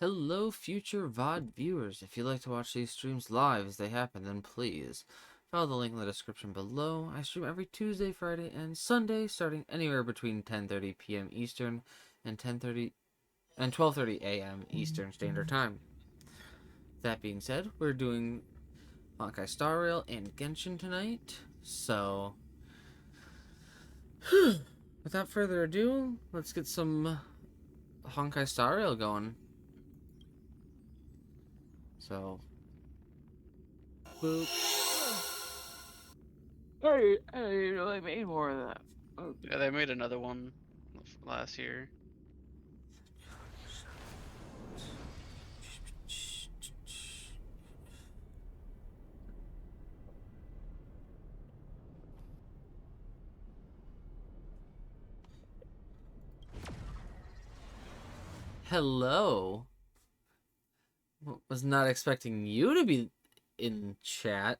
Hello, future VOD viewers. If you'd like to watch these streams live as they happen, then please follow the link in the description below. I stream every Tuesday, Friday, and Sunday, starting anywhere between 10:30 p.m. Eastern and 12:30 a.m. Eastern Standard Time. That being said, we're doing Honkai Star Rail and Genshin tonight. So, without further ado, let's get some Honkai Star Rail going. So, boop. I really made more of that. Oh, Yeah, they made another one last year. Hello. Was not expecting you to be in chat.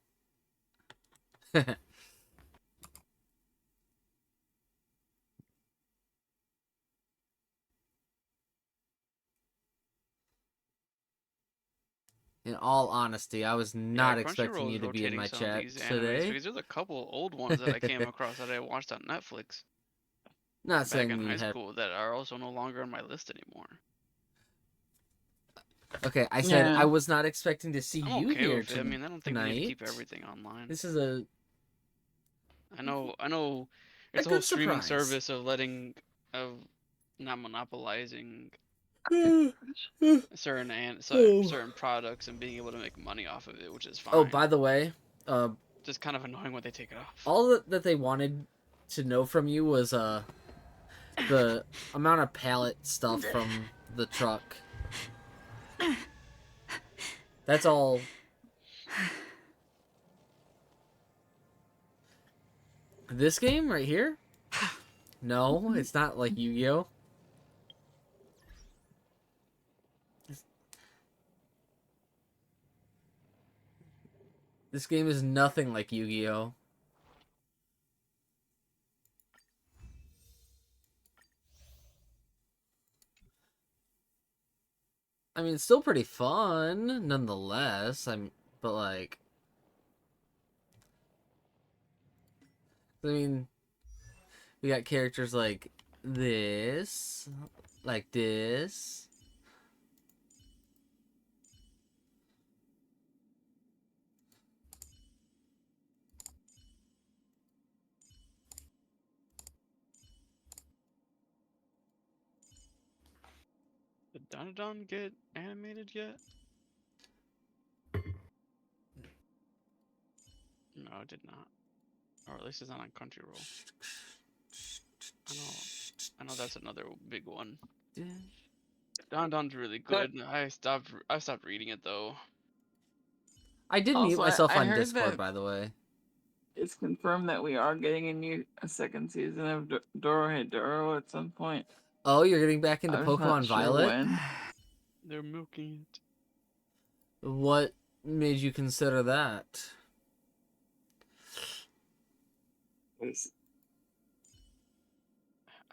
In all honesty, I was Yeah, not expecting Crunchyroll you is to be in rotating my some of chat these animes today. because there's a couple old ones that I came across that I watched on Netflix Not back saying in you high have. school that are also no longer on my list anymore. Okay, I said I yeah. was not expecting to see I'm you okay here with it. I mean, I don't think we need to keep tonight. everything online. This is a I know, a it's a whole good streaming surprise. service of not monopolizing Oh. certain products and being able to make money off of it, which is Oh, fine. by the way, Just kind of annoying when they take it off. all that they wanted to know from you was the amount of pallet stuff from the truck. That's all. This game right here? No, it's not like Yu-Gi-Oh. This game is nothing like Yu-Gi-Oh. I mean, it's still pretty fun, nonetheless. But like, I mean, we got characters like this, like this. Did Danadon get animated yet? No, it did not. Or at least it's not on Crunchyroll. I know, I know that's another big one. Danadon's really But good. I stopped reading it though. I did mute also, myself I on heard Discord, that by the way. it's confirmed that we are getting a second season of Dorohedoro at some point. Oh, you're getting back into I was not Pokemon sure Violet? when. They're milking it. What made you consider that?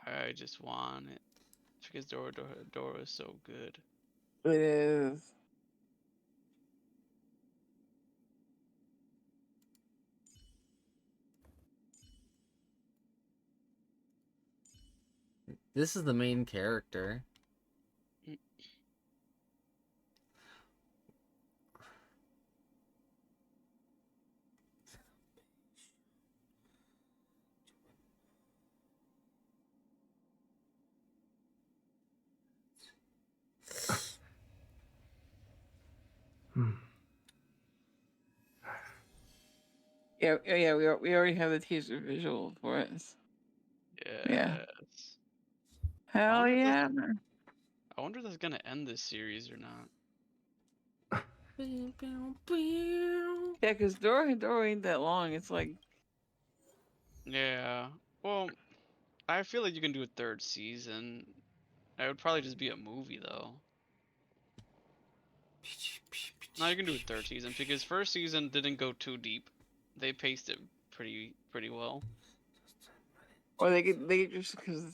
I just want it because Dora is so good. It is. This is the main character. Yeah. We already have the teaser visual for it. Yeah. Yes. I Hell wonder if this, yeah. I wonder if that's gonna end this series or not. Yeah, because Dorohedoro ain't that long. It's like, Yeah. Well, I feel like you can do a third season. It would probably just be a movie though. No, you can do a third season because first season didn't go too deep. They paced it pretty well. or they could just because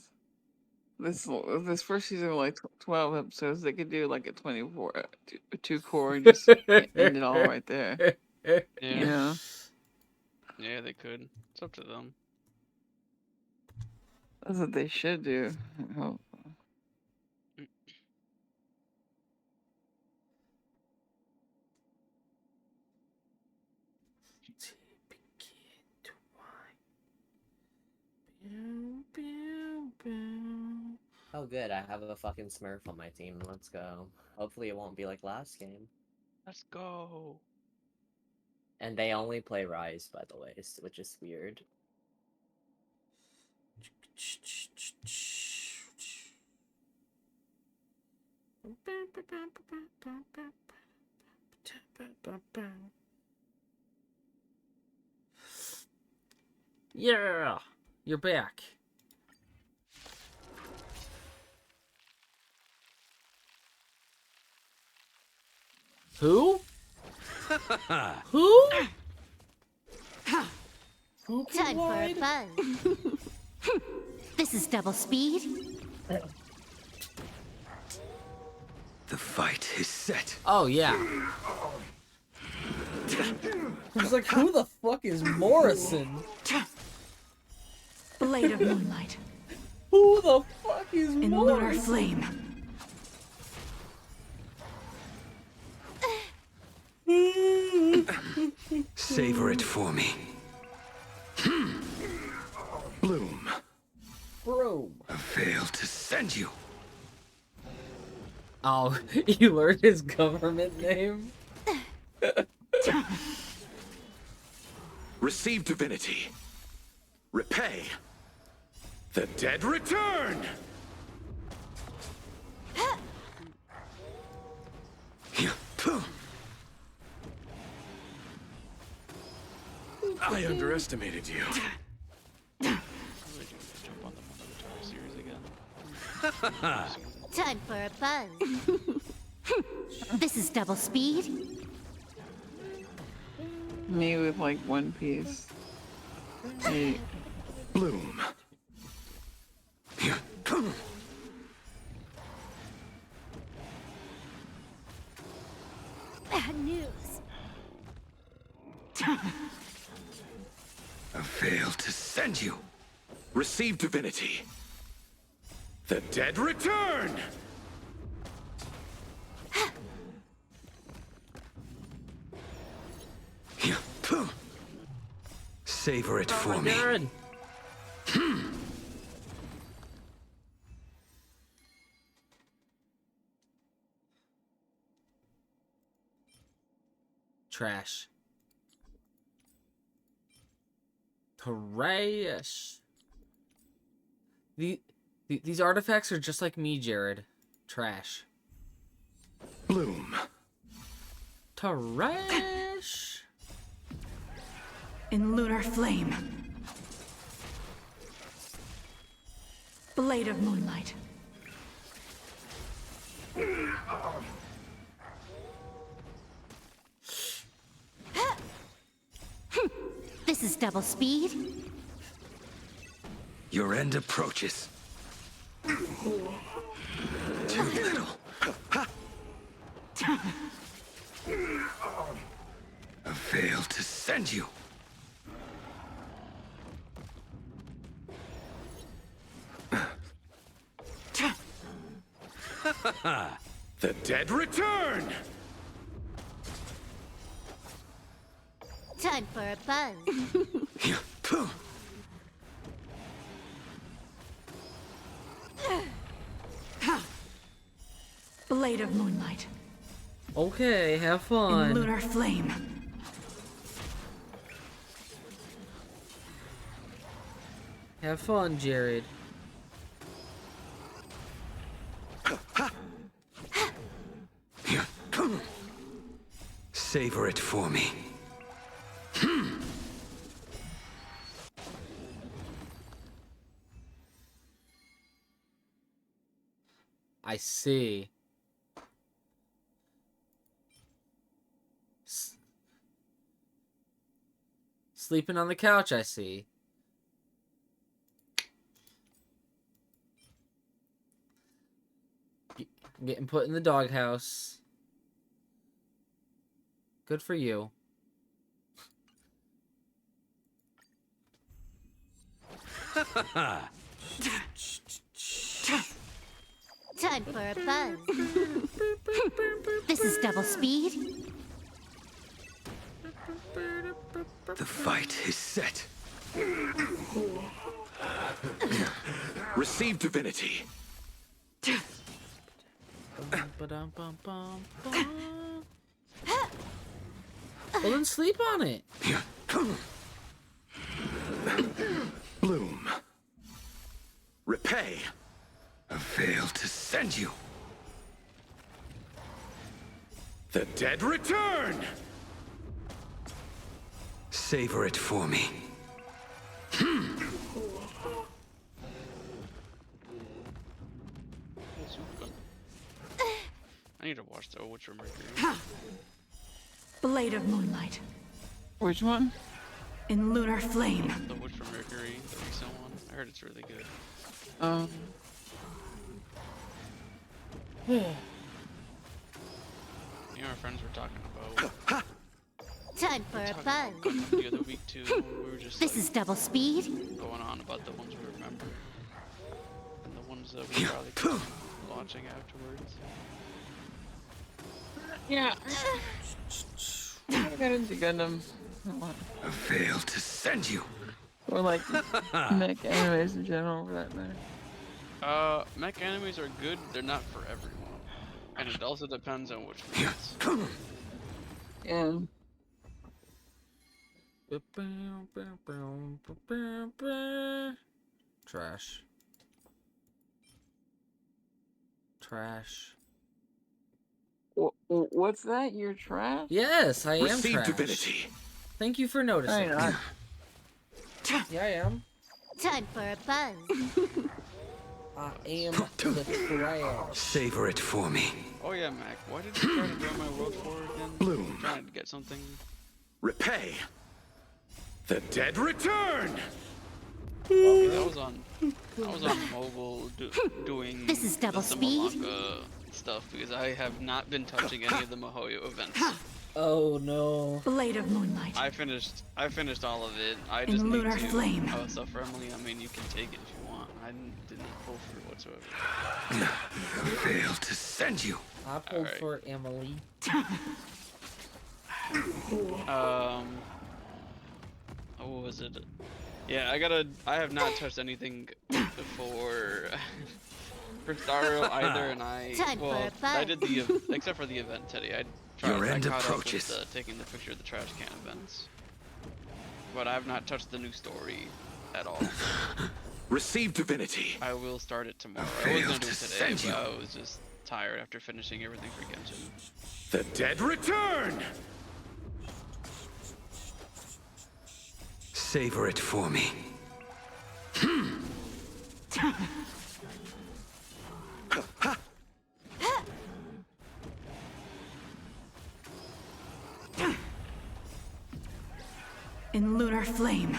This first season was like 12 episodes. They could do like a 24, two core, and just end it all right there. Yeah. Yeah. Yeah, they could. It's up to them. That's what they should do. Oh, Oh, good. I have a fucking Smurf on my team. Let's go. Hopefully, it won't be like last game. Let's go. And they only play Rise, by the way, which is weird. Yeah, you're back. Who? Who? Time for a buzz. This is double speed. The fight is set. Oh yeah. I was like, who the fuck is Morrison? Blade of Moonlight. Who the fuck is In Morrison? lunar flame. Savor it for me. Bloom. Bro. I failed to send you. Oh, you learned his government name? Receive divinity. Repay. The dead return. I underestimated you. Really doing a good job on the Monogatari series again. Time for a buzz. This is double speed. me with like One Piece. Hey, Bloom. Bad news. I failed to send you. Receive divinity. The dead return. Savor it for me. Darren. Trash. Trash. These artifacts are just like me, Jared. Trash. Bloom. Trash. In lunar flame. Blade of Moonlight. This is double speed. Your end approaches. Too little. I failed to send you. The dead return! Time for a buzz. Blade of Moonlight. Okay, have In fun. lunar flame. Have fun, Jared. Savor it for me. I see. Sleeping on the couch, I see. Getting put in the doghouse. Good for you. Time for a buzz. This is double speed. The fight is set. Receive divinity. Well, then sleep on it. Bloom. Repay. I failed to send you. The dead return! Savor it for me. I need to watch the Witcher Mercury. Blade of Moonlight. Which one? In lunar flame. The Witcher Mercury, the recent one. I heard it's really good. You know, our friends were talking about Time for a buzz. the other week too. We were just This like, is double speed. going on about the ones we remember and the ones that we probably continue watching afterwards. Yeah. I got into Gundam. I failed to send you. Or like mech animes in general, for that matter. Mech animes are good. They're not for everyone, and it also depends on which ones. Yeah. Trash. Trash. What's that? You're trash? Yes, I am Receive trash. divinity. Thank you for No, noticing. you're not. Yeah, I am. Time for a buzz. I am the trash. Savor it for me. Oh yeah, Mac. Why did you try to join my world for again? Bloom. Trying to get something. Repay. The dead return! I was on mobile doing This is double the speed? Mallorca stuff because I have not been touching any of the Mihoyo events. Oh no. Blade of Moonlight. I finished all of it. I In just need lunar to. flame. Oh, so for Emily, I mean, you can take it if you want. I didn't pull for it whatsoever. I failed to send you. I pulled Alright. for Emily. What was it? Yeah, I have not touched anything for Stario either, and Time for a I buzz. did except for the event today. Your I end caught approaches. up with taking the picture of the trash can events, but I have not touched the new story at all. Receive divinity. I will start it tomorrow. I I was failed gonna do to it today, send you. but I was just tired after finishing everything for Genshin. The dead return! Savor it for me. In lunar flame.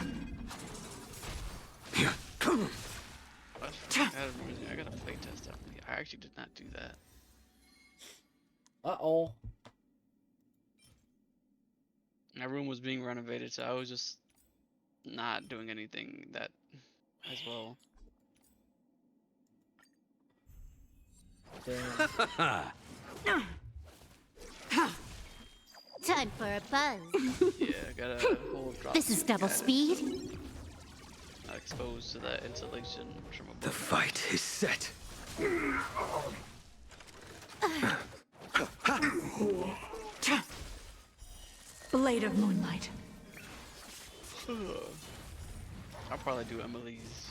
I got a playtest. I actually did not do that. Uh-oh. My room was being renovated, so I was just not doing anything that as well. Damn. Time for a buzz. Yeah, I got a whole drop. This is double speed. Exposed to that insulation from above. The fight is set. Blade of Moonlight. I'll probably do Emily's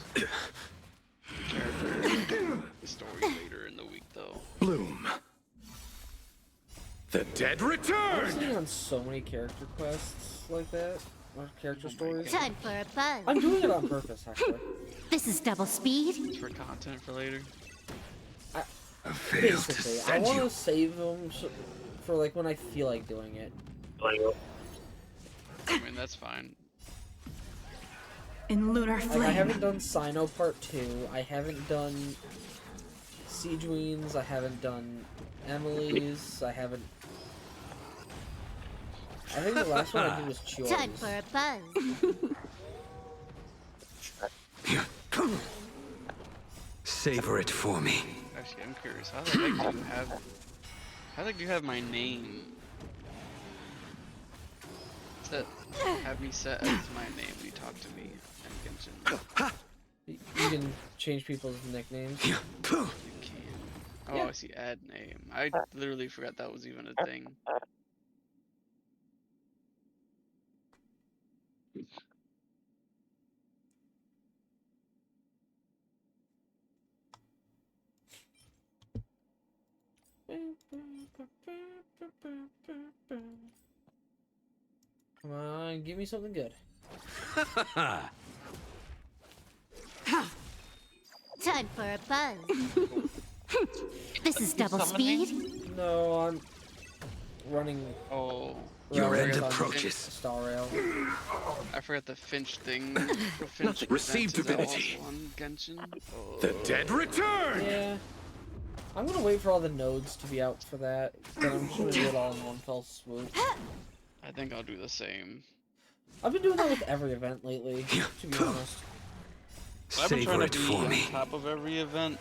character story later in the week, though. Bloom. The dead I'm return! sitting on so many character quests like that. Or character stories. Time for a buzz. I'm doing it on purpose, actually. This is double speed. It's for content for later. I failed to Basically, I send want you. to save them for like when I feel like doing it. I mean, that's fine. In lunar Like, flame. I haven't done Sino Part 2. I haven't done Siegeweens. I haven't done Emily's. I haven't. I think the last one I did was Chiori's. Time for a buzz. Savor it for me. Actually, I'm curious. How the heck do you have? How the heck do you have my name? Set. Have me set as my name when you talk to me and Genshin. You can change people's nicknames. You can. Oh, Yeah. I see. Add name. I literally forgot that was even a thing. Come on, give me something good. Time for a buzz. This is double speed. No, I'm running. Oh, Your rail end on approaches. Star Rail. I forgot the Finch thing. The Finch Receive event, is that divinity. also on Genshin? Oh. The dead return! Yeah. I'm gonna wait for all the nodes to be out for that. Then I'm just gonna do it all in one fell swoop. I think I'll do the same. I've been doing that with every event lately, to be honest. I've been trying Savor to it be for on me. top of every event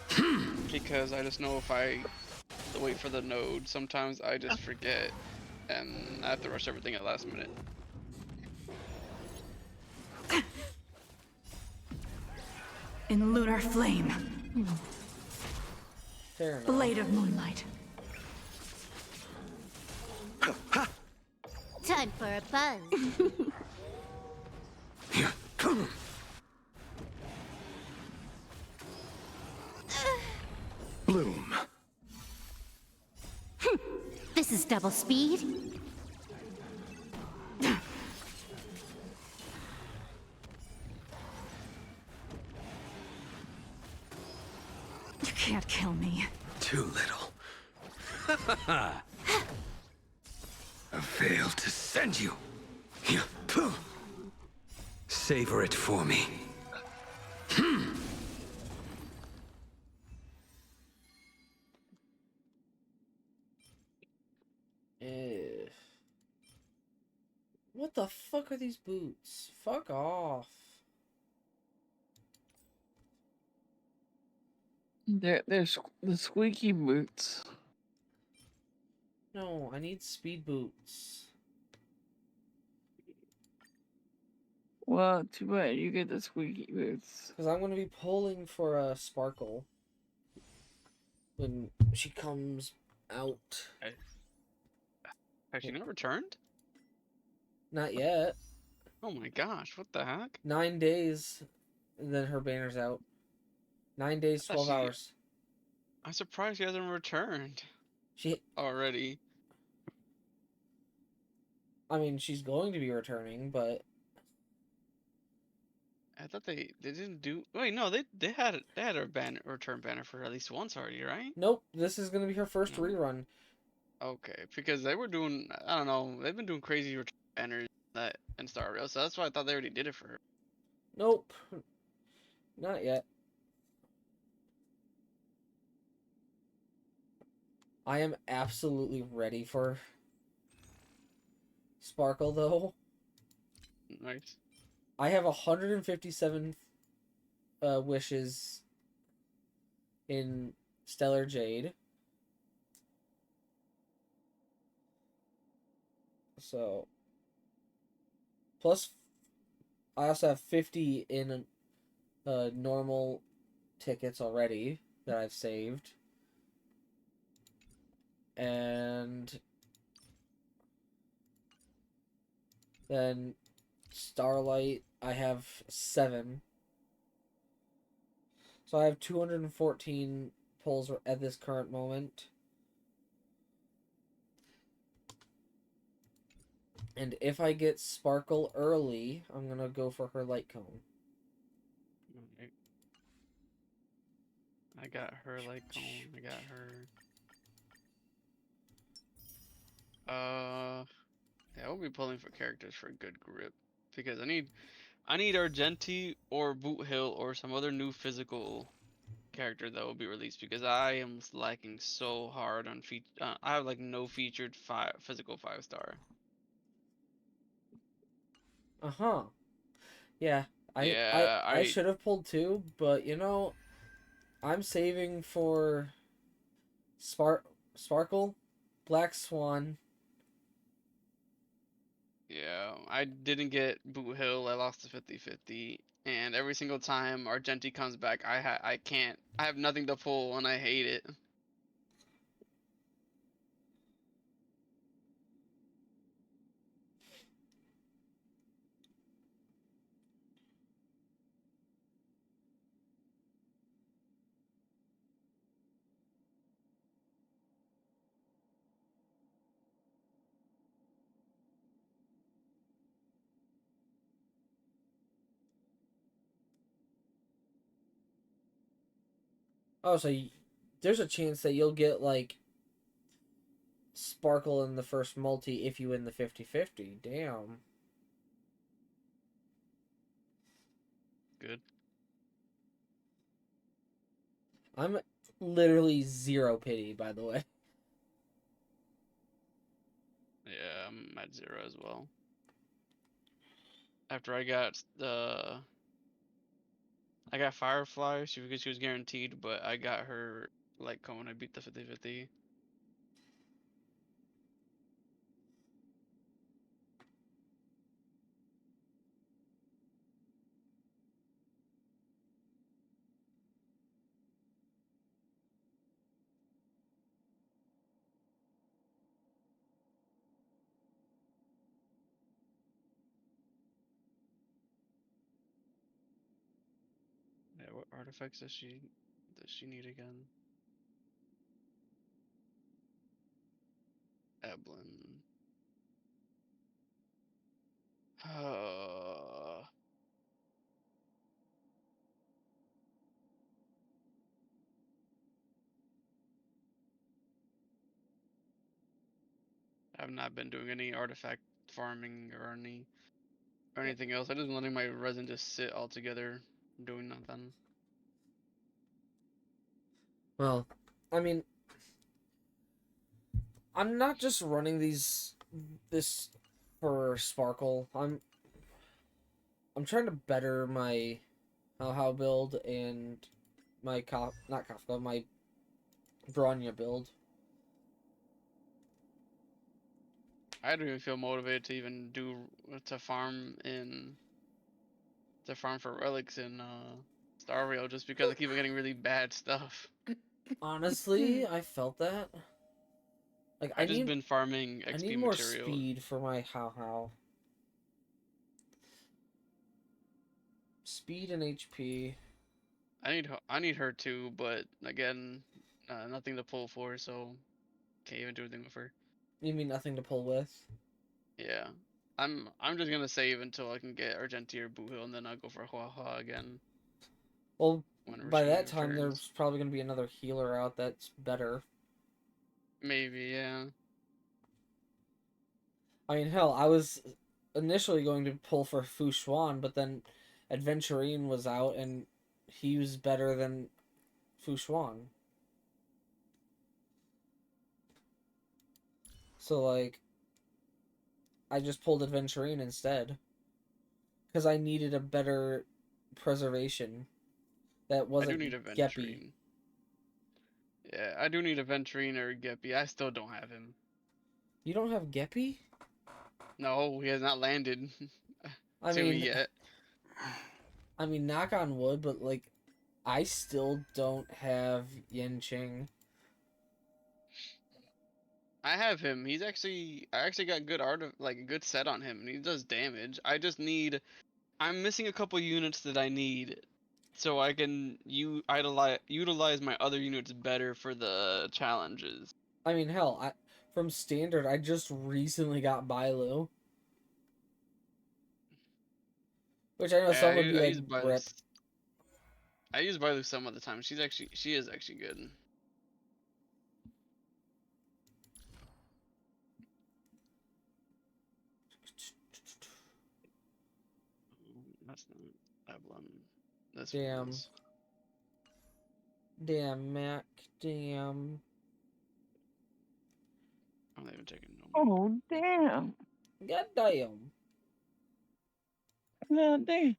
because I just know if I wait for the node, sometimes I just forget and I have to rush everything at the last minute. In lunar flame. Fair enough. Blade of moonlight. Time for a buzz. Bloom. This is double speed. You can't kill me. Too little. A veil to send you. Savor it for me. Eh. What the fuck are these boots? Fuck off. They're the squeaky boots. No, I need speed boots. Well, too bad you get the squeaky boots. Because I'm going to be pulling for a Sparkle when she comes out. Has she not returned? Not yet. Oh my gosh, what the heck? 9 days, and then her banner's out. 9 days, I 12 thought she- hours. I'm surprised she hasn't returned She, already. I mean, she's going to be returning, but I thought they didn't do. Wait, no, they had a return banner for at least once already, right? nope. This is going to be her first No. rerun. Okay, because they were doing, I don't know, they've been doing crazy return banners that in Star Rail, so that's why I thought they already did it for her. Nope. Not yet. I am absolutely ready for Sparkle, though. Nice. I have 157 wishes in Stellar Jade. So, plus, I also have 50 in normal tickets already that I've saved. And then Starlight, I have 7. So I have 214 pulls at this current moment. And if I get Sparkle early, I'm going to go for her Light Cone. Alright. I got her like I got her. Yeah, I'll be pulling for characters for good grip because I need Argenti or Boot Hill or some other new physical character that will be released because I am slacking so hard on I have like no featured physical 5-star. Uh-huh. Yeah. Yeah, I should have pulled 2, but you know, I'm saving for Sparkle, Black Swan. yeah, I didn't get Boot Hill. I lost to 50-50, and every single time Argenti comes back, I can't. I have nothing to pull, and I hate it. Oh, so there's a chance that you'll get like Sparkle in the first multi if you win the 50-50. Damn. Good. I'm literally 0 pity, by the way. Yeah, I'm at 0 as well. After I got I got Firefly, because she was guaranteed, but I got her like when I beat the 50-50. Yeah, what artifacts does she need again? Eblin. I've not been doing any artifact farming or anything else. I've just been letting my resin just sit altogether, doing nothing. Well, I mean, I'm not just running this for Sparkle. I'm trying to better my how build and my not Kafka, my Bronya build. I don't even feel motivated to even to farm in to farm for relics in Stario just because I keep getting really bad stuff. Honestly, I felt that. Like I just been farming I XP need more material. speed for my how. Speed and HP. I need her too, but again, nothing to pull for, so can't even do anything with her. You mean nothing to pull with? Yeah. I'm just gonna save until I can get Argenti or Boo Hill, and then I'll go for Hua again Well, whenever by she that time returns. there's probably going to be another healer out that's better. Maybe, yeah. I mean, hell, I was initially going to pull for Fu Xuan, but then Adventurine was out and he was better than Fu Xuan. So, like, I just pulled Adventurine instead. Because I needed a better preservation that I do need wasn't a Geppy. Venturine. Yeah, I do need a Venturine or a Geppy. I still don't have him. You don't have Geppy? No, he has not landed I to me mean, yet. knock on wood, but like, I still don't have Yenching. I have him. I actually got good art of like a good set on him, and he does damage. I'm missing a couple units that I need, so I can utilize my other units better for the challenges. I mean, hell, from standard, I just recently got Bailu, which I know some would be I like, use Bailu. rip. I use Bailu some of the time. She is actually good. That's not Evelyn. This one Damn. is. Damn, Mac. Damn. I'm not even checking no more. Oh, damn. God damn. God damn.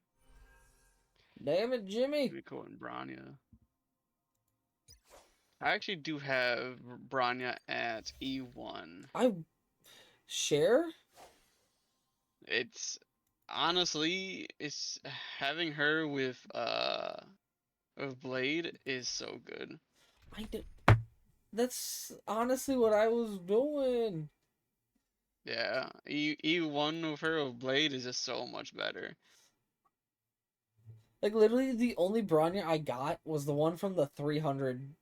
Damn it, Jimmy. Miko and Branya. I actually do have Branya at E1. I share? It's honestly, it's having her with Blade is so good. I did. That's honestly what I was doing. Yeah, E1 with her with Blade is just so much better. Like, literally, the only Bronya I got was the one from the 300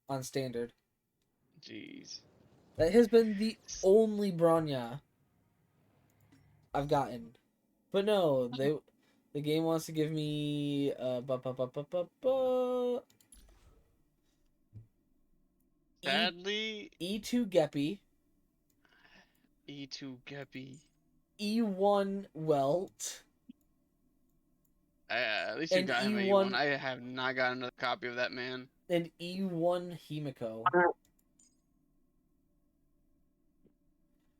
on standard. Jeez. That has been the only Bronya I've gotten. But no, the game wants to give me Sadly, E2 Geppy, E2 Geppy. E1 Welt, At least you and got him at E1 E1. I have not got another copy of that man. and E1 Himiko.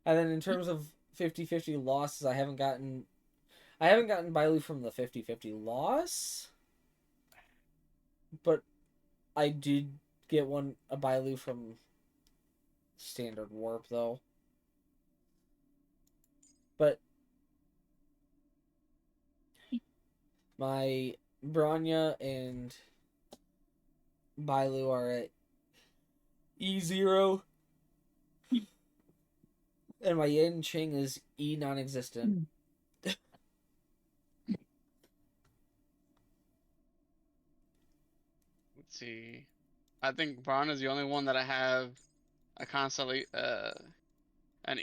And then in terms of 50-50 losses, I haven't gotten Bailu from the 50-50 loss, but I did get a Bailu from standard warp though. But my Bronya and Bailu are at E0. And my Yin Ching is E non-existent. Let's see. I think Braun is the only one that I have a constantly an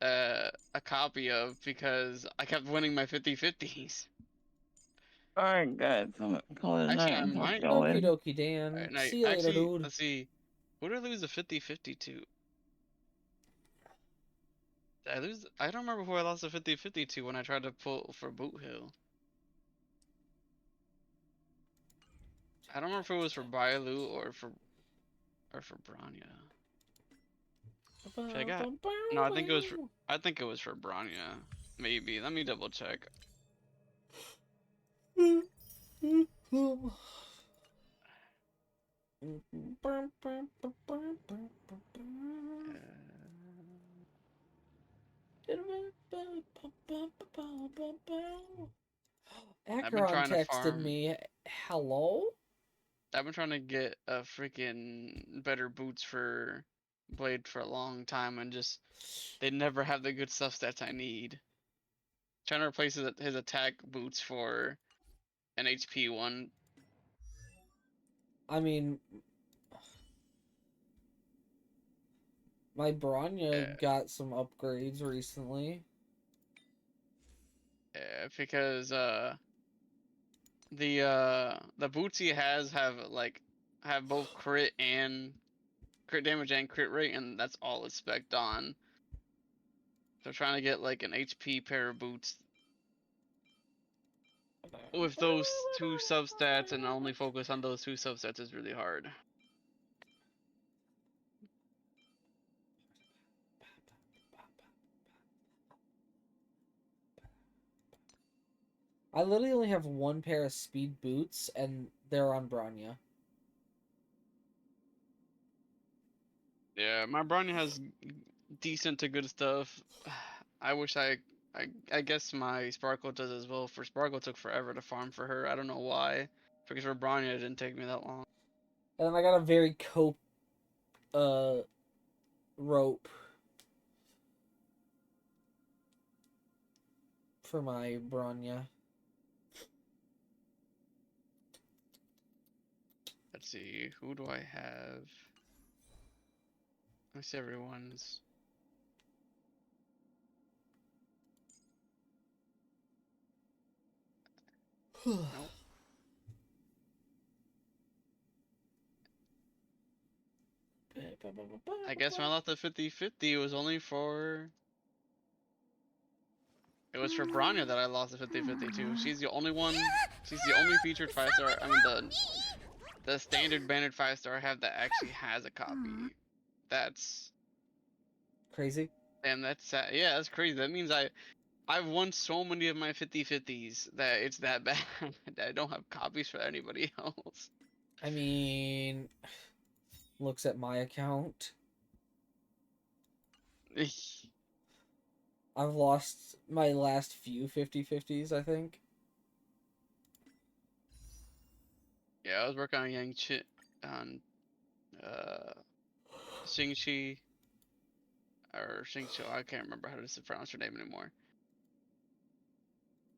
a copy of because I kept winning my 50-50s. Alright, guys. I'm gonna call it a Actually, night. I I'm talking might. to y'all Okie later. dokie, Dan. And I See you later, actually dude. let's see. Who did I lose the 50-50 to? Did I lose? I don't remember who I lost the 50-50 to when I tried to pull for Boot Hill. I don't remember if it was for Bailu or for Branya. I got? No, I think it was for Branya. Maybe. Let me double check. I've been Acheron trying to texted farm. me, hello? I've been trying to get a freaking better boots for Blade for a long time, and just they never have the good stuff stats I need. Trying to replace his attack boots for an HP one. I mean, my Bronya got some upgrades recently. Because the boots he has have both crit damage and crit rate, and that's all it's spec'd on. So trying to get like an HP pair of boots with those two substats and only focus on those two substats is really hard. I literally only have one pair of speed boots, and they're on Bronya. Yeah, my Brownie has decent to good stuff. I wish I guess my Sparkle does as well. For Sparkle, it took forever to farm for her. I don't know why. Because for Brownie, it didn't take me that long. And then I got a very cope rope for my Bronya. Let's see, who do I have? Let me see everyone's. Nope. I guess when I left the 50-50, it was only for. It was for Branya that I lost the 50-50 to. She's the only one. She's the only featured 5-star. I mean, the standard bannered 5-star I have that actually has a copy. That's Crazy. damn. That's sad. Yeah, that's crazy. That means I've won so many of my 50/50s that it's that bad that I don't have copies for anybody else. I mean, looks at my account. I've lost my last few 50/50s, I think. Yeah, I was working on on uh Xingqi or Xingqiu. I can't remember how to pronounce her name anymore.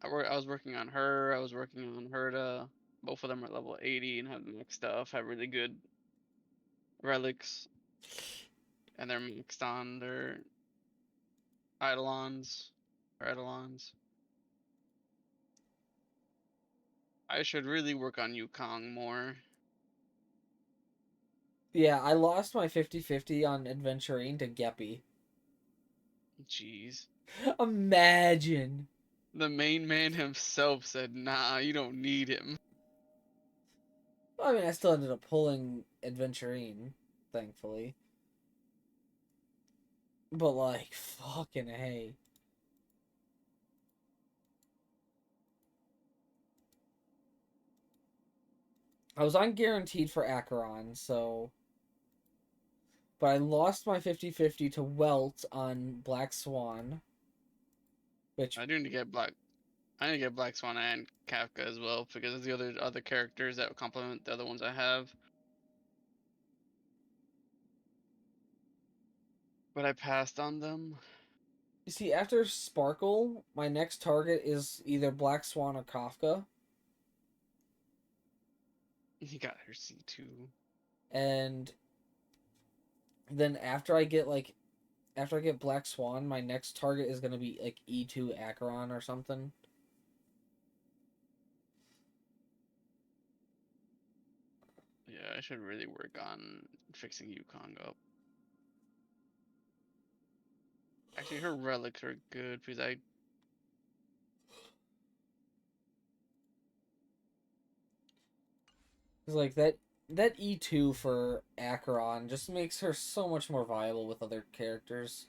I was working on her. I was working on Herta. Both of them are level 80 and have max stuff. Have really good relics, and they're maxed on their Eidolons or Eidolons. I should really work on Yukong more. Yeah, I lost my 50/50 on Adventuring to Geppy. Jeez. Imagine. The main man himself said, nah, you don't need him. I mean, I still ended up pulling Adventuring, thankfully. But, like, fucking hey. I was on guaranteed for Acheron, so... But I lost my 50/50 to Welt on Black Swan. Which... I need to get Black Swan and Kafka as well because of the other characters that complement the other ones I have. But I passed on them. You see, after Sparkle, my next target is either Black Swan or Kafka. He got her C2. And then after I get Black Swan, my next target is gonna be like E2 Acheron or something. Yeah, I should really work on fixing Yukong up. Actually, her relics are good because I. Cause like that E2 for Acheron just makes her so much more viable with other characters.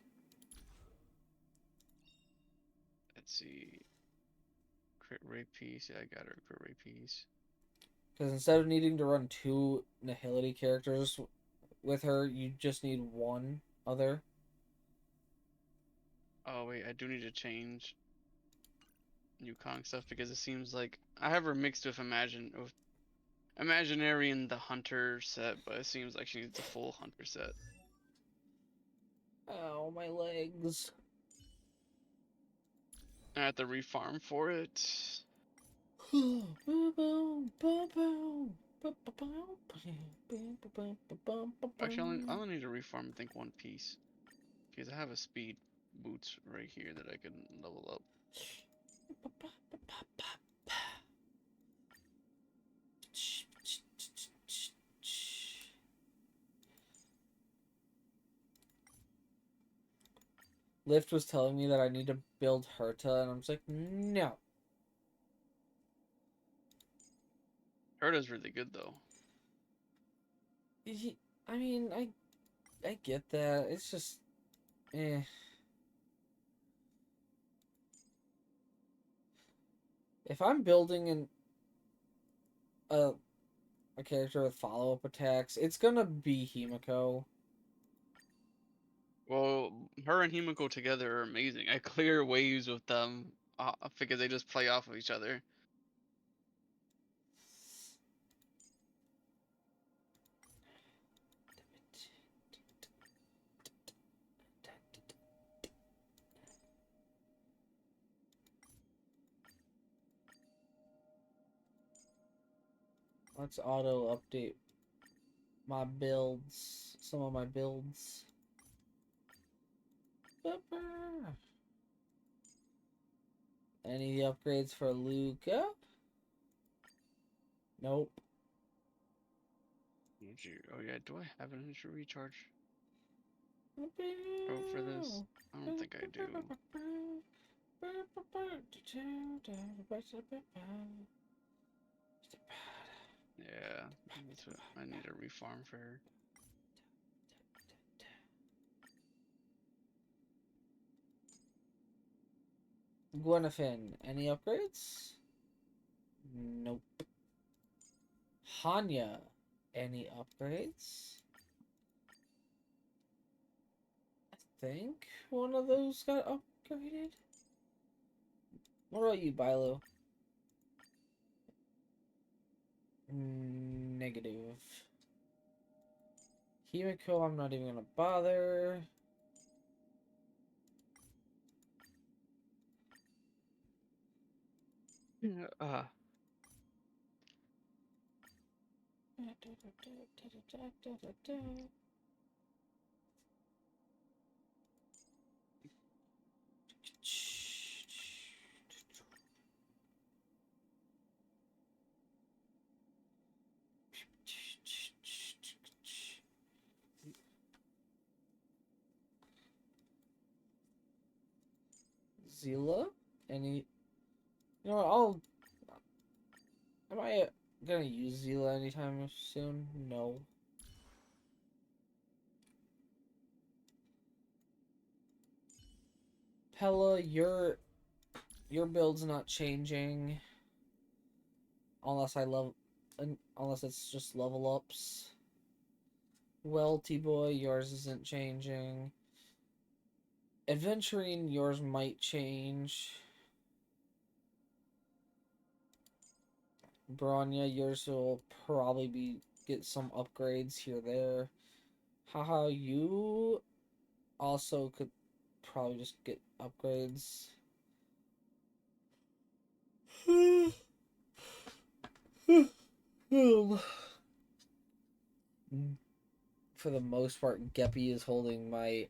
Let's see. Crit rate piece. Yeah, I got her crit rate piece. Because instead of needing to run two Nihility characters with her, you just need one other. Oh wait, I do need to change Yukong stuff because it seems like I have her mixed with Imaginary in the Hunter set, but it seems like she needs a full Hunter set. Ow, my legs. I have to refarm for it. Actually, I only need to refarm, I think, one piece. Because I have a speed boots right here that I can level up. Lift was telling me that I need to build Herta, and I'm just like, no. Herta's really good though. I mean, I get that. It's just, eh. If I'm building a character with follow-up attacks, it's gonna be Himiko. Well, her and Himiko together are amazing. I clear waves with them because they just play off of each other. Let's auto update my builds. Some of my builds. Any upgrades for Luca? Nope. Oh yeah, do I have an energy recharge? Oh, for this? I don't think I do. Yeah, that's what I need to refarm for her. Gwenfin, any upgrades? Nope. Hanya, any upgrades? I think one of those got upgraded. What about you, Bilo? Negative. Himiko, I'm not even gonna bother. Uh, Zila? Any? You know what? Am I gonna use Zila anytime soon? No. Pella, your build's not changing unless unless it's just level ups. Well, T-Boy, yours isn't changing. Adventuring, yours might change. Bronya, yours will probably get some upgrades here there. Haha, you also could probably just get upgrades. For the most part, Geppy is holding my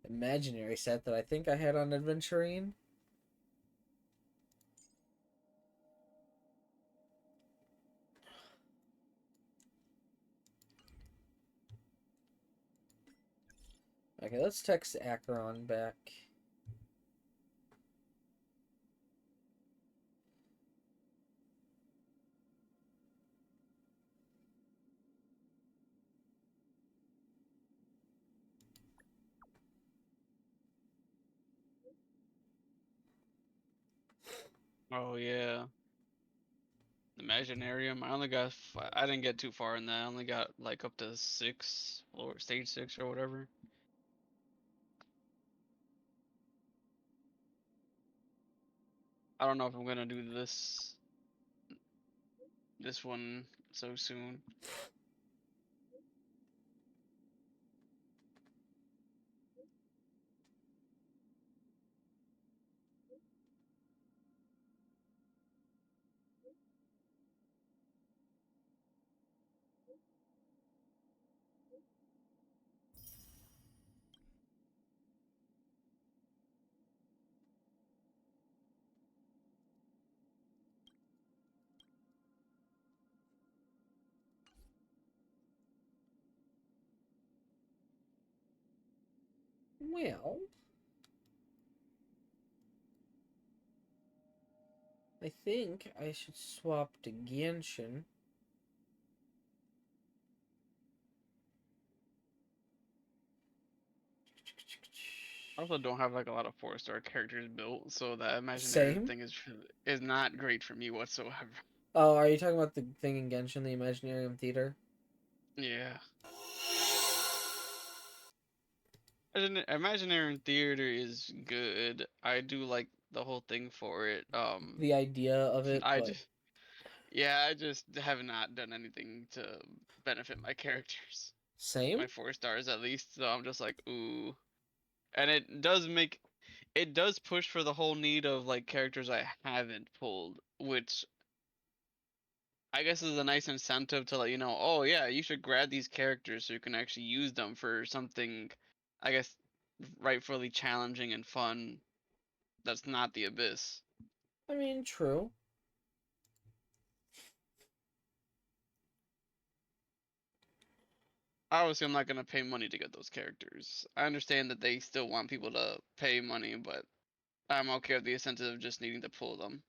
imaginary set that I think I had on Adventuring. Okay, let's text Acheron back. oh yeah, Imaginarium. I only got. I didn't get too far in that. I only got like up to 6 or stage 6 or whatever. I don't know if I'm gonna do this one so soon. Well, I think I should swap to Genshin. I also don't have like a lot of 4-star characters built, so that Imaginarium Same. thing is not great for me whatsoever. Oh, are you talking about the thing in Genshin, the Imaginarium Theater? Yeah. Imaginarium Theater is good. I do like the whole thing for it. The idea of it, I but just yeah, I just have not done anything to benefit my characters. same? My 4 stars at least. So I'm just like, ooh. And it does push for the whole need of like characters I haven't pulled, which I guess is a nice incentive to let you know, oh yeah, you should grab these characters so you can actually use them for something, I guess, rightfully challenging and fun. That's not the Abyss. I mean, true. Obviously, I'm not gonna pay money to get those characters. I understand that they still want people to pay money, but I'm okay with the incentive of just needing to pull them.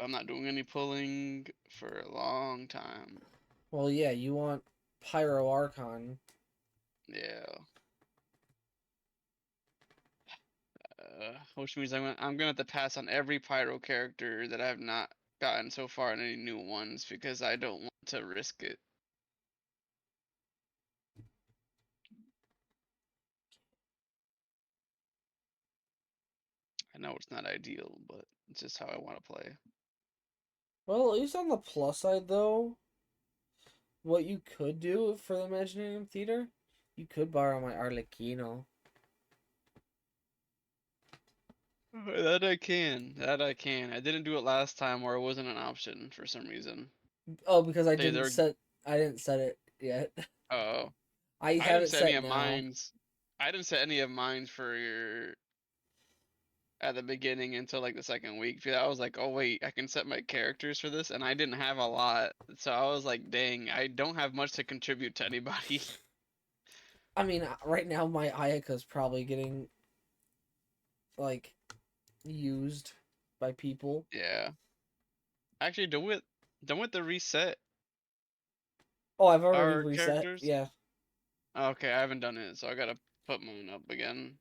I'm not doing any pulling for a long time. Well, yeah, you want Pyro Archon. Yeah. Which means I'm gonna have to pass on every pyro character that I have not gotten so far and any new ones because I don't want to risk it. I know it's not ideal, but it's just how I want to play. Well, at least on the plus side, though, what you could do for the Imaginarium Theater, you could borrow my Arlecchino. That I can. That I can. I didn't do it last time or it wasn't an option for some reason. Oh, because I They didn't set it yet. Oh. I I have didn't it set any set of now. mines. I didn't set any of mines for your at the beginning until like the second week. I was like, oh wait, I can set my characters for this, and I didn't have a lot, so I was like, dang, I don't have much to contribute to anybody. I mean, right now my Ayaka's probably getting like used by people. Yeah. Actually, don't the reset Oh, I've already our reset. characters? Yeah. Okay, I haven't done it, so I gotta put mine up again.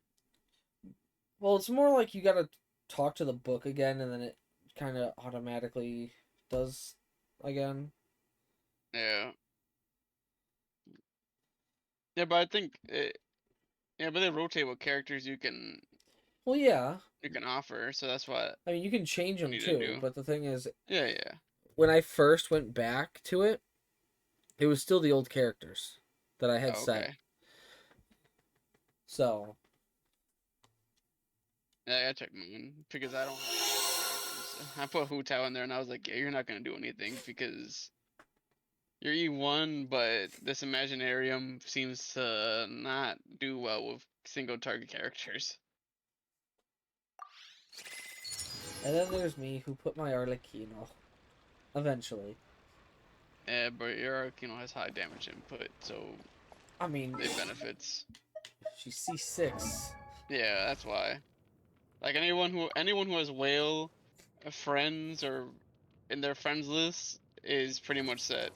Well, it's more like you gotta talk to the book again, and then it kind of automatically does again. Yeah. Yeah, but I think yeah, but they rotate what characters Well, yeah. you can offer, so that's what I mean, you can change I them need to too, do. but the thing is, Yeah, yeah. when I first went back to it, it was still the old characters that I had Oh, set. okay. So, Yeah, I checked mine because I don't have characters. I put Hu Tao in there and I was like, yeah, you're not gonna do anything because you're E1, but this Imaginarium seems to not do well with single target characters. and then there's me who put my Arlecchino. Eventually. Yeah, but your Arcano has high damage input, so I mean, it benefits. she's C6. Yeah, that's why. Like anyone who has whale friends or in their friends list is pretty much set.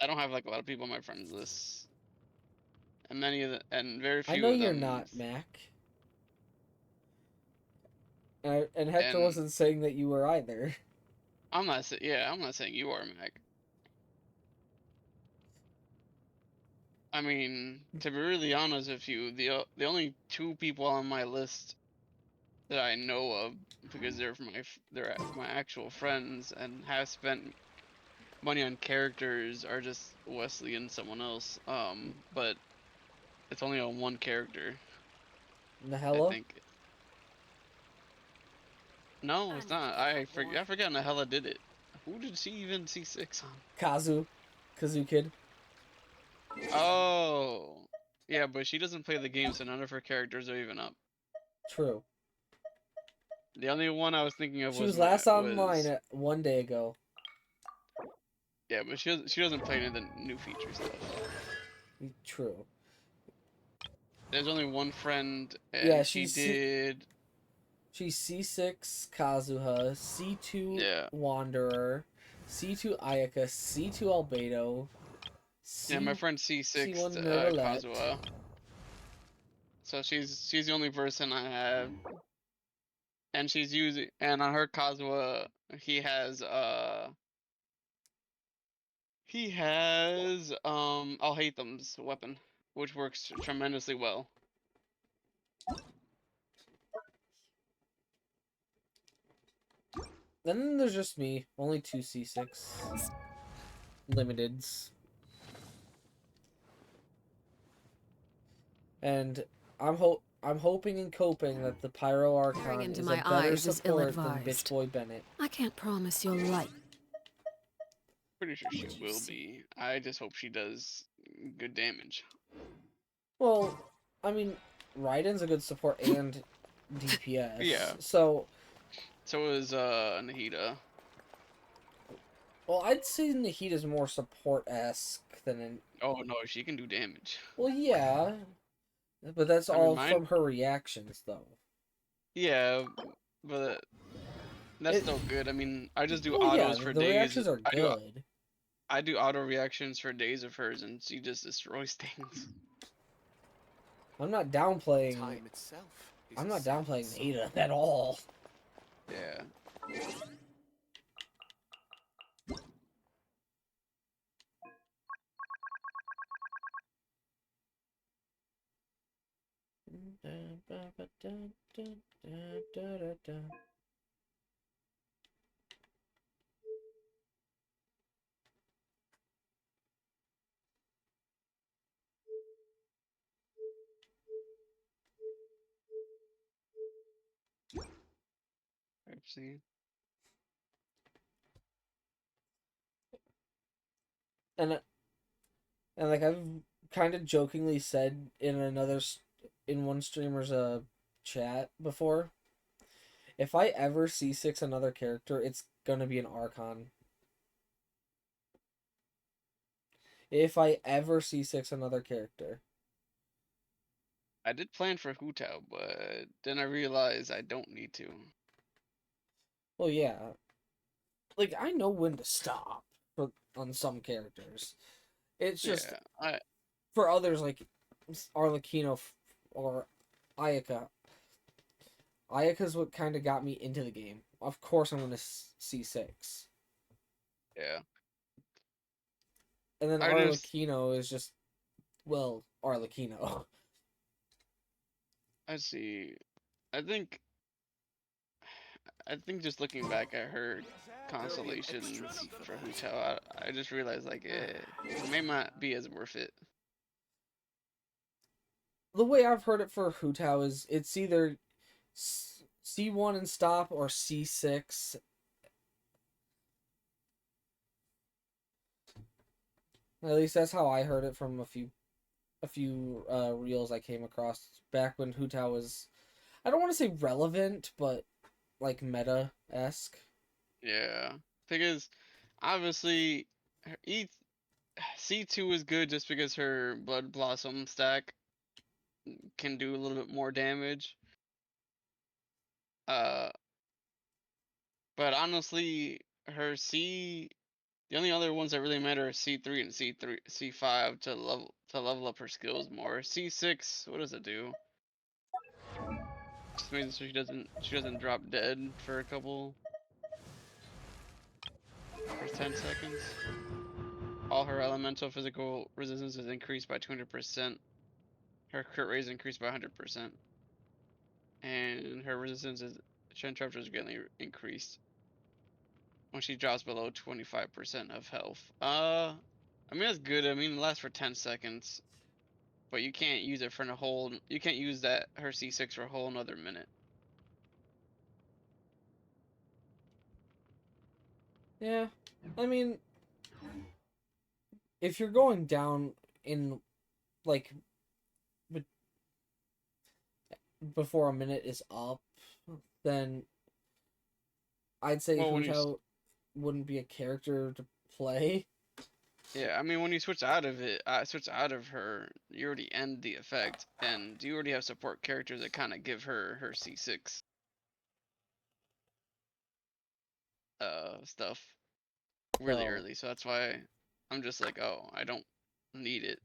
I don't have like a lot of people on my friends list, and very I few know of you're them. not, Mac. And Hector And wasn't saying that you were either. I'm not yeah, I'm not saying you are, Mac. I mean, to be really honest with you, the only two people on my list that I know of because they're my actual friends and have spent money on characters are just Wesley and someone else. But it's only on one character, I Nahella? think. No, it's not. I forgot Nahella did it. Who did she even C6 on? Kazu Kid. Oh, yeah, but she doesn't play the game, so none of her characters are even up. True. The only one I was thinking of She was was last online at 1 day ago. yeah, but she doesn't play any of the new feature stuff. True. There's only one friend, and Yeah, she she's did. She's C6 Kazuha, C2 Yeah. Wanderer, C2 Ayaka, C2 Albedo, Yeah, my friend C6 C1 Nervalette. Kazuha. So she's the only person I have, and she's using and on her Kazuha he has I'll hate them's weapon, which works tremendously well. Then there's just me, only 2 C6 limiteds. And I'm hoping and coping that the Pyro Archon into is my a better eyes is support than ill-advised. Bitch Boy Bennett. I can't promise you'll like. Pretty sure she will be. I just hope she does good damage. Well, I mean, Raiden's a good support and DPS. Yeah. So is Nahida. well, I'd say Nahita's more support-esque than an... Oh no, she can do damage. Well, yeah. But that's I mean, all mine- from her reactions, though. Yeah, but that's It- still good. I mean, I just do Well, yeah, autos for the days. reactions are good. I do auto reactions for days of hers, and she just destroys things. I'm not downplaying. Time itself is I'm a not silent downplaying song. Ada at all. Yeah. I've seen. And like I've kind of jokingly said in in one streamer's chat before, if I ever C6 another character, it's gonna be an Archon. If I ever C6 another character. I did plan for Hu Tao, but then I realized I don't need to. Well, yeah. Like, I know when to stop on some characters. It's just, Yeah, for others, like Arlecchino or Ayaka. Ayaka's what kind of got me into the game. Of course I'm going to C6. yeah. And then I just Arlecchino is just, well, Arlecchino. I see. I think I think just looking back at her There'll be an constellations extra fee for for Hu that. Tao, I just realized like it may not be as worth it. The way I've heard it for Hu Tao is it's either C1 and stop or C6. At least that's how I heard it from a few reels I came across back when Hu Tao was, I don't want to say relevant, but like meta-esque. Yeah, because obviously her C2 is good just because her Blood Blossom stack can do a little bit more damage. Uh, but honestly, her the only other ones that really matter are C3 and C5 to level up her skills more. C6, what does it do? Just means she doesn't drop dead for for 10 seconds. All her elemental physical resistance is increased by 200%. Her crit rate is increased by 100%. And her resistance is Shentraptor is greatly increased when she drops below 25% of health. I mean that's good. I mean it lasts for 10 seconds, but you can't use it for a whole. You can't use that her C6 for a whole another minute. Yeah, I mean, if you're going down in like before a minute is up, then I'd say Well, Hu Tao wouldn't be a character to play. yeah, I mean when you switch out of it, switch out of her, you already end the effect, and you already have support characters that kind of give her C6 stuff really So, early. So that's why I'm just like, oh, I don't need it.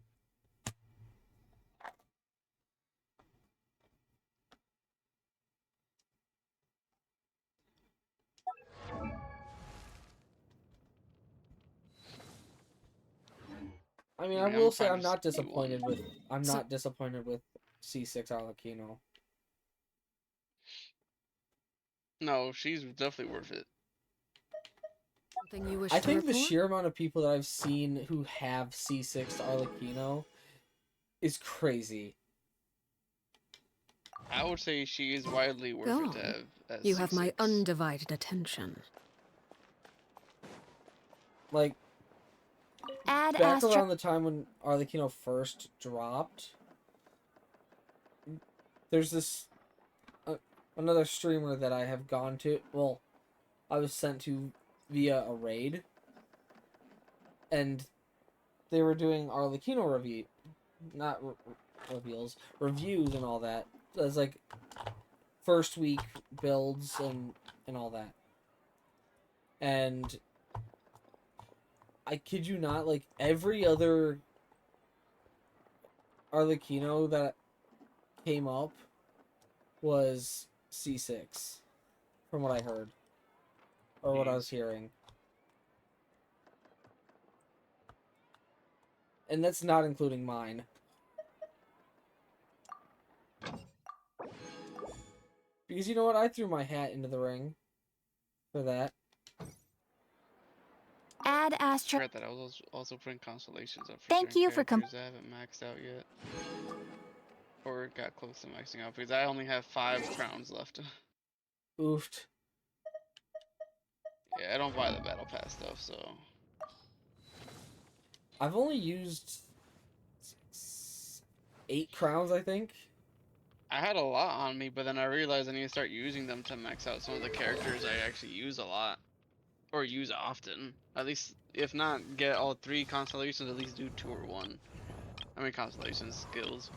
I mean, I I mean, will I'm say fine with C1. I'm So- not disappointed with C6 Arlecchino. No, she's definitely worth it. Something you wish I to think the report? sheer amount of people that I've seen who have C6 Arlecchino is crazy. I would say she is widely worth Go it to on. have as You have my C6. undivided attention. Like, Add back Astra. around the time when Arlecchino first dropped, there's this another streamer that I have gone to. Well, I was sent to via a raid, and they were doing Arlecchino not reveals, reviews and all that. So it's like first week builds and all that. And I kid you not, like every other Arlecchino that came up was C6, from what I heard. Or what I was hearing. And that's not including mine. Because you know what? I threw my hat into the ring for that. Add I Astro. forgot that I was also putting constellations up for Thank certain you for characters that haven't maxed out yet. Or got close to maxing out because I only have 5 crowns left. Oofed. Yeah, I don't buy the battle pass stuff, so I've only used 8 crowns, I think. I had a lot on me, but then I realized I need to start using them to max out some of the characters I actually use a lot. Or use often. At least, if not get all 3 constellations, at least do 2 or 1. I mean constellations, skills.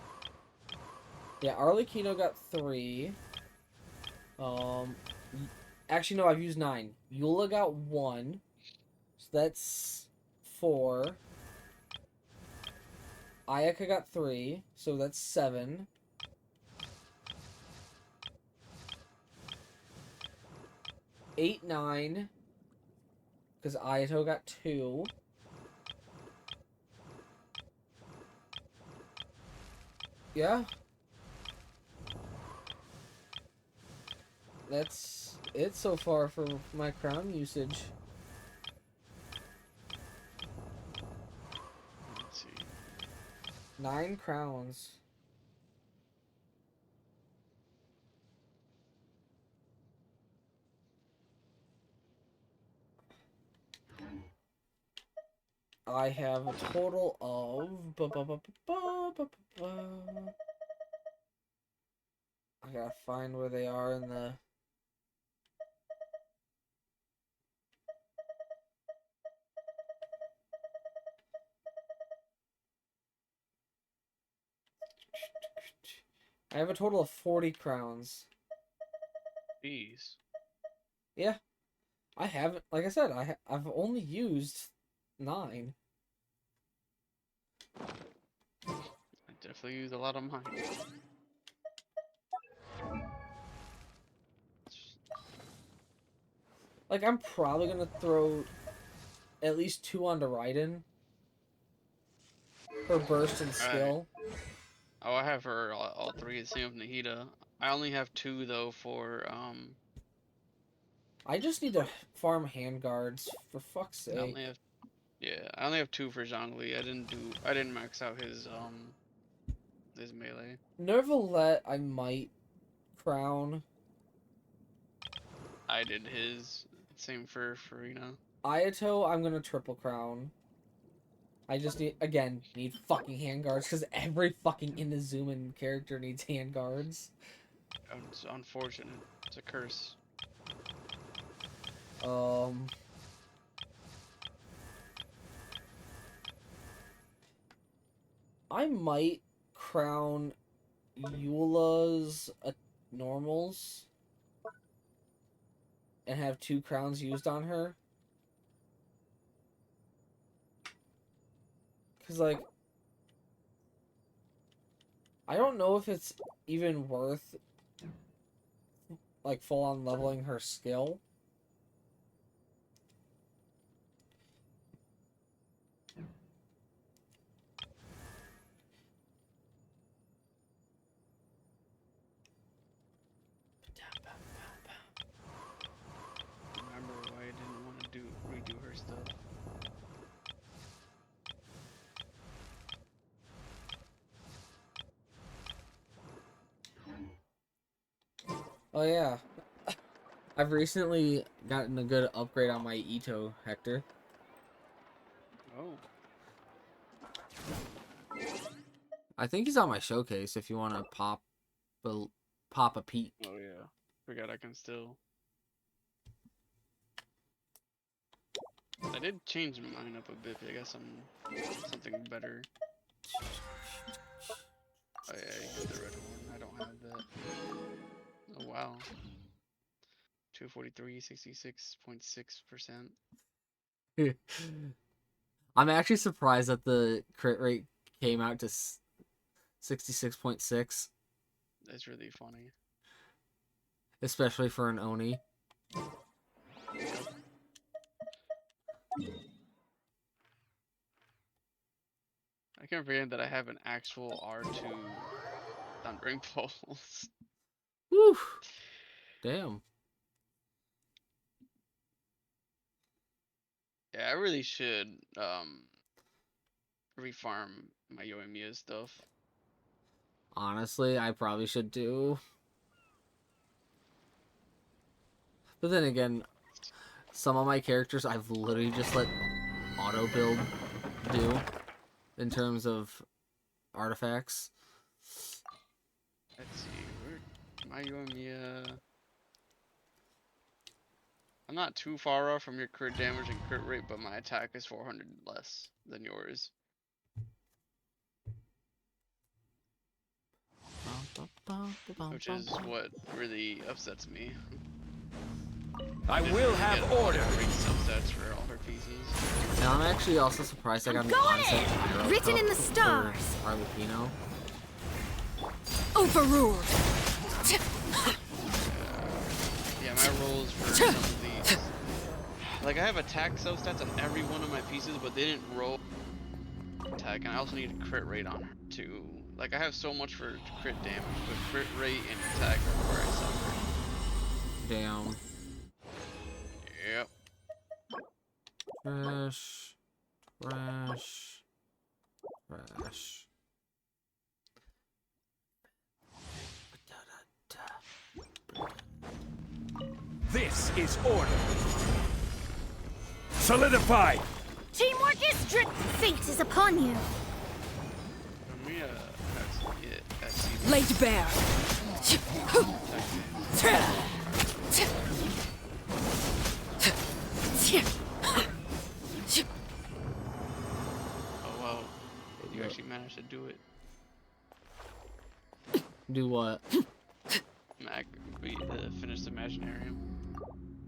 Yeah, Arlecchino got 3. Actually, no, I've used 9. Eula got 1. So that's 4. Ayaka got 3. So that's 7. Eight, 9. Because Ayato got 2. Yeah. That's it so far for my crown usage. Let's see. 9 crowns. I have a total of... I gotta find where they are in the... I have a total of 40 crowns. Jeez. Yeah. I haven't... Like I said, I've only used 9. I definitely use a lot of mine. Like, I'm probably gonna throw at least 2 onto Raiden. For burst and skill. Oh, I have her all 3, same with Nahida. I only have 2 though for I just need to farm handguards, for fuck's I sake. only have I only have 2 for Zhongli. I didn't max out his melee. Nervalette, I might crown. I did his. Same for Farina. Ayato, I'm gonna triple crown. I just need fucking handguards, because every fucking Inazuman character needs handguards. It's unfortunate. It's a curse. I might crown Eula's normals and have 2 crowns used on her. Because, like, I don't know if it's even worth, like, full-on leveling her skill. Remember why I didn't want to redo her stuff. Oh, yeah. I've recently gotten a good upgrade on my Ito Hector. Oh. I think he's on my showcase if you want to pop a peek. Oh yeah. Forgot I can still. I did change mine up a bit, but I got something better. Oh yeah, you get the red one. I don't have that. Oh Oh wow. 243, 66.6%. I'm actually surprised that the crit rate came out to 66.6, That's really funny. especially for an Oni. I can't forget that I have an actual R2 Thundering Pulse. Whew. Damn. Yeah, I really should refarm my Yoimiya stuff. Honestly, I probably should too. But then again, some of my characters I've literally just let auto build do in terms of artifacts. Let's see, where my Yoimiya. I'm not too far off from your crit damage and crit rate, but my attack is 400 less than yours. Which is what really upsets me. I Didn't will really have get order. Great subsets for all her pieces. And I'm actually also surprised I got an onset pyro Written cup in the for stars. Arlecchino. Overruled. Yeah, my rolls for some of these. Like, I have attack substats on every one of my pieces, but they didn't roll attack, and I also need a crit rate on her too. Like, I have so much for crit damage, but crit rate and attack are where I suffer. Damn. Yep. Trash. Trash. Trash. This is order. Solidify. Teamwork is strict. Fate is upon you. Let me, actually get that Laid bare. Oh wow, you actually managed to do it. Do what? We finished the Imaginarium.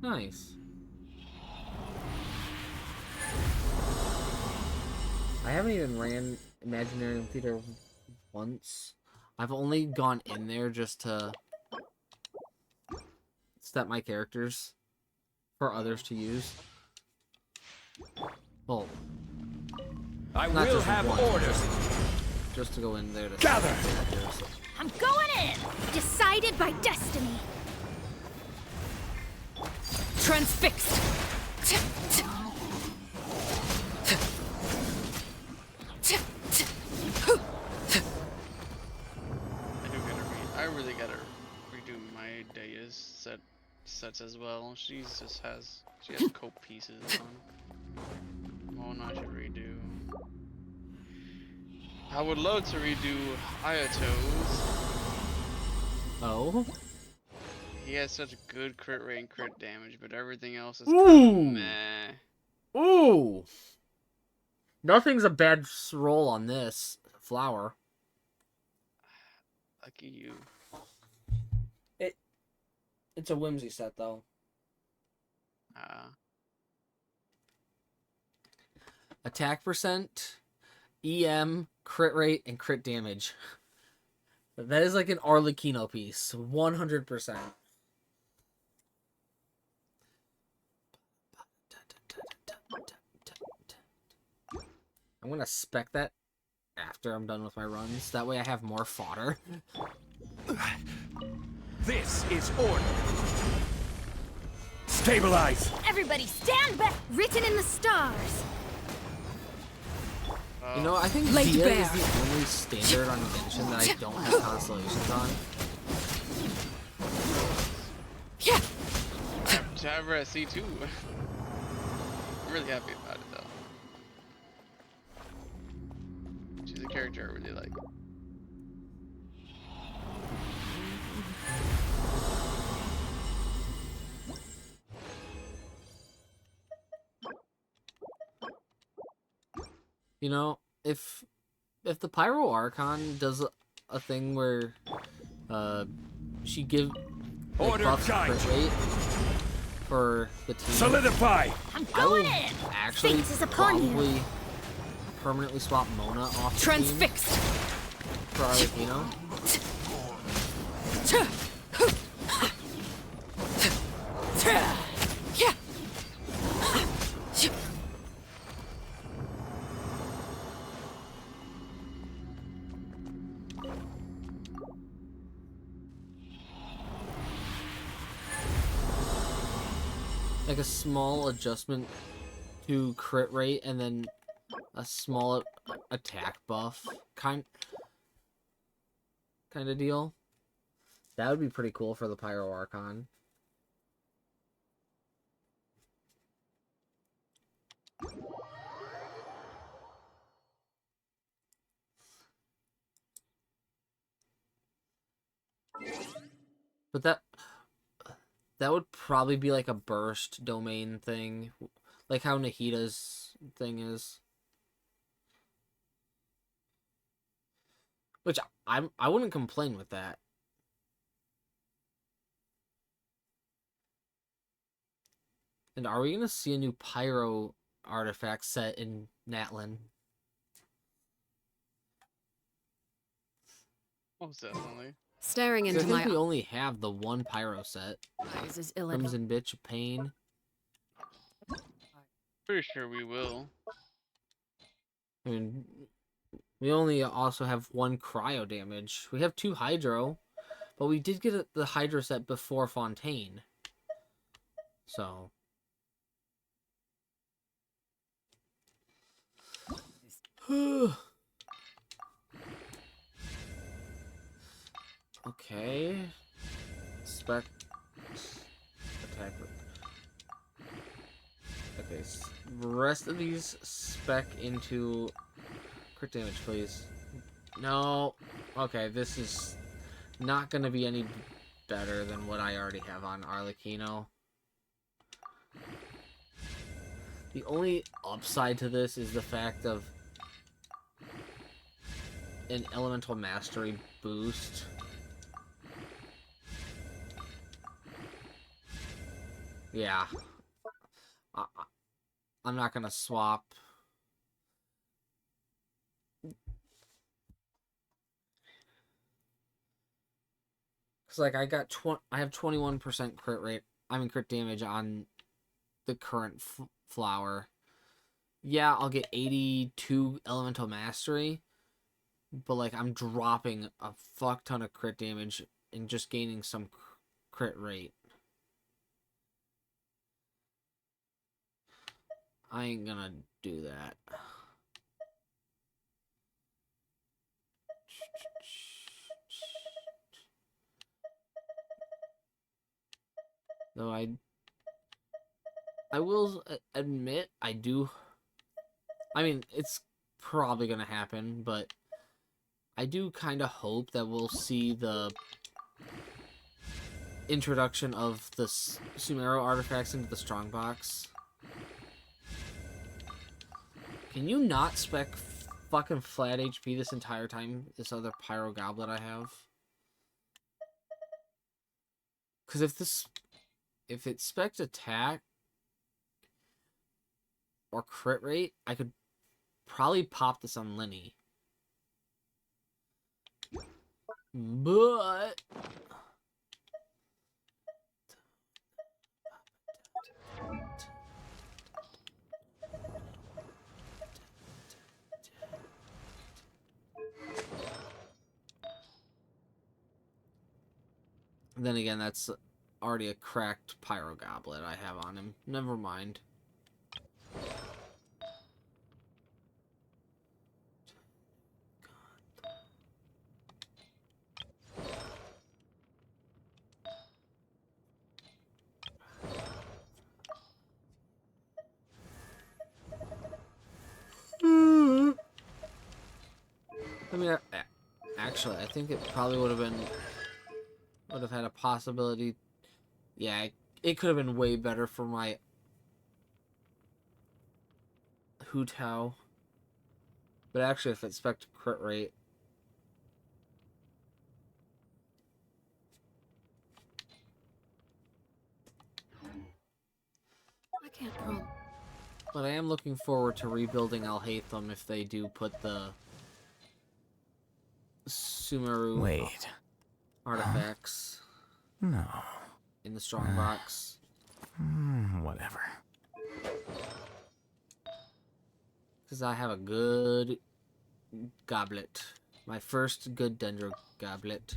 Nice. I haven't even ran Imaginarium Theater once. I've only gone in there just to step my characters for others to use. Well, I not will just have once, order. just to go in there to Gather. step my characters. I'm going in. Decided by destiny. Transfixed. I really gotta redo my Deus sets as well. She has cope pieces on. One I should redo. I would love to redo Ayato's. Oh? He has such good crit rate and crit damage, but everything else is Ooh. kinda meh. Ooh! Nothing's a bad roll on this flower. Lucky you. It's a whimsy set though. Attack percent, EM, crit rate, and crit damage. That is like an Arlecchino piece. 100%. I'm gonna spec that after I'm done with my runs. That way I have more fodder. This is order. Stabilize. Everybody stand back. Written in the stars. You know, I think Laid Dia bare. is the only standard on Genshin that I don't have constellations on. Yeah. To have her at C2. I'm really happy about it though. She's a character I really like. You know, if the Pyro Archon does a thing where she like, Order buff guide crit you. rate for the team, Solidify. I'm I will going in! actually Fate is upon you. probably permanently swap Mona off the team Transfixed. for Arlecchino. Like a small adjustment to crit rate and then a small attack buff kind of deal. That would be pretty cool for the Pyro Archon. But that would probably be like a burst domain thing, like how Nahida's thing is. Which I wouldn't complain with that. And are we gonna see a new Pyro artifact set in Natlin? Most definitely. Staring 'Cause I into think my we only have the one Pyro set. eyes is ill-advised. Crimson Bitch of Pain. Pretty sure we will. I mean, we only also have one cryo damage. We have 2 Hydro, but we did get the Hydro set before Fontaine. So. Okay. Spec. Attack. Okay, the rest of these spec into crit damage, please. No. Okay, this is not going to be any better than what I already have on Arlecchino. The only upside to this is the fact of an elemental mastery boost. Yeah. I'm not gonna swap. Cause like I have 21% crit rate. I mean crit damage on the current flower. Yeah, I'll get 82 elemental mastery, but like I'm dropping a fuck ton of crit damage and just gaining some crit rate. I ain't gonna do that. Though I will admit I do. I mean, it's probably gonna happen, but I do kind of hope that we'll see the introduction of the Sumero artifacts into the strongbox. Can you not spec fucking flat HP this entire time? This other Pyro Goblet I have. Because if it specs attack or crit rate, I could probably pop this on Lenny. But then again, that's already a cracked Pyro Goblet I have on him. Never mind. I mean, actually, I think it probably would have had a possibility. Yeah, it could have been way better for my Hu Tao. But actually, if it spec crit rate, Can't prom. But I am looking forward to rebuilding Alhaitham if they do put the Sumeru Wait. artifacts No. in the strongbox. Whatever. Because I have a good goblet. My first good Dendro goblet.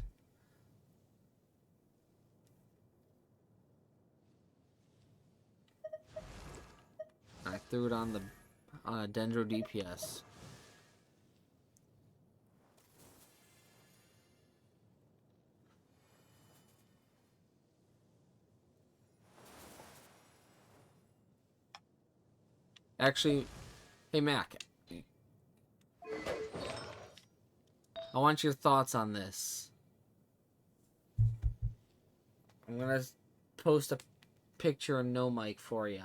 I threw it on a Dendro DPS. Actually, hey Mac, I want your thoughts on this. I'm gonna post a picture of no mic for you.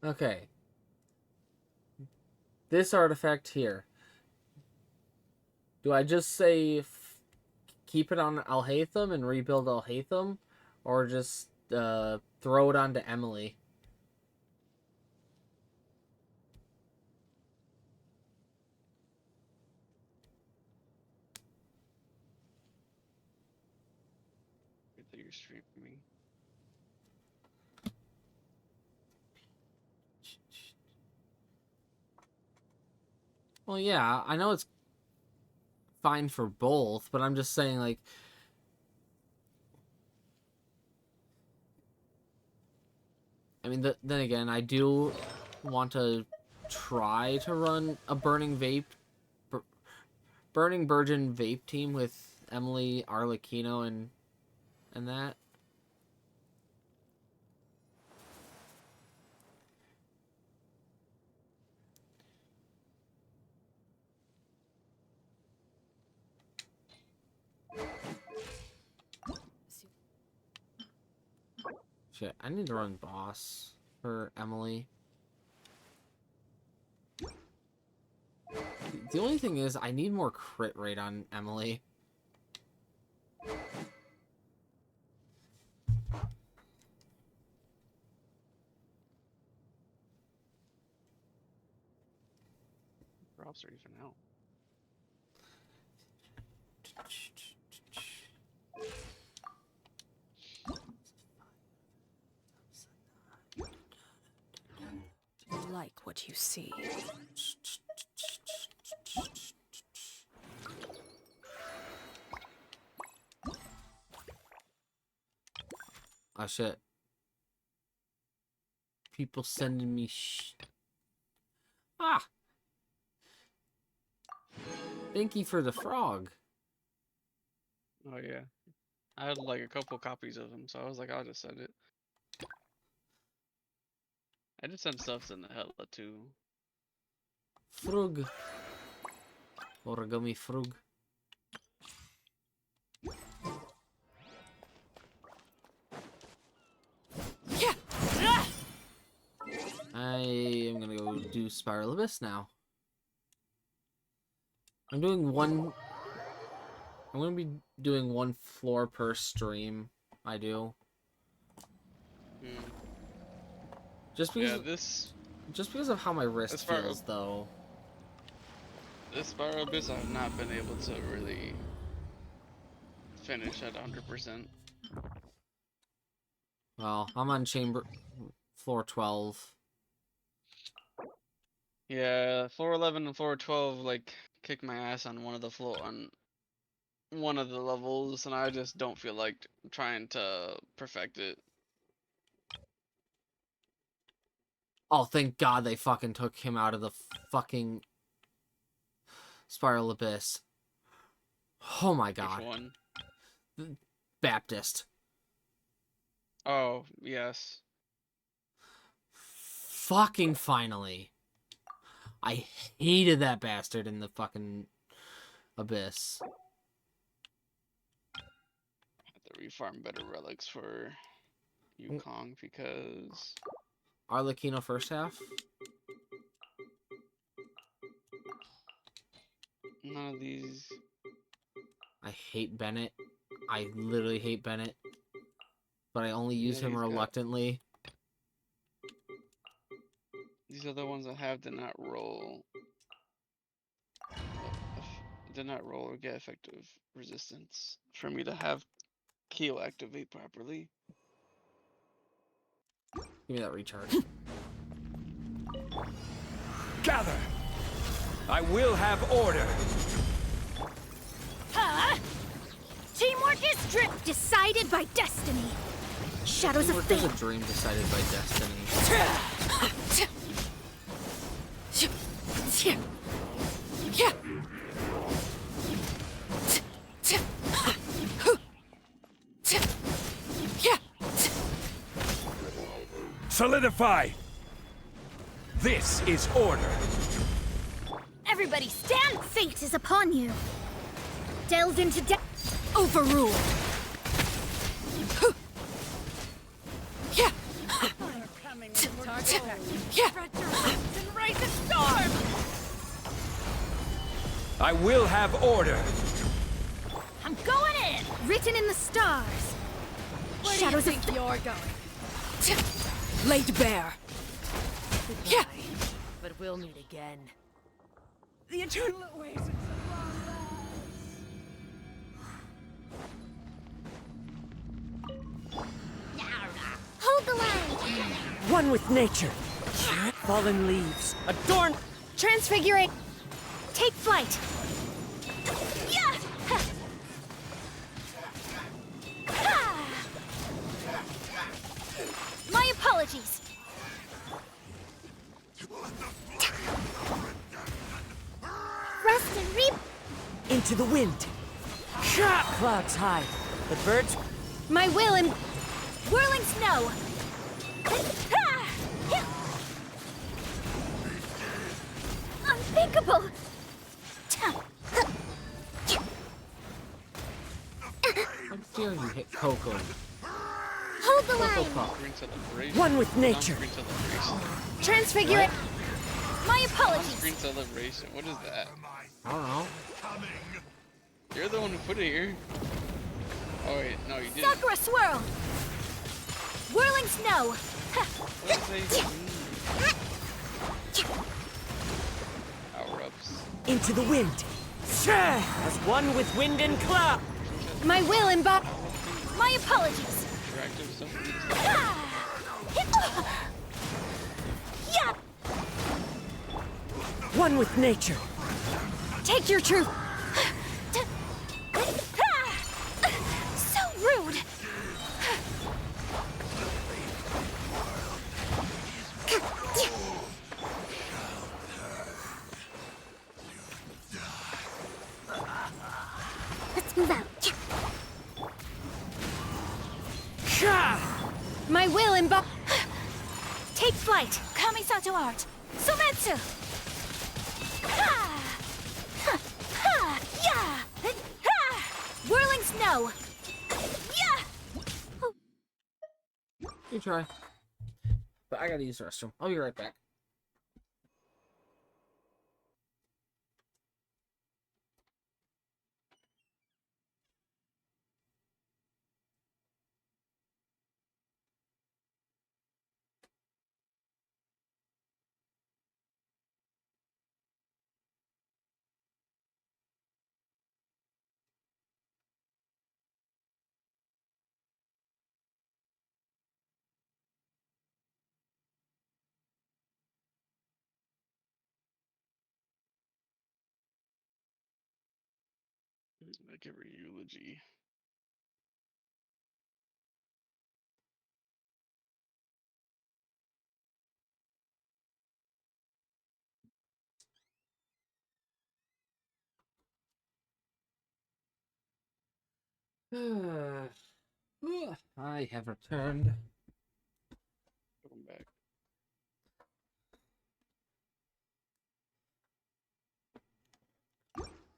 Okay. This artifact here. Do I just say keep it on Alhaitham and rebuild Alhaitham? Or just throw it onto Emily? Good that you're streaming me. Well, yeah, I know it's fine for both, but I'm just saying, like, I mean, then again, I do want to try to run a Burning Virgin vape team with Emily, Arlecchino, and that. Shit, I need to run boss for Emily. The only thing is, I need more crit rate on Emily. Props are even out. Like what you see. Oh shit. People sending me Ah! Thank you for the frog. Oh yeah. I had like a couple copies of them, so I was like, I'll just send it. I did send stuff in the Hella too. Frog. Origami frog. I am gonna go do Spiral Abyss now. I'm gonna be doing one floor per stream. I do. Just because of how my wrist feels, though. This Spiral Abyss I've not been able to really finish at 100%. Well, I'm on floor 12. Yeah, floor 11 and floor 12 like kicked my ass on one of the levels, and I just don't feel like trying to perfect it. Oh, thank God they fucking took him out of the fucking Spiral Abyss. Oh my God. Which one? Baptist. Oh, yes. Fucking finally. I hated that bastard in the fucking abyss. Have to refarm better relics for Yukong because Arlecchino first half. none of these. I hate Bennett. I literally hate Bennett. But I only use Yeah, him he's got- reluctantly. These are the ones that have did not roll. Did not roll or get effective resistance for me to have Keel activate properly. Give me that recharge. Gather! I will have order! Huh? Teamwork is decided by destiny. Shadows of Teamwork is fate. a dream decided by destiny. Solidify! This is order! Everybody stand! Fate is upon you. Delve into Overruled. I will have order! I'm going in! Written in the stars. Where Shadows do you of think you're going? Laid bare. Goodbye. But we'll meet again. The eternal oasis. Hold the line! One with nature. Fallen leaves. Adorn. Transfigurate. Take flight. Yeah! Ha! Ha! My apologies. Rest and reap. Into the wind. Clouds high. The birds. My will and whirling snow. Ha! Yeah! Unthinkable. How dare you hit Coco? Hold the Coco line. Pop. Green celebration. One with nature. Green celebration. Transfigurate. My apologies. Green celebration. What is that? I don't know. You're the one who put it here. Oh wait, no, you didn't. Sakura swirl. Whirling snow. Ha! What does they mean? Power ups. Into the wind. As one with wind and cloud. My will and my apologies. Interactive stuff. Ah! Yeah! One with nature. Take your truth. Ah! So rude. Let's move out. My will and take flight. Kamisato art. Sometsu. Ha! Ha! Ha! Yeah! Ha! Whirling snow. Yeah! You try. But I gotta use the restroom. I'll be right back. Like every eulogy. I have returned. Welcome back.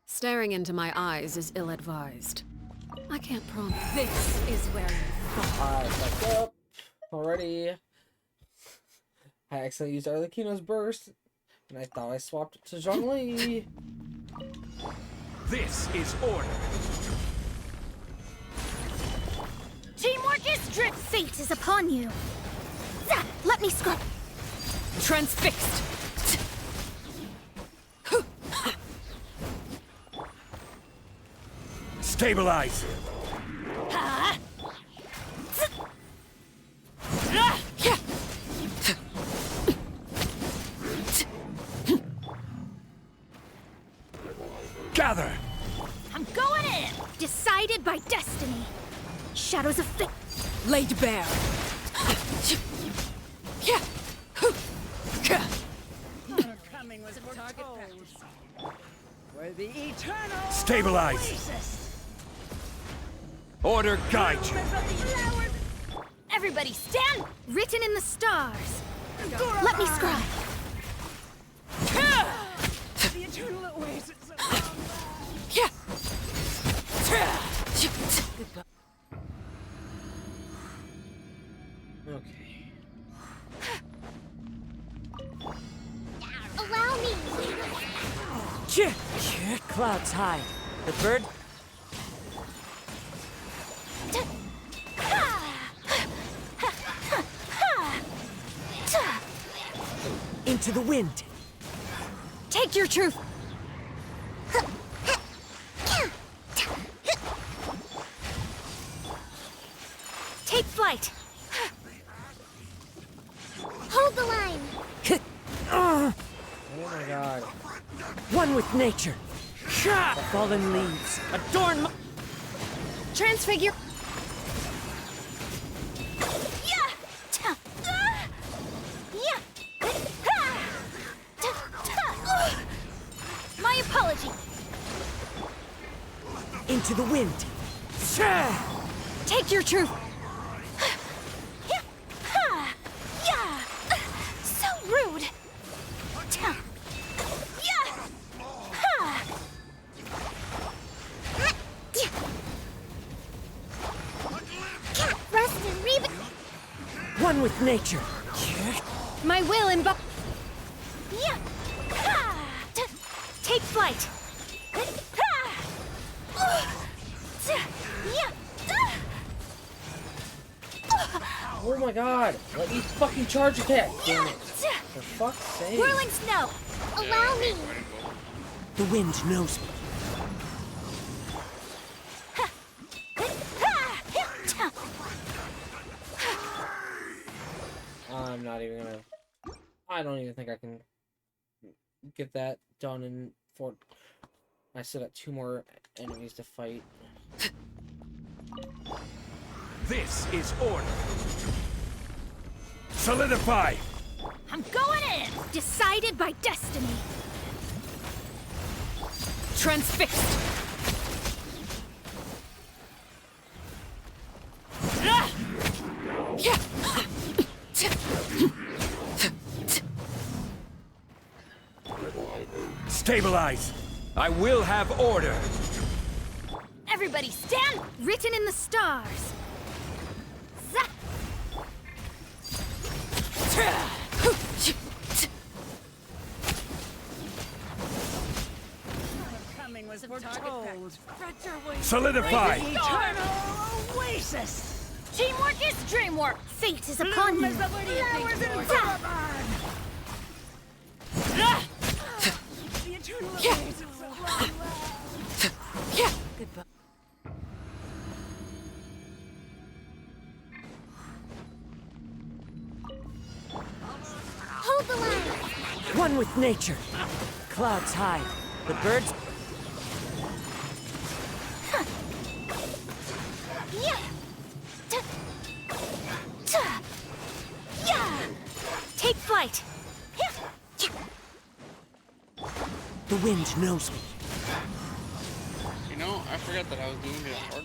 Staring into my eyes is ill-advised. I can't promise. This is where you fall. I fucked up already. I accidentally used Arlecchino's burst, and I thought I swapped it to Zhongli. This is order. Teamwork is drift. Fate is upon you. Zah, let me scrub. Transfixed. Stabilize. Ha! Gather. I'm going in. Decided by destiny. Shadows of fate. Laid bare. Coming was foretold. Where the eternal Stabilize. oasis. Order guide you. Everybody stand. Written in the stars. Let me scribe. The eternal oasis. Okay. Allow me. Clouds high. The bird into the wind. Take your truth. Take flight. Hold the line. Oh my god. One with nature. The fallen leaves adorn my... Transfigure. Yeah. Ta. Yeah. Ha. Ta. Ta. My apology. into the wind. Take your truth. Yeah. Ha. Yeah. So rude. Ta. Yeah. Ha. Rest and reboot. One with nature. My will in Yeah. Ha. Take flight. Ha. Yeah. Oh my god! Let me fucking charge attack! Damn it. For fuck's sake. Whirling snow. Allow me. The wind knows me. I'm not even gonna... I don't even think I can get that done in 4... I still got 2 more enemies to fight. This is order. Solidify! I'm going in. Decided by destiny. Transfixed. Stabilize! I will have order! Everybody stand. Written in the stars. Zap. Coming was foretold. Spread your wings. Solidify! Eternal oasis. Teamwork is dreamwork. Fate is upon you. Flowers in Bourbon. The eternal oasis. Goodbye. Hold the line. One with nature. Clouds high. The birds... Yeah. Yeah. Take flight. The wind knows me. You know, I forgot that I was doing it hard.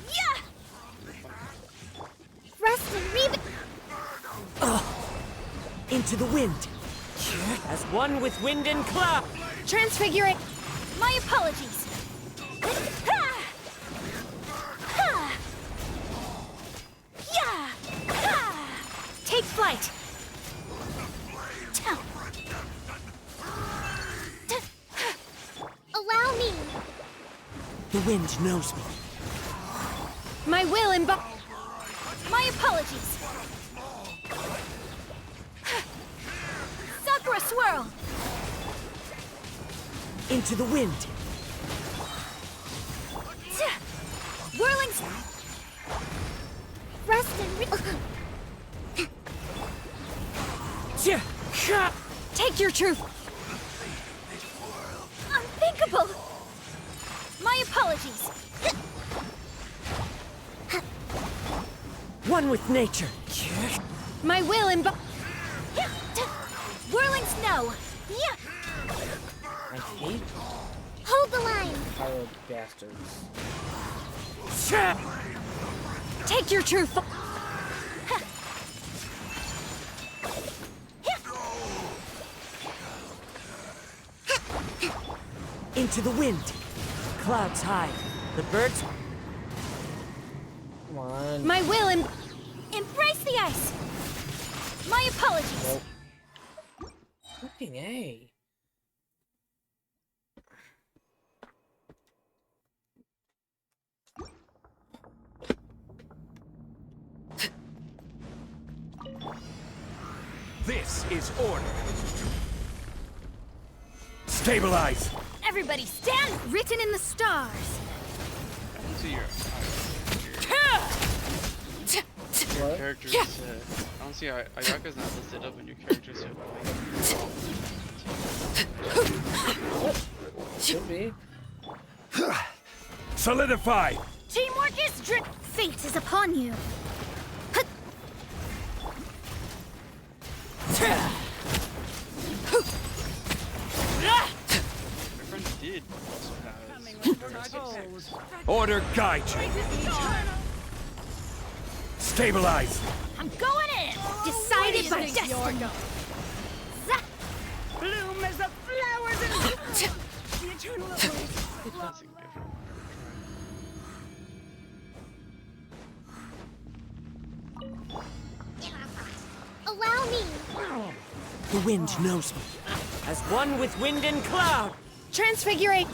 Yeah. Into the wind. As one with wind and cloud. Transfigurate. My apologies. Ha! Ha! Yeah! Ha! Take flight. Allow me. The wind knows me. My will My apologies. Sakura swirl. Into the wind. Whirling. Rest and take your truth. Unthinkable. My apologies. One with nature. My will whirling snow. I hate Hold the line. pyro bastards. Take your truth. Into the wind. Clouds high. The birds. Come on. My will embrace the ice. My apologies. Nope. Fucking A. This is order. Stabilize. Everybody stand. Written in the stars. I don't see your What? characters. I don't see Ayaka's not listed up in your characters. Should be. Solidify. Teamwork is Fate is upon you. My friend did also have Order guide you. Stabilize. I'm going in. Decided by destiny. Bloom as the flowers in the eternal nothing different. Allow me. The wind knows me. As one with wind and cloud. Transfigurate.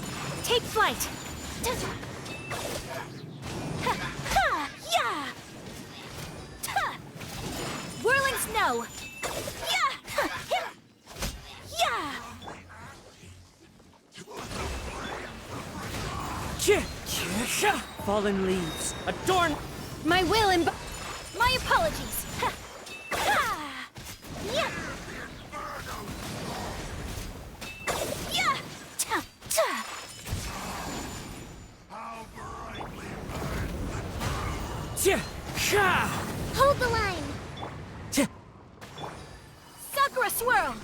Take flight. Yeah. Whirling snow. Yeah. Yeah. Fallen leaves. Adorn. My will my apologies. Yeah. Yeah. Hold the line. Sakura swirl.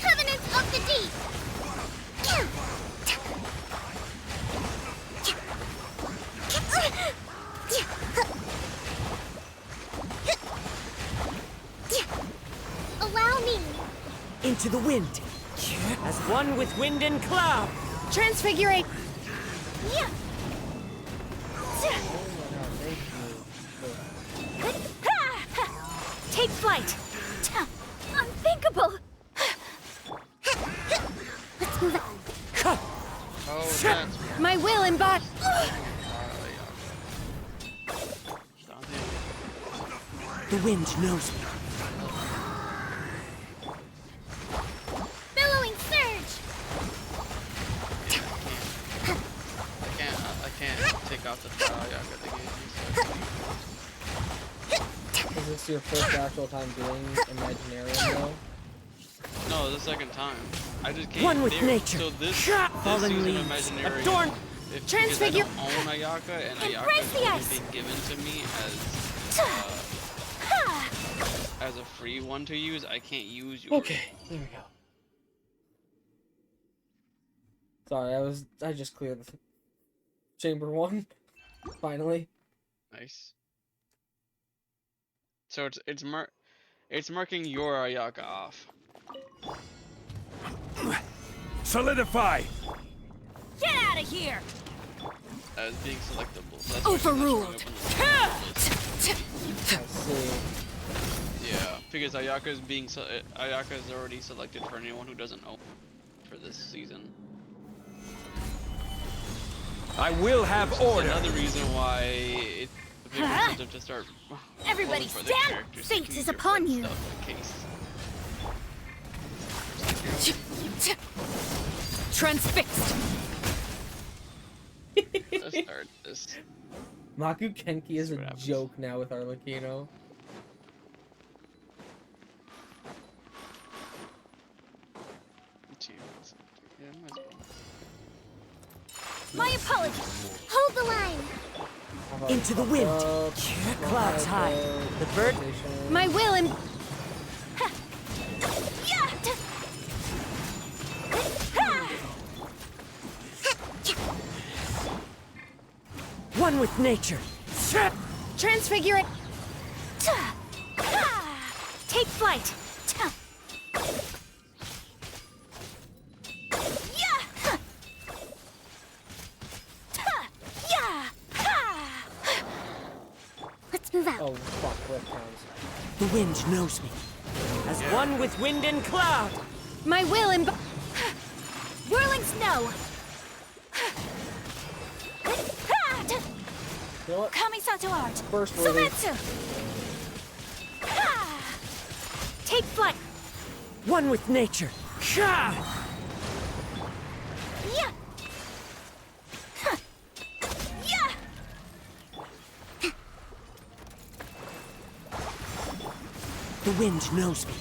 Covenants of the deep. Allow me. Into the wind. As one with wind and cloud. Transfigurate. Yeah. Take flight. Unthinkable. Let's move it. Oh, that's My will embody. The wind knows me. Billowing surge. I can't take out the Ayaka the game. Is this your first actual time doing Imaginarium though? No, the second time. I just came One with there. nature. So this Fallen season leaves. Imaginarium, Adorn. because I Transfigure. don't own Ayaka, and Ayaka Embrace the has ice. only been given to me as a free one to use. I can't use yours. Okay, there we go. Sorry, I just cleared the chamber one. Finally. Nice. So it's marking your Ayaka off. Solidify! Get out of here! As being selectable. So that's why she's not Overruled. showing up on the- I see. Yeah, because Ayaka is already selected for anyone who doesn't own for this season. I will have Which is order! another reason why it's a big incentive to start Everybody rolling for the stand! characters so you Fate can is use your upon friend you. stuff in case. Transfixed. Let's start this. Maku Kenki is See a what happens. joke now with Arlecchino. Yeah, might as well. My apologies. Hold the line. Into the wind. Clouds high. The bird. My will and. Yeah. One with nature. Transfigure it. Take flight. Let's move out. Oh fuck, reptiles. The wind knows me. As one with wind and cloud. My will and. Whirling snow. You know what? Kamisato art. First wording. Sumetsu. Take flight. One with nature. Yeah. Yeah. The wind knows me.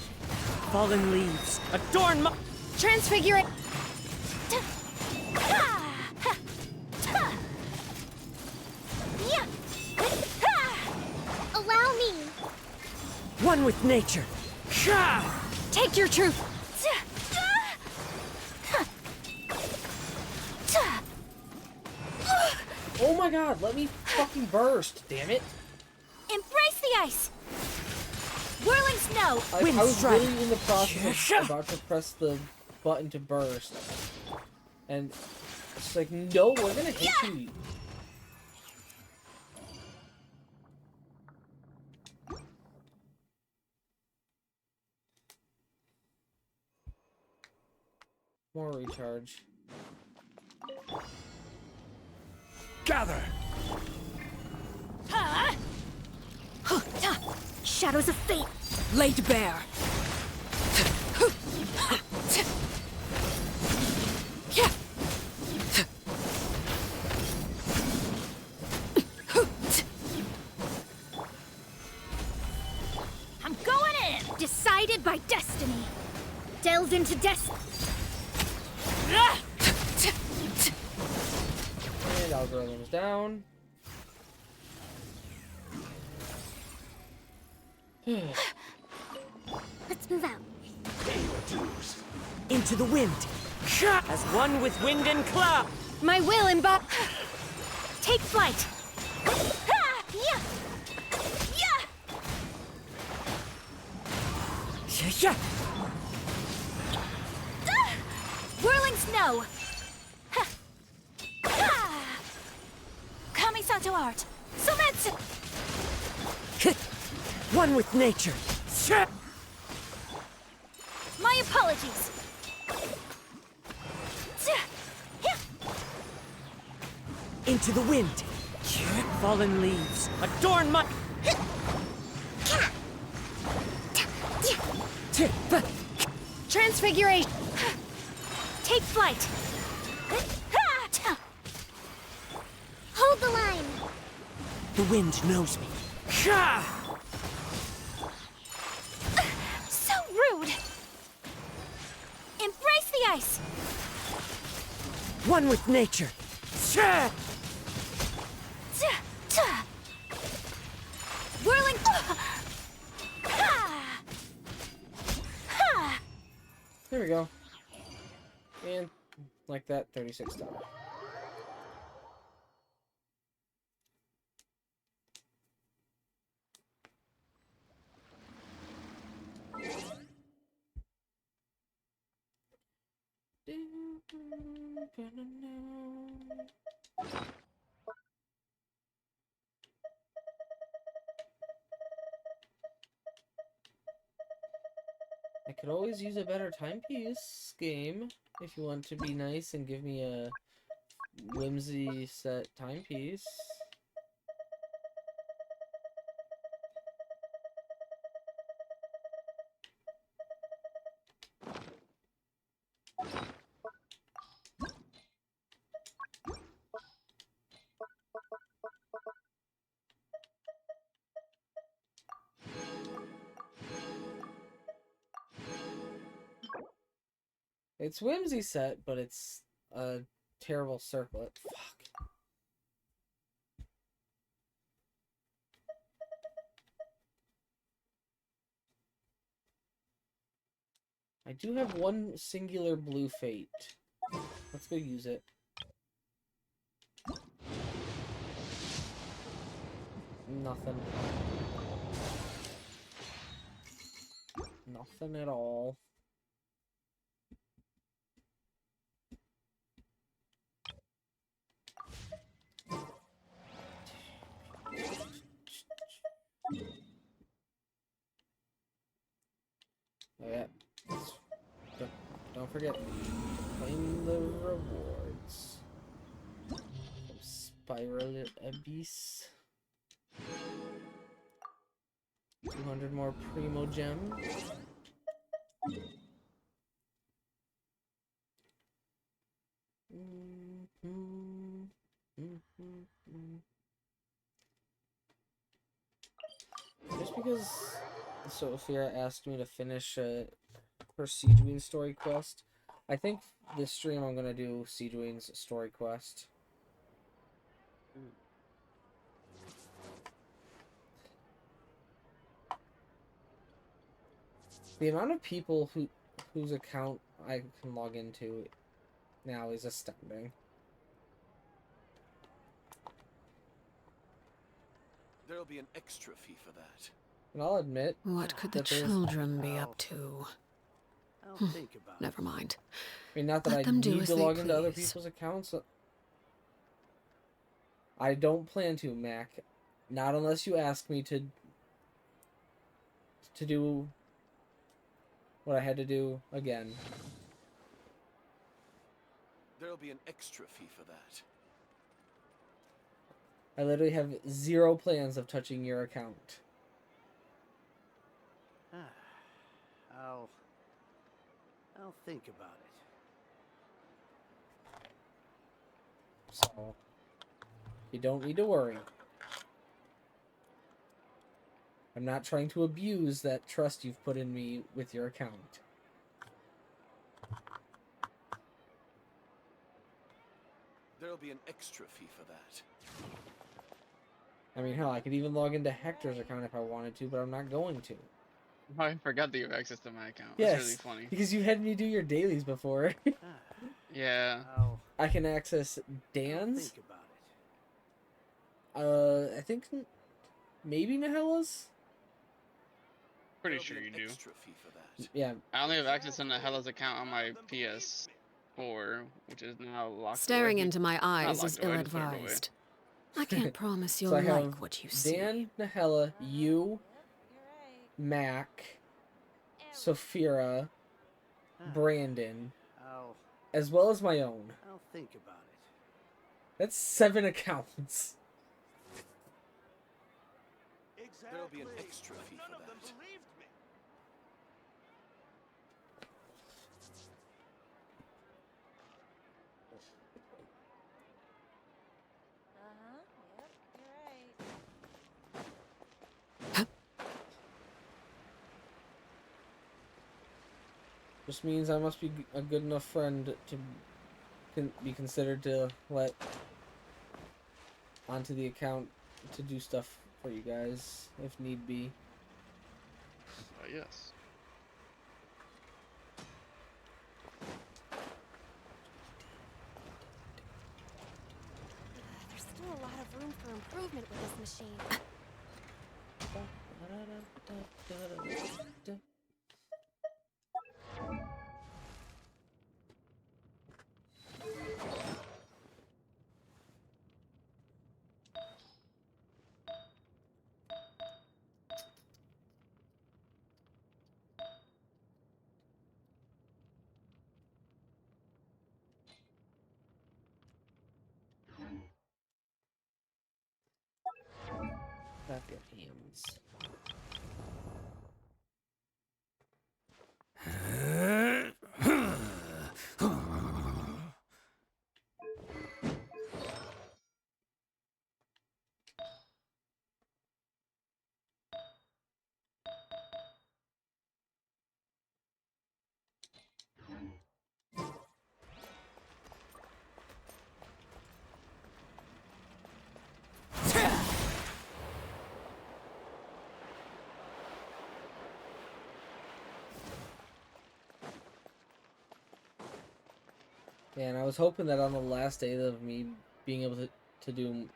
Fallen leaves adorn my. Transfigure it. Yeah. Allow me. One with nature. Take your truth. Oh my god, let me fucking burst, damn it. Embrace the ice. Whirling snow. I Wind was strike. really in the process of about to press the button to burst. And it's like, no, we're gonna hit you. More recharge. Gather! Shadows of fate. Laid bare. I'm going in. Decided by destiny. Delved into destiny. And algorithm's down. Let's move out. Into the wind. As one with wind and cloud. My will and take flight. Yeah. Yeah. Whirling snow. Kamisato art. Sumetsu. One with nature. My apologies. Into the wind. Fallen leaves adorn my. Transfiguration. Take flight. Hold the line. The wind knows me. So rude. Embrace the ice. One with nature. Whirling. There we go. And like that, $36. I could always use a better timepiece game if you want to be nice and give me a whimsy set timepiece. It's whimsy set, but it's a terrible circlet. Fuck. I do have one singular blue fate. Let's go use it. Nothing. Nothing at all. Oh yeah. Don't forget to claim the rewards from Spiral Abyss. 200 more Primo Gem. Just because Sophia asked me to finish her Siegeween story quest, I think this stream I'm gonna do Siegeween's story quest. The amount of people whose account I can log into now is astounding. There'll be an extra fee for that. And I'll admit, What could the that there's- children be up to? I'll think about it. Never mind. I mean, not that Let I them do need as to they log into other please. people's accounts. I don't plan to, Mac. Not unless you ask me to do what I had to do again. There'll be an extra fee for that. I literally have zero plans of touching your account. I'll think about it. So, you don't need to worry. I'm not trying to abuse that trust you've put in me with your account. There'll be an extra fee for that. I mean, hell, I could even log into Hector's account if I wanted to, but I'm not going to. I forgot that you have access to my account. Yes, That's really funny. because you had me do your dailies before. Yeah. I can access Dan's. Think about it. I think maybe Nahella's. Pretty There'll sure be you an do. extra fee for that. Yeah. I only have access to Nahella's account on my PS4, which is now locked Staring away. into my eyes locked is away, I just put it away. ill-advised. I can't promise you'll So I have like what you see. Dan, Nahella, you, Mac, Sophia, Brandon, as well as my own. I'll think about it. That's 7 accounts. There'll be an extra fee for that. Just means I must be a good enough friend to be considered to let onto the account to do stuff for you guys if need be. Yes. There's still a lot of room for improvement with this machine. Clap your hands. Yeah, and I was hoping that on the last day of me being able to do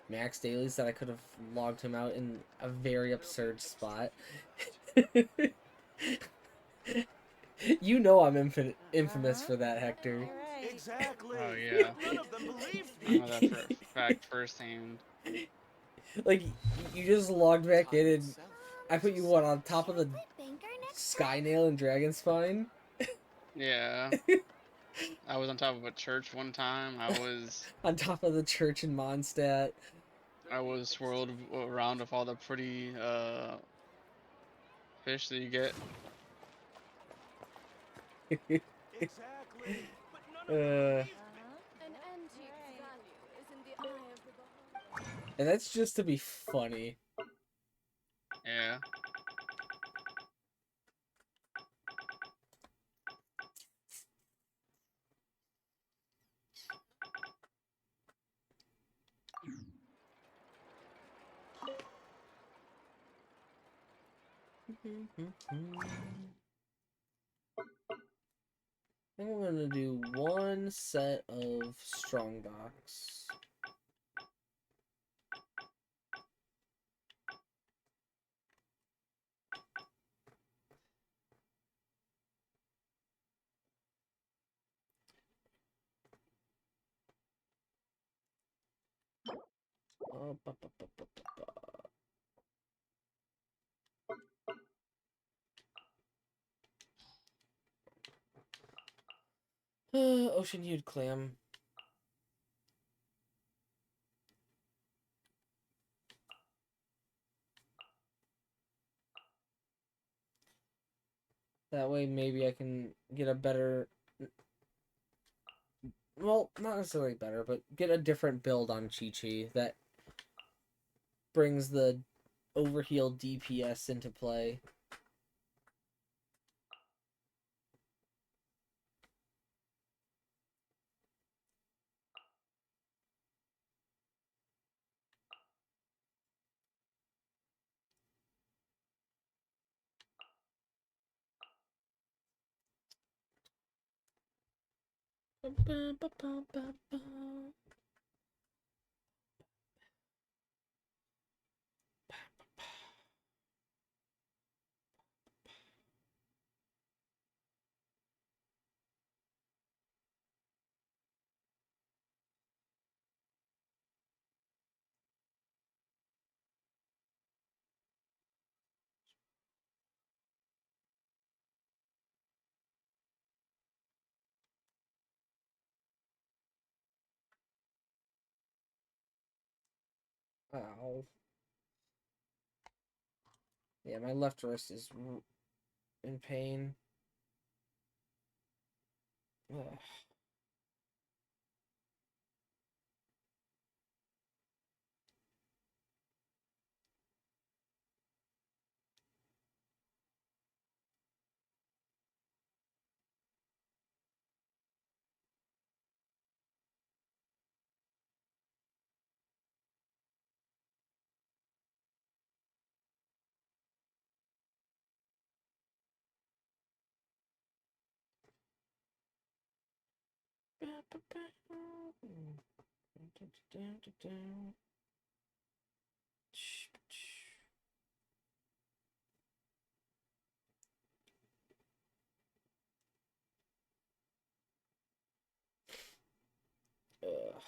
max dailies that I could have logged him out in a very absurd spot. You know I'm infamous for that, Hector. Exactly. Oh yeah. None of them believed I me. know that for a fact firsthand. Like, you just logged back in and I put you, what, on top of the Sky Nail and Dragon Spine? Yeah. I was on top of a church one time. On top of the church in Mondstadt. I was swirled around with all the pretty fish that you get. Exactly. But none of them believed An antique's value is in the eye of the beholder. And that's just to be funny. Yeah. I think I'm gonna do one set of strong docks. Ba, ba, ba, ba, ba, ba. Ocean hued clam. That way maybe I can get a better, well, not necessarily better, but get a different build on Chi-Chi that brings the overheal DPS into play. Ow. Yeah, my left wrist is in pain. Ugh. Ugh.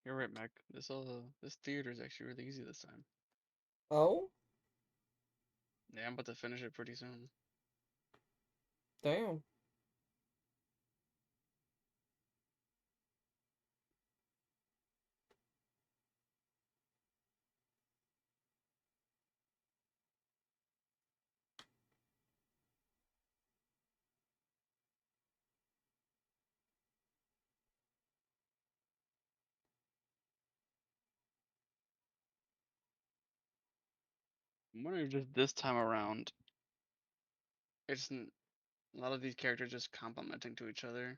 You're right, Mac. This theater is actually really easy this time. Oh, Yeah, I'm about to finish it pretty soon. damn. I'm wondering if just this time around, a lot of these characters just complementing to each other.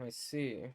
I see.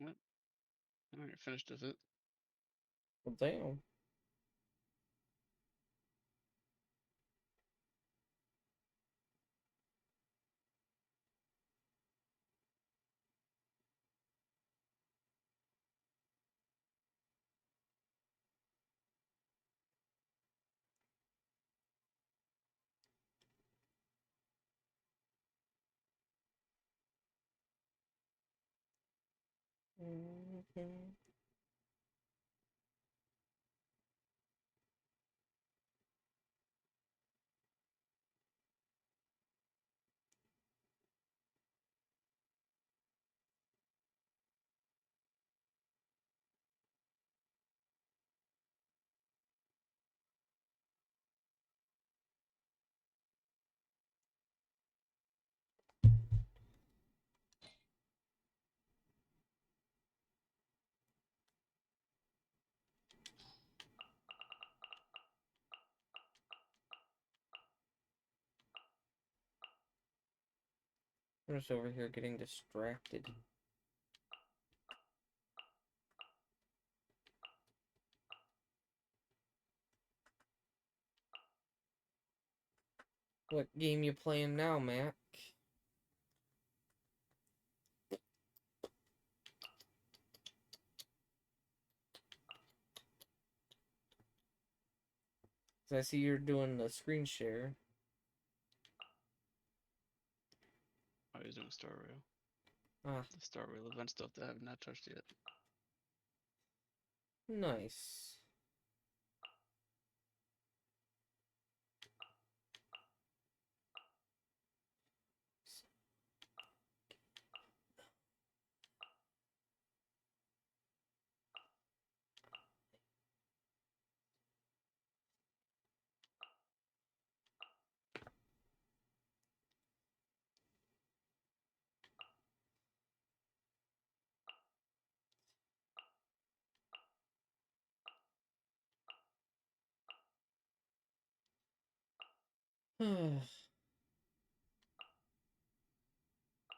What? Alright, finished with it. Well, damn. Mhm. I'm just over here getting distracted. What game you playing now, Mac? I see you're doing the screen share. Oh, he's doing Star Rail. Ah, The Star Rail event stuff that I have not touched yet. Nice.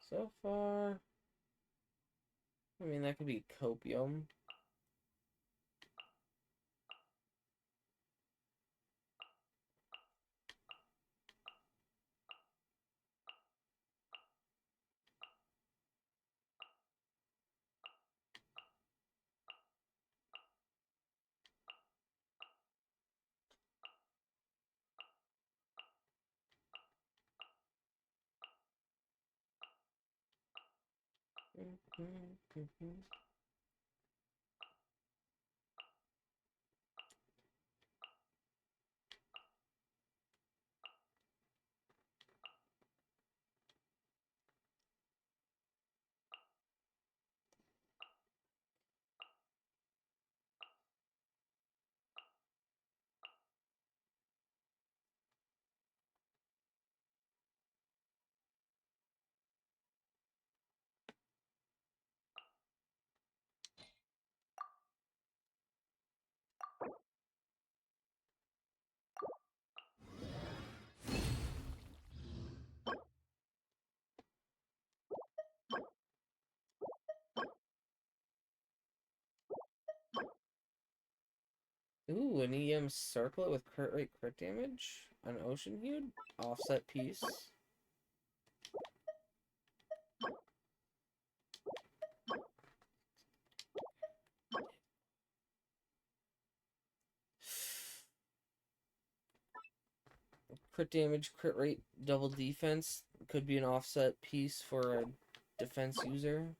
So far, I mean, that could be copium. Ooh, an EM circlet with crit rate crit damage? An ocean hued? Offset piece. Crit damage, crit rate, double defense. Could be an offset piece for a defense user.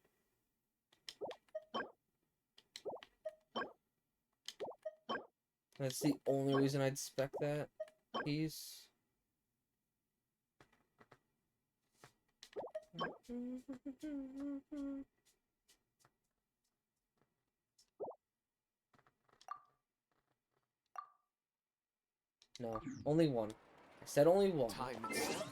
That's the only reason I'd spec that piece. No, only one. I said only one. Time itself.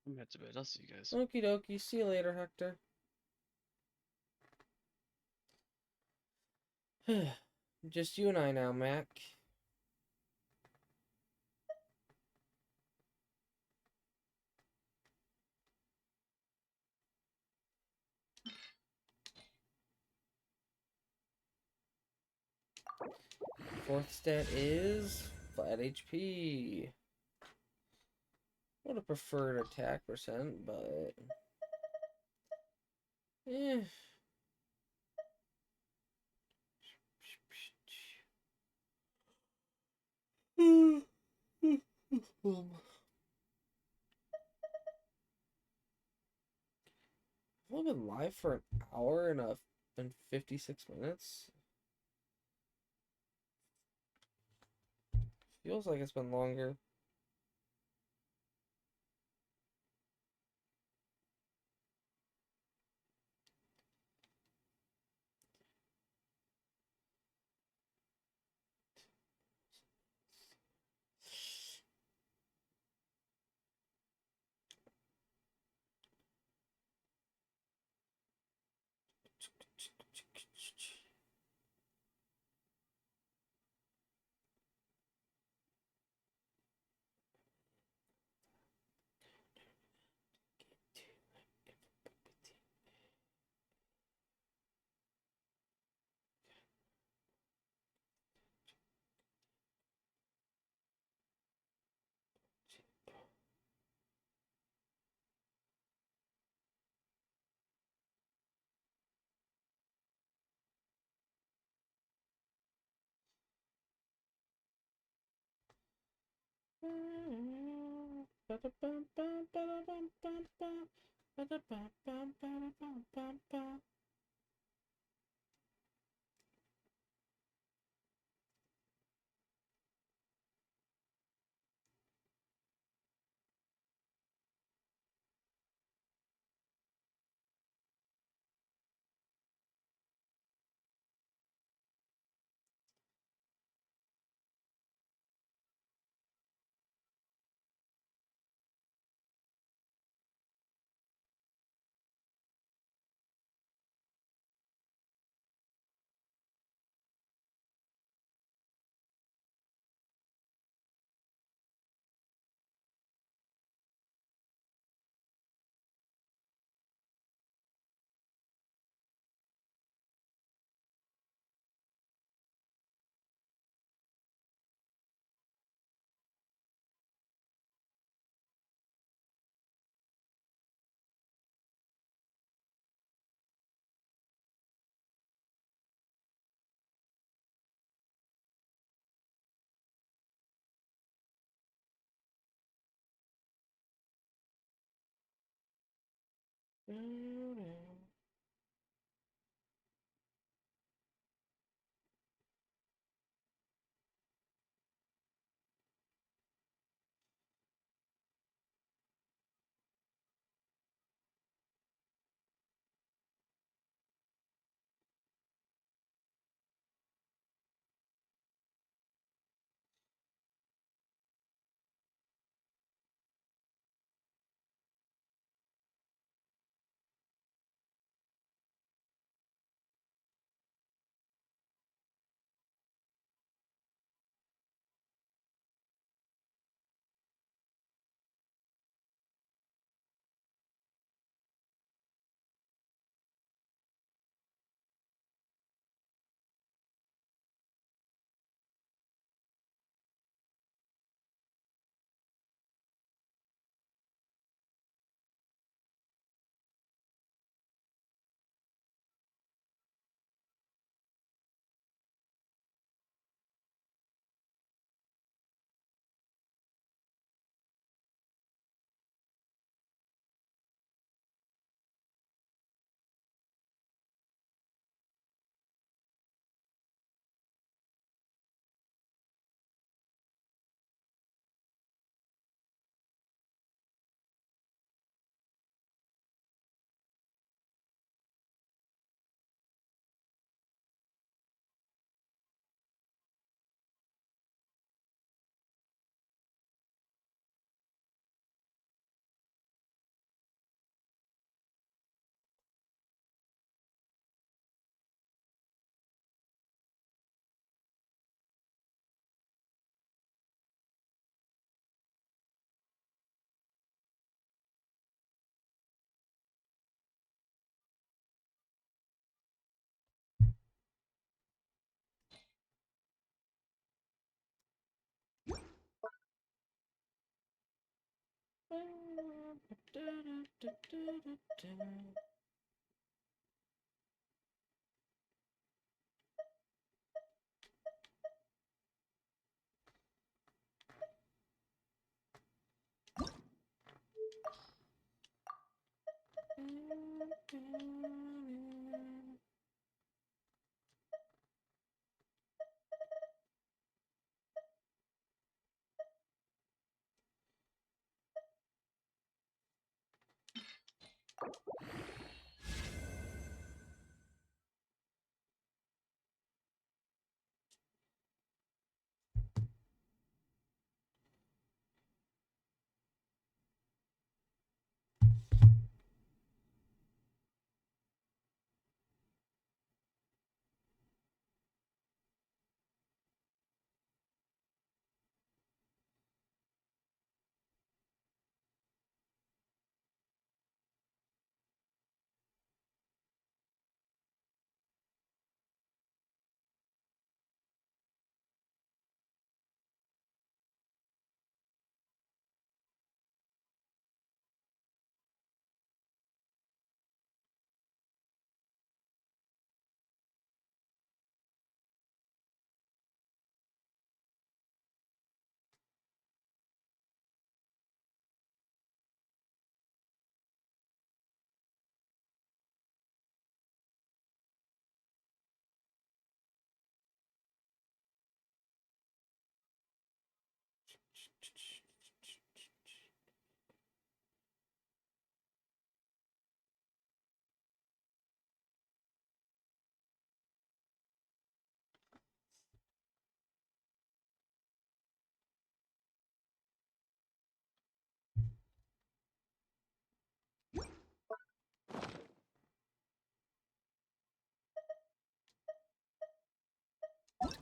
I'm head to bed. I'll see you guys. Okie dokie. See you later, Hector. Just you and I now, Mac. Fourth stat is flat HP. Would have preferred attack percent, but eh. I've been live for an hour and 56 minutes. Feels like it's been longer.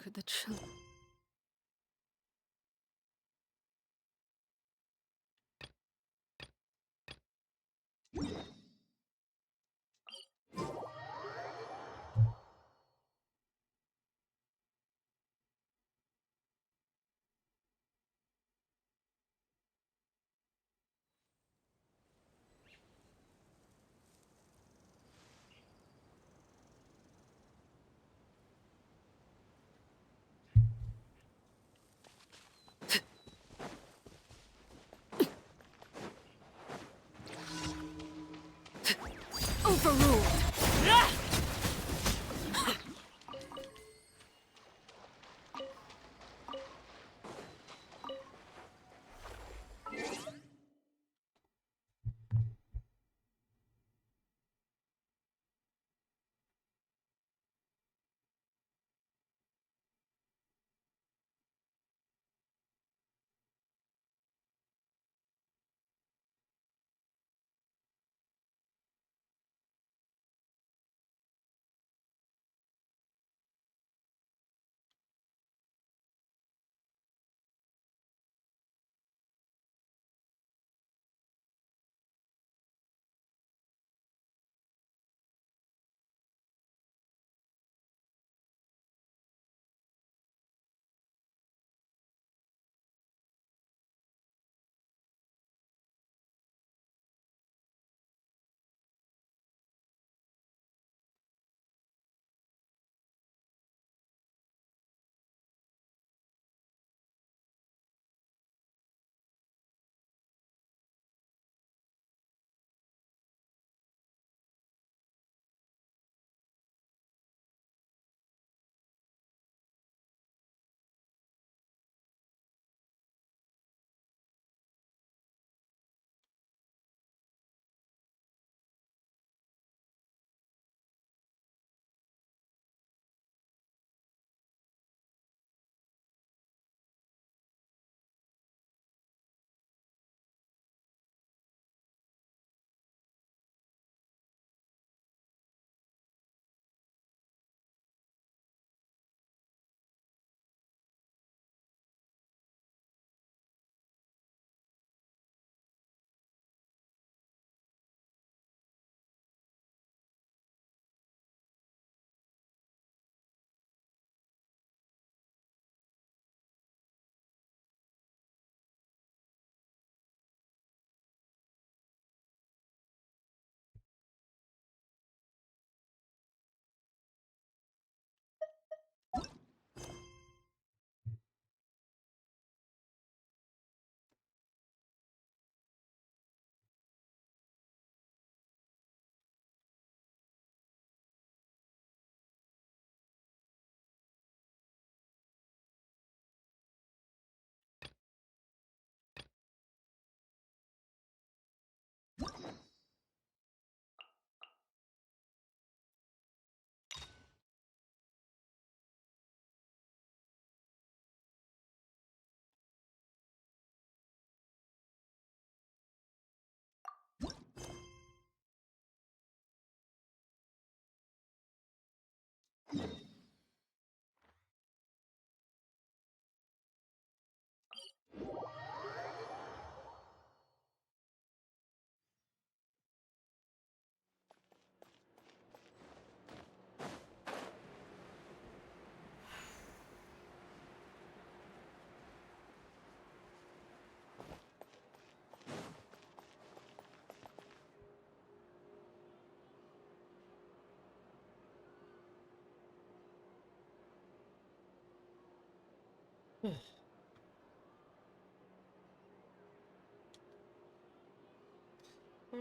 could the chill... Overruled!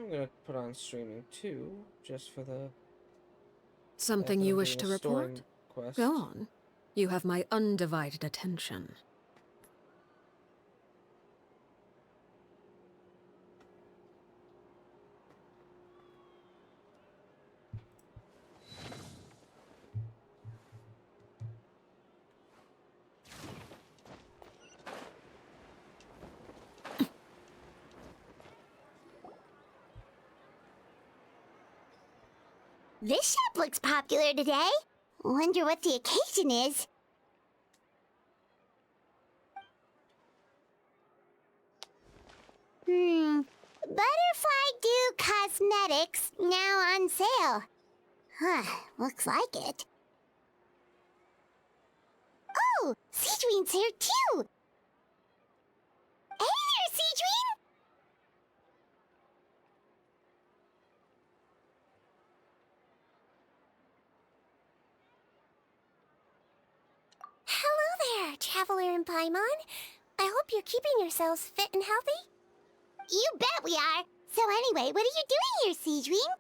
I'm gonna put on streaming too, just for the Something fact that you I'm wish doing to a story report? quest. Go on. You have my undivided attention. This shop looks popular today. Wonder what the occasion is. Butterfly Dew Cosmetics now on sale. Huh, looks like it. Oh, Seedween's here too! Hey there, Seedween! Hello there, Traveler and Paimon. I hope you're keeping yourselves fit and healthy. You bet we are. So anyway, what are you doing here, Seedween?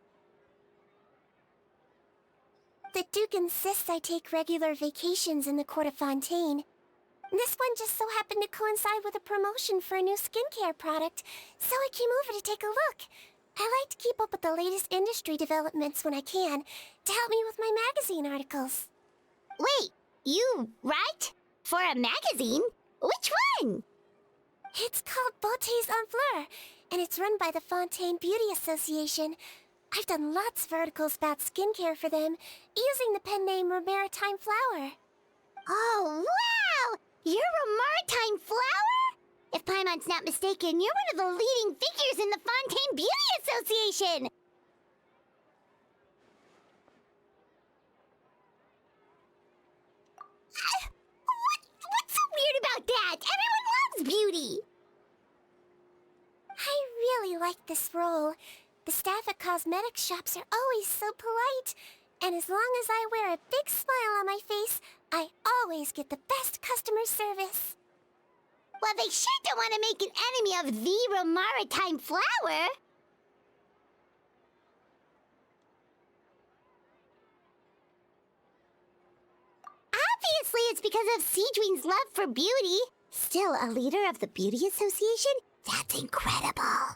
The Duke insists I take regular vacations in the Court of Fontaine. This one just so happened to coincide with a promotion for a new skincare product, so I came over to take a look. I like to keep up with the latest industry developments when I can, to help me with my magazine articles. Wait, you write? For a magazine? Which one? It's called Beautés en Fleur, and it's run by the Fontaine Beauty Association. I've done lots of articles about skincare for them, using the pen name Maritime Flower. Oh, wow! You're a Maritime Flower? If Paimon's not mistaken, you're one of the leading figures in the Fontaine Beauty Association! What's so weird about that? Everyone loves beauty! I really like this role. The staff at cosmetics shops are always so polite. And as long as I wear a big smile on my face, I always get the best customer service. Well, they sure don't want to make an enemy of the Maritime Flower. Obviously, it's because of Seedween's love for beauty. Still a leader of the Beauty Association? That's incredible.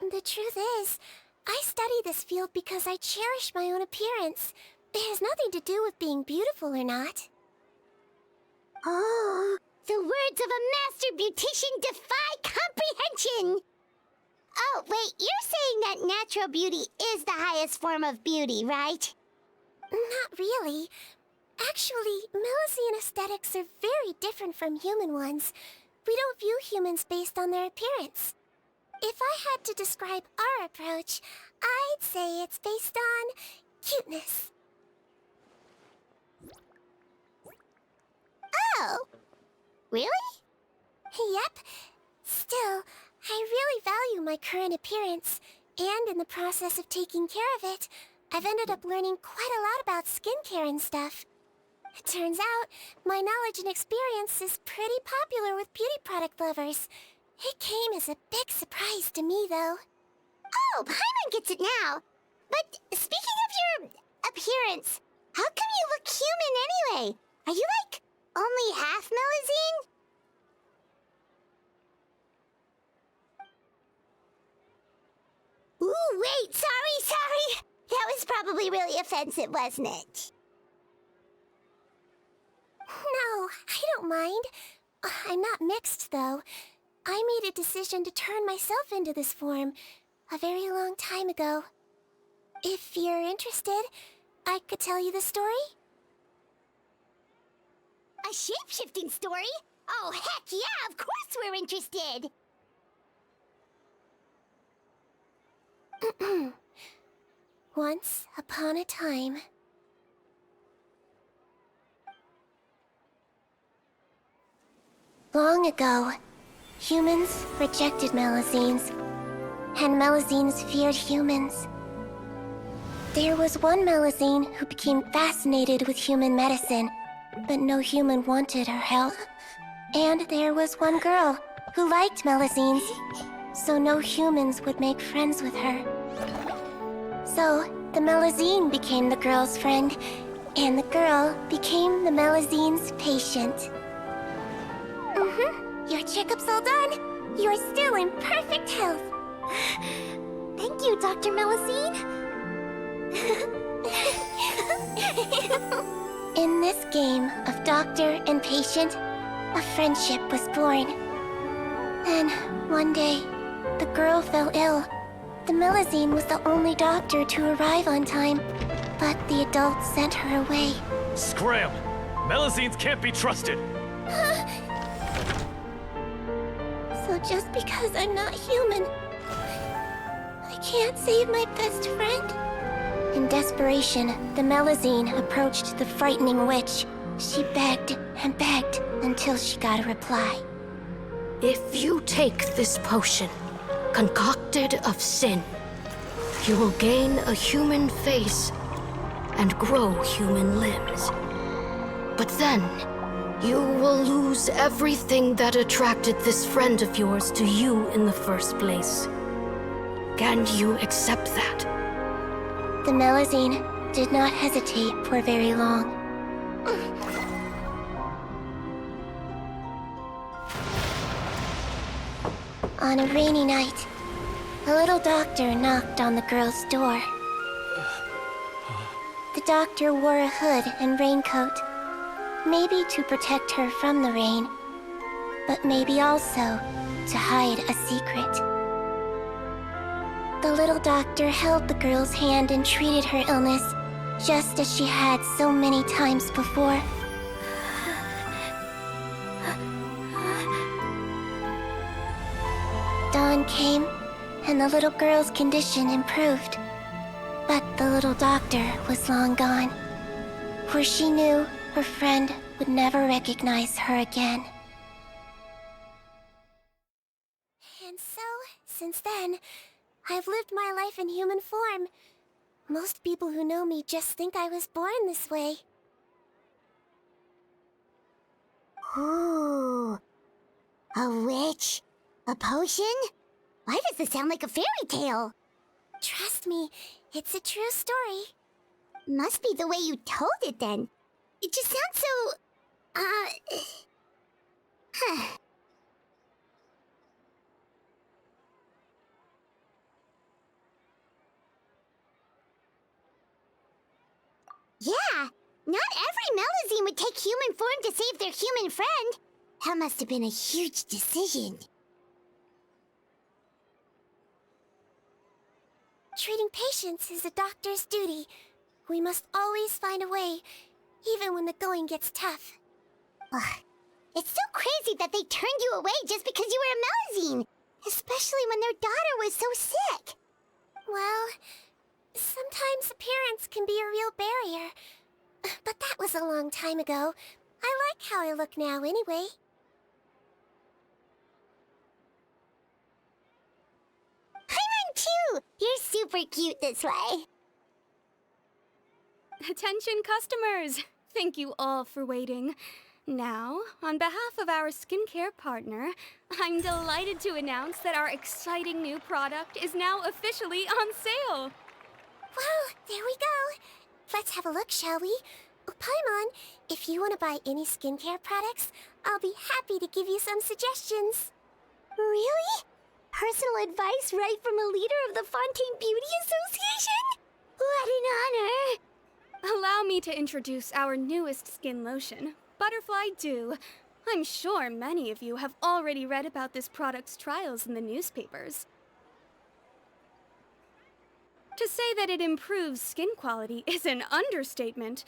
The truth is, I study this field because I cherish my own appearance. It has nothing to do with being beautiful or not. Oh, the words of a master beautician defy comprehension! Oh, wait, you're saying that natural beauty is the highest form of beauty, right? Not really. Actually, Melusine aesthetics are very different from human ones. We don't view humans based on their appearance. If I had to describe our approach, I'd say it's based on cuteness. Oh, really? Yep. Still, I really value my current appearance, and in the process of taking care of it, I've ended up learning quite a lot about skincare and stuff. It turns out, my knowledge and experience is pretty popular with beauty product lovers. It came as a big surprise to me, though. Oh, Paimon gets it now. But speaking of your appearance, how come you look human anyway? Are you, like, only half Melusine? Ooh, wait, sorry. That was probably really offensive, wasn't it? No, I don't mind. I'm not mixed, though. I made a decision to turn myself into this form a very long time ago. If you're interested, I could tell you the story. A shape-shifting story? Oh, heck yeah, of course we're interested! Once upon a time... Long ago, humans rejected Melusines, and Melusines feared humans. There was one Melusine who became fascinated with human medicine, but no human wanted her help. And there was one girl who liked Melusines, so no humans would make friends with her. So, the Melusine became the girl's friend, and the girl became the Melusine's patient. Your checkup's all done. You're still in perfect health. Thank you, Dr. Melusine. In this game of doctor and patient, a friendship was born. Then, one day, the girl fell ill. The Melusine was the only doctor to arrive on time, but the adults sent her away. Scram! Melusines can't be trusted! So just because I'm not human, I can't save my best friend. In desperation, the Melazine approached the frightening witch. She begged and begged until she got a reply. If you take this potion, concocted of sin, you will gain a human face and grow human limbs. But then, you will lose everything that attracted this friend of yours to you in the first place. Can you accept that? The Melazine did not hesitate for very long. On a rainy night, a little doctor knocked on the girl's door. The doctor wore a hood and raincoat, maybe to protect her from the rain, but maybe also to hide a secret. The little doctor held the girl's hand and treated her illness, just as she had so many times before. Dawn came, and the little girl's condition improved. But the little doctor was long gone, for she knew her friend would never recognize her again. And so, since then, I've lived my life in human form. Most people who know me just think I was born this way. Ooh. A witch? A potion? Why does this sound like a fairy tale? Trust me, it's a true story. Must be the way you told it then. It just sounds so... Huh. Yeah, not every Melazine would take human form to save their human friend. That must have been a huge decision. Treating patients is a doctor's duty. We must always find a way, even when the going gets tough. Ugh. It's so crazy that they turned you away just because you were a Melazine, especially when their daughter was so sick. Well, sometimes appearance can be a real barrier. But that was a long time ago. I like how I look now anyway. Paimon too! You're super cute this way. Attention customers! Thank you all for waiting. Now, on behalf of our skincare partner, I'm delighted to announce that our exciting new product is now officially on sale. Well, there we go. Let's have a look, shall we? Oh, Paimon, if you want to buy any skincare products, I'll be happy to give you some suggestions. Really? Personal advice right from a leader of the Fontaine Beauty Association? What an honor! Allow me to introduce our newest skin lotion, Butterfly Dew. I'm sure many of you have already read about this product's trials in the newspapers. To say that it improves skin quality is an understatement.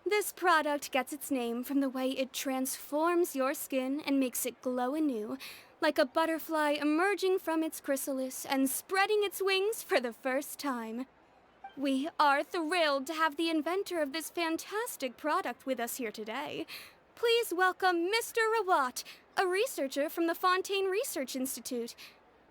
This product gets its name from the way it transforms your skin and makes it glow anew, like a butterfly emerging from its chrysalis and spreading its wings for the first time. We are thrilled to have the inventor of this fantastic product with us here today. Please welcome Mr. Rawat, a researcher from the Fontaine Research Institute.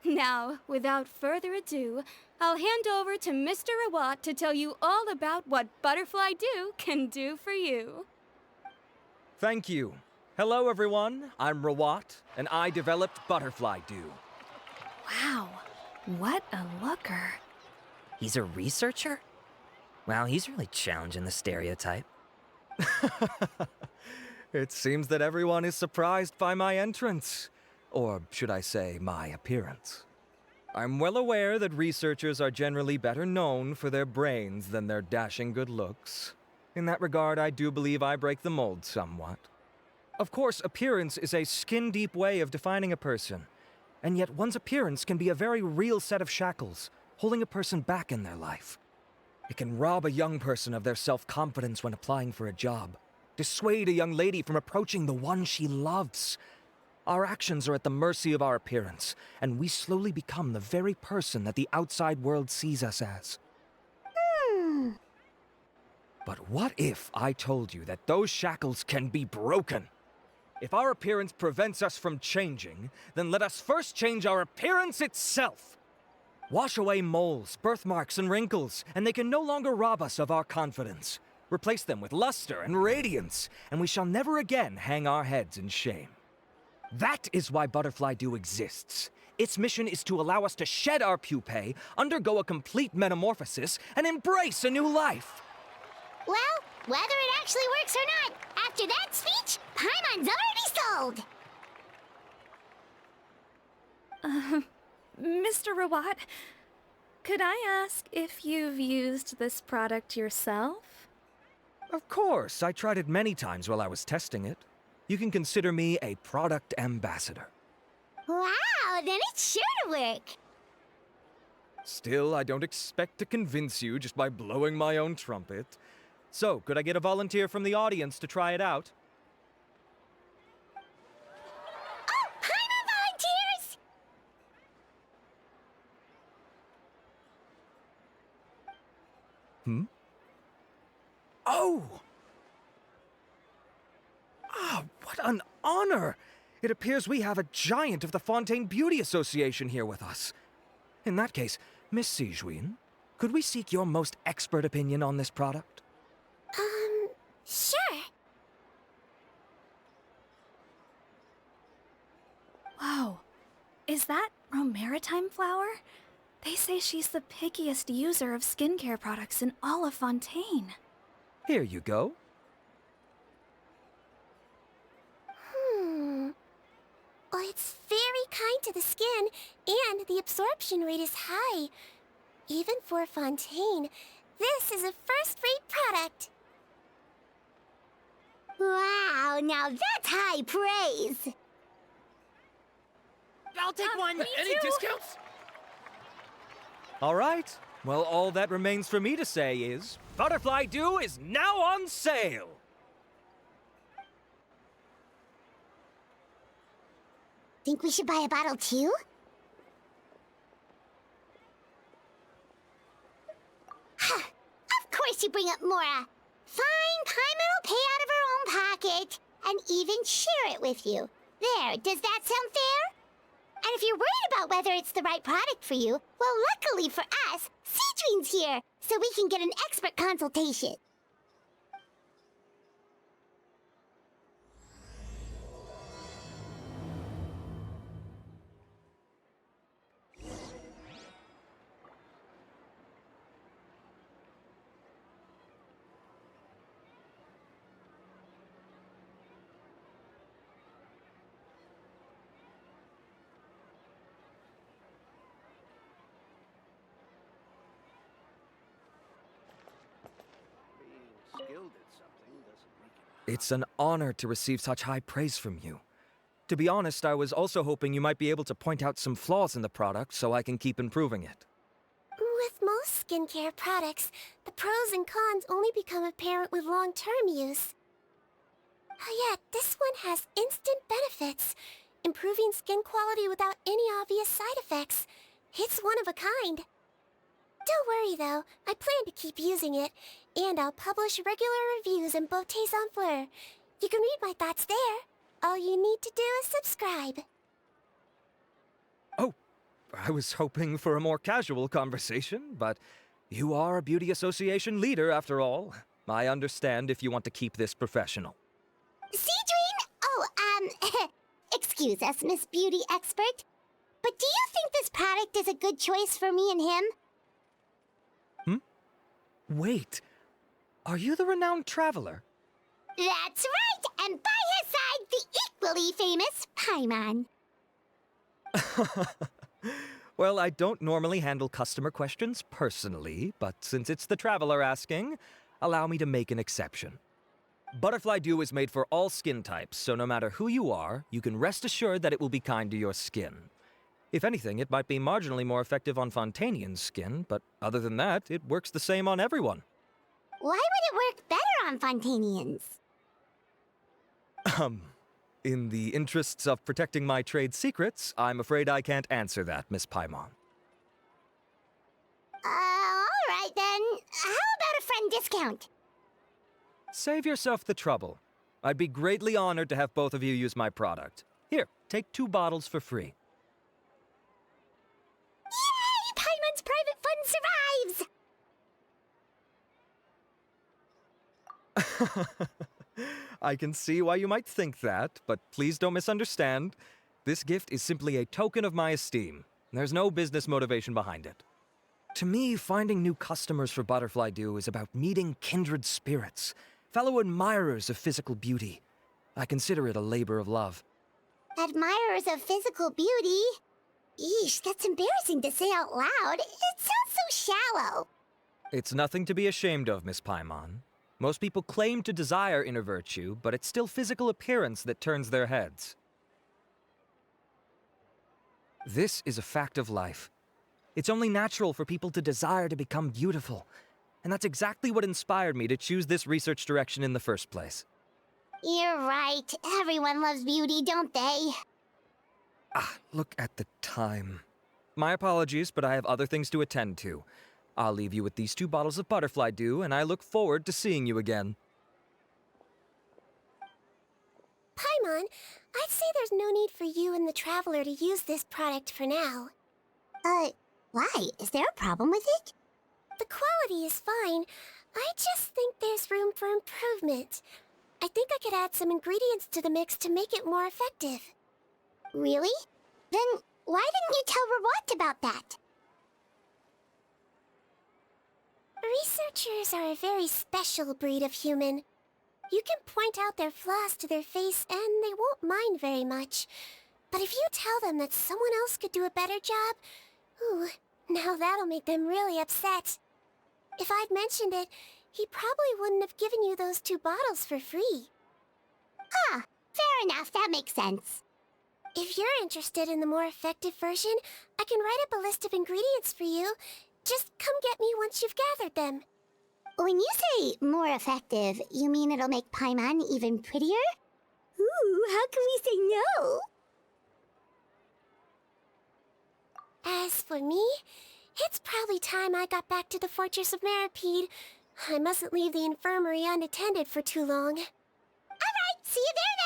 Now, without further ado, I'll hand over to Mr. Rawat to tell you all about what Butterfly Dew can do for you. Thank you. Hello, everyone. I'm Rawat, and I developed Butterfly Dew. Wow, what a looker. He's a researcher? Wow, he's really challenging the stereotype. It seems that everyone is surprised by my entrance. Or should I say, my appearance. I'm well aware that researchers are generally better known for their brains than their dashing good looks. In that regard, I do believe I break the mold somewhat. Of course, appearance is a skin-deep way of defining a person. And yet one's appearance can be a very real set of shackles, holding a person back in their life. It can rob a young person of their self-confidence when applying for a job, dissuade a young lady from approaching the one she loves. Our actions are at the mercy of our appearance, and we slowly become the very person that the outside world sees us as. But what if I told you that those shackles can be broken? If our appearance prevents us from changing, then let us first change our appearance itself. Wash away moles, birthmarks, and wrinkles, and they can no longer rob us of our confidence. Replace them with luster and radiance, and we shall never again hang our heads in shame. That is why Butterfly Dew exists. Its mission is to allow us to shed our pupae, undergo a complete metamorphosis, and embrace a new life. Well, whether it actually works or not, after that speech, Paimon's already sold! Mr. Rawat, could I ask if you've used this product yourself? Of course, I tried it many times while I was testing it. You can consider me a product ambassador. Wow, then it's sure to work! Still, I don't expect to convince you just by blowing my own trumpet. So, could I get a volunteer from the audience to try it out? Oh, Paimon volunteers! Oh! Ah, what an honor! It appears we have a giant of the Fontaine Beauty Association here with us. In that case, Miss Sijuin, could we seek your most expert opinion on this product? Sure. Whoa, is that Romaritime flower? They say she's the pickiest user of skincare products in all of Fontaine. Here you go. Well, it's very kind to the skin, and the absorption rate is high. Even for Fontaine, this is a first-rate product. Wow, now that's high praise! I'll take one! Any discounts? All right. Well, all that remains for me to say is, Butterfly Dew is now on sale! Think we should buy a bottle too? Of course you bring up Mora! Fine, Paimon will pay out of her own pocket, and even share it with you. There, does that sound fair? And if you're worried about whether it's the right product for you, well, luckily for us, Cedrine's here, so we can get an expert consultation. It's an honor to receive such high praise from you. To be honest, I was also hoping you might be able to point out some flaws in the product so I can keep improving it. With most skincare products, the pros and cons only become apparent with long-term use. Yet, this one has instant benefits, improving skin quality without any obvious side effects. It's one of a kind. Don't worry though, I plan to keep using it, and I'll publish regular reviews in Beautés en Fleur. You can read my thoughts there. All you need to do is subscribe. Oh, I was hoping for a more casual conversation, but you are a beauty association leader after all. I understand if you want to keep this professional. Cedrine? Oh, excuse us, Miss Beauty Expert. But do you think this product is a good choice for me and him? Wait, are you the renowned traveler? That's right, and by his side, the equally famous Paimon. Well, I don't normally handle customer questions personally, but since it's the traveler asking, allow me to make an exception. Butterfly Dew is made for all skin types, so no matter who you are, you can rest assured that it will be kind to your skin. If anything, it might be marginally more effective on Fontainian's skin, but other than that, it works the same on everyone. Why would it work better on Fontainians? In the interests of protecting my trade secrets, I'm afraid I can't answer that, Miss Paimon. Alright then. How about a friend discount? Save yourself the trouble. I'd be greatly honored to have both of you use my product. Here, take 2 bottles for free. Yay! Paimon's private fund survives! I can see why you might think that, but please don't misunderstand. This gift is simply a token of my esteem. There's no business motivation behind it. To me, finding new customers for Butterfly Dew is about meeting kindred spirits, fellow admirers of physical beauty. I consider it a labor of love. Admirers of physical beauty? Eesh, that's embarrassing to say out loud. It sounds so shallow. It's nothing to be ashamed of, Miss Paimon. Most people claim to desire inner virtue, but it's still physical appearance that turns their heads. This is a fact of life. It's only natural for people to desire to become beautiful. And that's exactly what inspired me to choose this research direction in the first place. You're right. Everyone loves beauty, don't they? Look at the time. My apologies, but I have other things to attend to. I'll leave you with these 2 bottles of Butterfly Dew, and I look forward to seeing you again. Paimon, I'd say there's no need for you and the Traveler to use this product for now. Why? Is there a problem with it? The quality is fine. I just think there's room for improvement. I think I could add some ingredients to the mix to make it more effective. Really? Then why didn't you tell Rawat about that? Researchers are a very special breed of human. You can point out their flaws to their face and they won't mind very much. But if you tell them that someone else could do a better job, ooh, now that'll make them really upset. If I'd mentioned it, he probably wouldn't have given you those 2 bottles for free. Huh, fair enough, that makes sense. If you're interested in the more effective version, I can write up a list of ingredients for you. Just come get me once you've gathered them. When you say more effective, you mean it'll make Paimon even prettier? Ooh, how can we say no? As for me, it's probably time I got back to the Fortress of Maripede. I mustn't leave the infirmary unattended for too long. Alright, see you there then!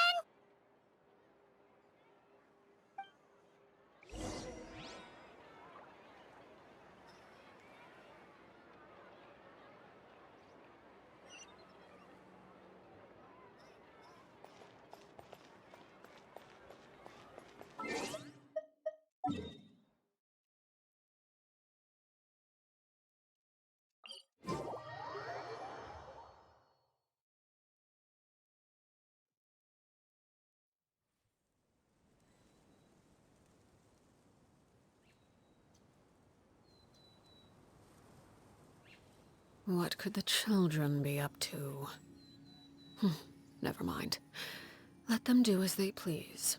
What could the children be up to? Never mind. Let them do as they please.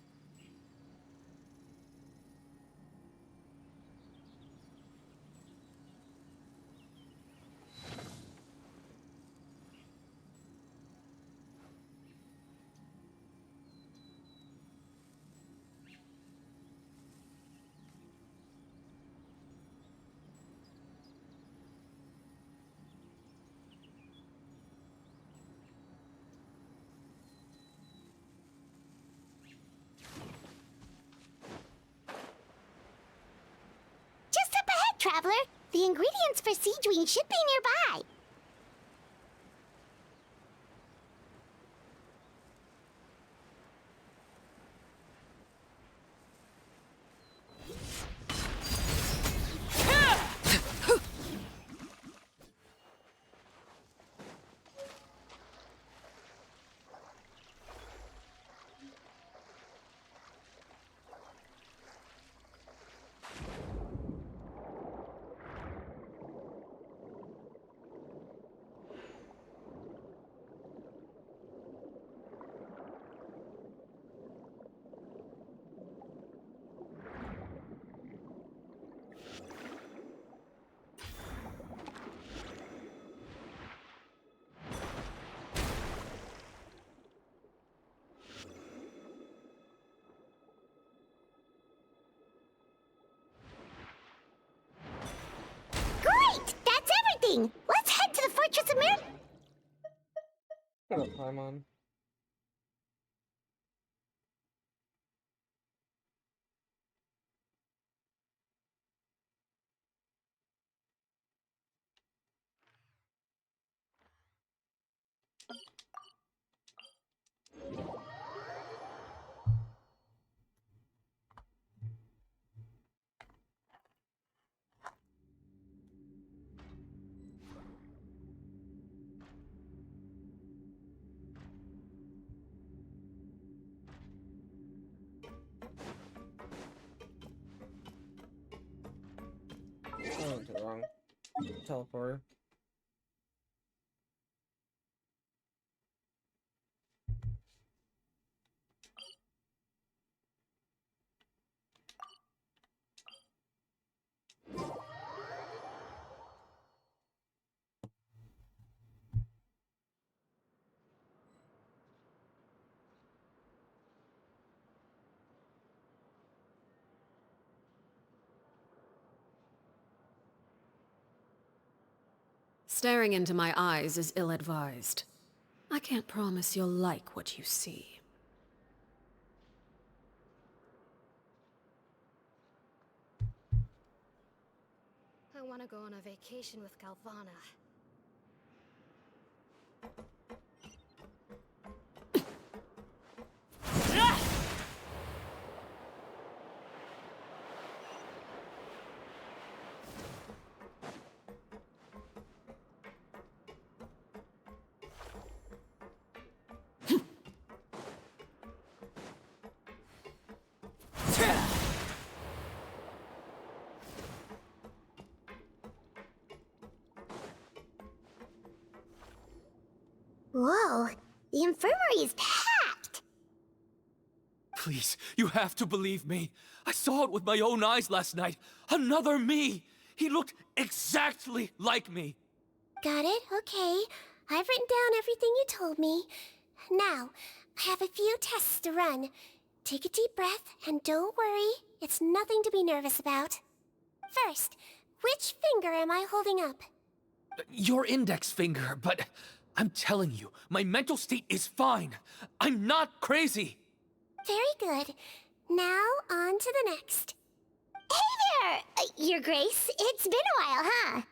Just up ahead, Traveler. The ingredients for Siege Wing should be nearby. Shut up, Paimon. I went to the wrong teleporter. Staring into my eyes is ill-advised. I can't promise you'll like what you see. I want to go on a vacation with Galvana. Whoa, the infirmary is packed! Please, you have to believe me. I saw it with my own eyes last night. Another me! He looked exactly like me. Got it? Okay. I've written down everything you told me. Now, I have a few tests to run. Take a deep breath, and don't worry. It's nothing to be nervous about. First, which finger am I holding up? Your index finger, but I'm telling you, my mental state is fine. I'm not crazy. Very good. Now, on to the next. Hey there, Your Grace. It's been a while, huh?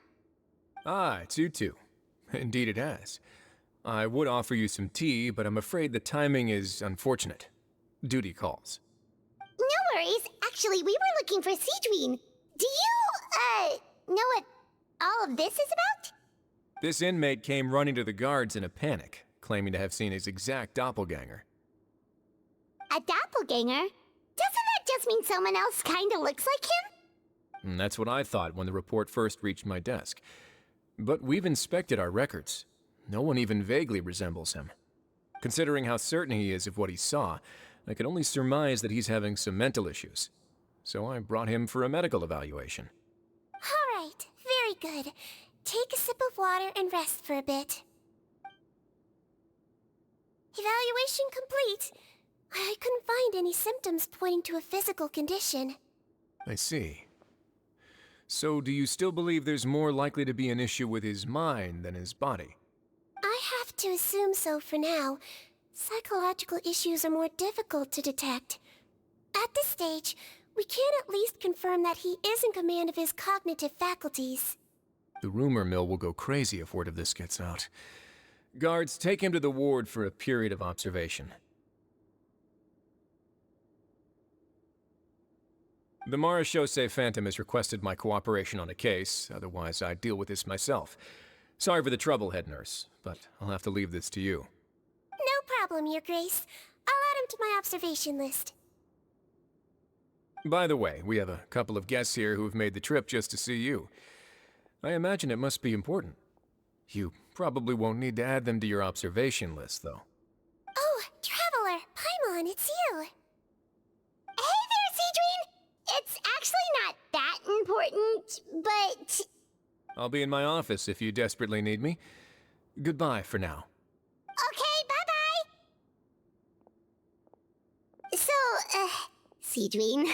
Ah, it's you two. Indeed it has. I would offer you some tea, but I'm afraid the timing is unfortunate. Duty calls. No worries. Actually, we were looking for Sidween. Do you, know what all of this is about? This inmate came running to the guards in a panic, claiming to have seen his exact doppelganger. A doppelganger? Doesn't that just mean someone else kinda looks like him? And that's what I thought when the report first reached my desk. But we've inspected our records. No one even vaguely resembles him. Considering how certain he is of what he saw, I could only surmise that he's having some mental issues. So I brought him for a medical evaluation. All right, very good. Take a sip of water and rest for a bit. Evaluation complete. I couldn't find any symptoms pointing to a physical condition. I see. So do you still believe there's more likely to be an issue with his mind than his body? I have to assume so for now. Psychological issues are more difficult to detect. At this stage, we can at least confirm that he is in command of his cognitive faculties. The rumor mill will go crazy if word of this gets out. Guards, take him to the ward for a period of observation. The Marechaussee Phantom has requested my cooperation on a case, otherwise I'd deal with this myself. Sorry for the trouble, head nurse, but I'll have to leave this to you. No problem, Your Grace. I'll add him to my observation list. By the way, we have a couple of guests here who have made the trip just to see you. I imagine it must be important. You probably won't need to add them to your observation list, though. Oh, Traveler! Paimon, it's you! Hey there, Sidween! It's actually not that important, but... I'll be in my office if you desperately need me. Goodbye for now. Okay, bye-bye! So, Sidween...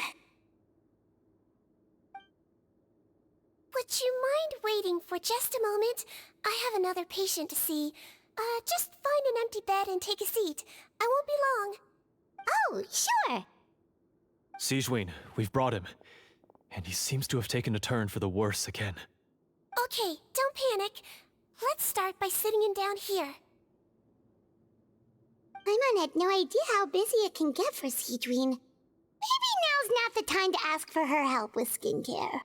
Would you mind waiting for just a moment? I have another patient to see. Just find an empty bed and take a seat. I won't be long. Oh, sure. Sigewinne, we've brought him. And he seems to have taken a turn for the worse again. Okay, don't panic. Let's start by sitting him down here. Paimon had no idea how busy it can get for Sigewinne. Maybe now's not the time to ask for her help with skincare.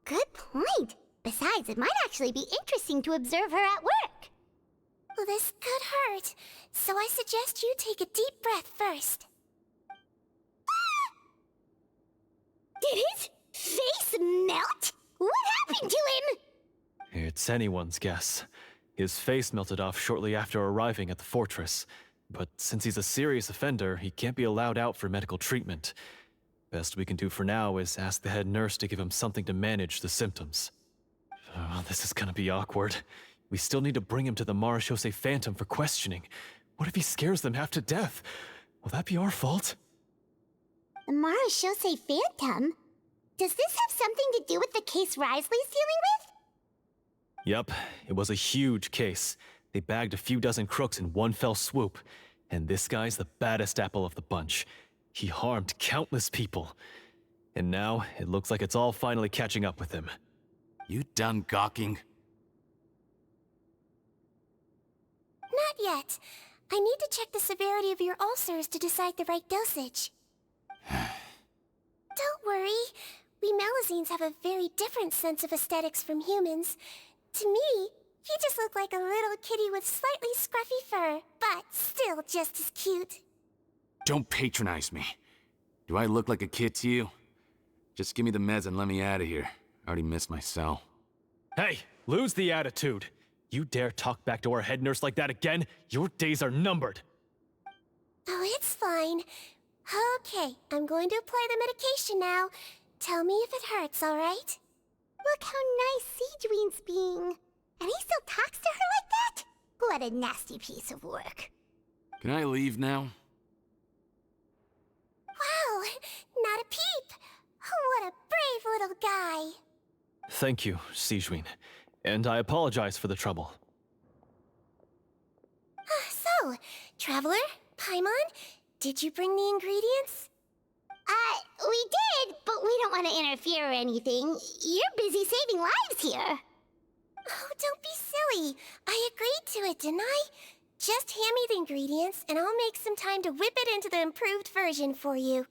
Good point. Besides, it might actually be interesting to observe her at work. Well, this could hurt, so I suggest you take a deep breath first. Did his face melt? What happened to him? It's anyone's guess. His face melted off shortly after arriving at the fortress. But since he's a serious offender, he can't be allowed out for medical treatment. Best we can do for now is ask the head nurse to give him something to manage the symptoms. Oh, this is gonna be awkward. We still need to bring him to the Marechaussee Phantom for questioning. What if he scares them half to death? Will that be our fault? The Marechaussee Phantom? Does this have something to do with the case Risley's dealing with? Yep, it was a huge case. They bagged a few dozen crooks in one fell swoop. And this guy's the baddest apple of the bunch. He harmed countless people. And now, it looks like it's all finally catching up with him. You done gawking? Not yet. I need to check the severity of your ulcers to decide the right dosage. Don't worry. We Melazines have a very different sense of aesthetics from humans. To me, he just looked like a little kitty with slightly scruffy fur, but still just as cute. Don't patronize me. Do I look like a kid to you? Just give me the meds and let me out of here. I already missed my cell. Hey, lose the attitude. You dare talk back to our head nurse like that again? Your days are numbered. Oh, it's fine. Okay, I'm going to apply the medication now. Tell me if it hurts, alright? Look how nice Sigewinne's being. And he still talks to her like that? What a nasty piece of work. Can I leave now? Wow, not a peep. What a brave little guy. Thank you, Sigewinne. And I apologize for the trouble. So, Traveler, Paimon, did you bring the ingredients? We did, but we don't want to interfere or anything. You're busy saving lives here. Oh, don't be silly. I agreed to it, didn't I? Just hand me the ingredients, and I'll make some time to whip it into the improved version for you.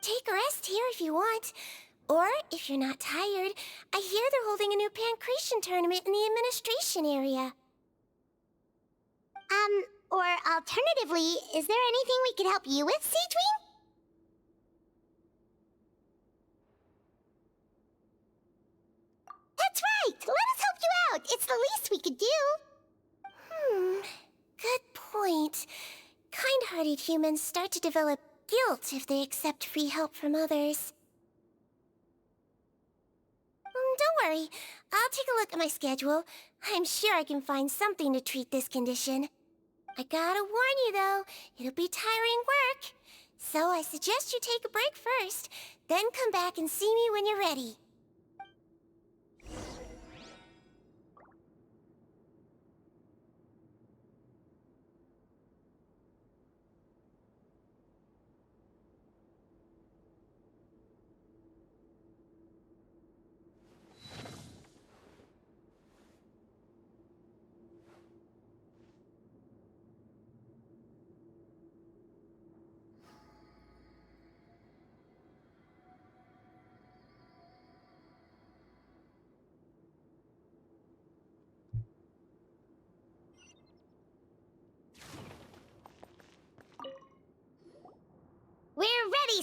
Take a rest here if you want. Or, if you're not tired, I hear they're holding a new pancreation tournament in the administration area. Or alternatively, is there anything we could help you with, Sigewinne? That's right! Let us help you out! It's the least we could do! Good point. Kind-hearted humans start to develop guilt if they accept free help from others. Don't worry. I'll take a look at my schedule. I'm sure I can find something to treat this condition. I gotta warn you, though, it'll be tiring work. So I suggest you take a break first, then come back and see me when you're ready.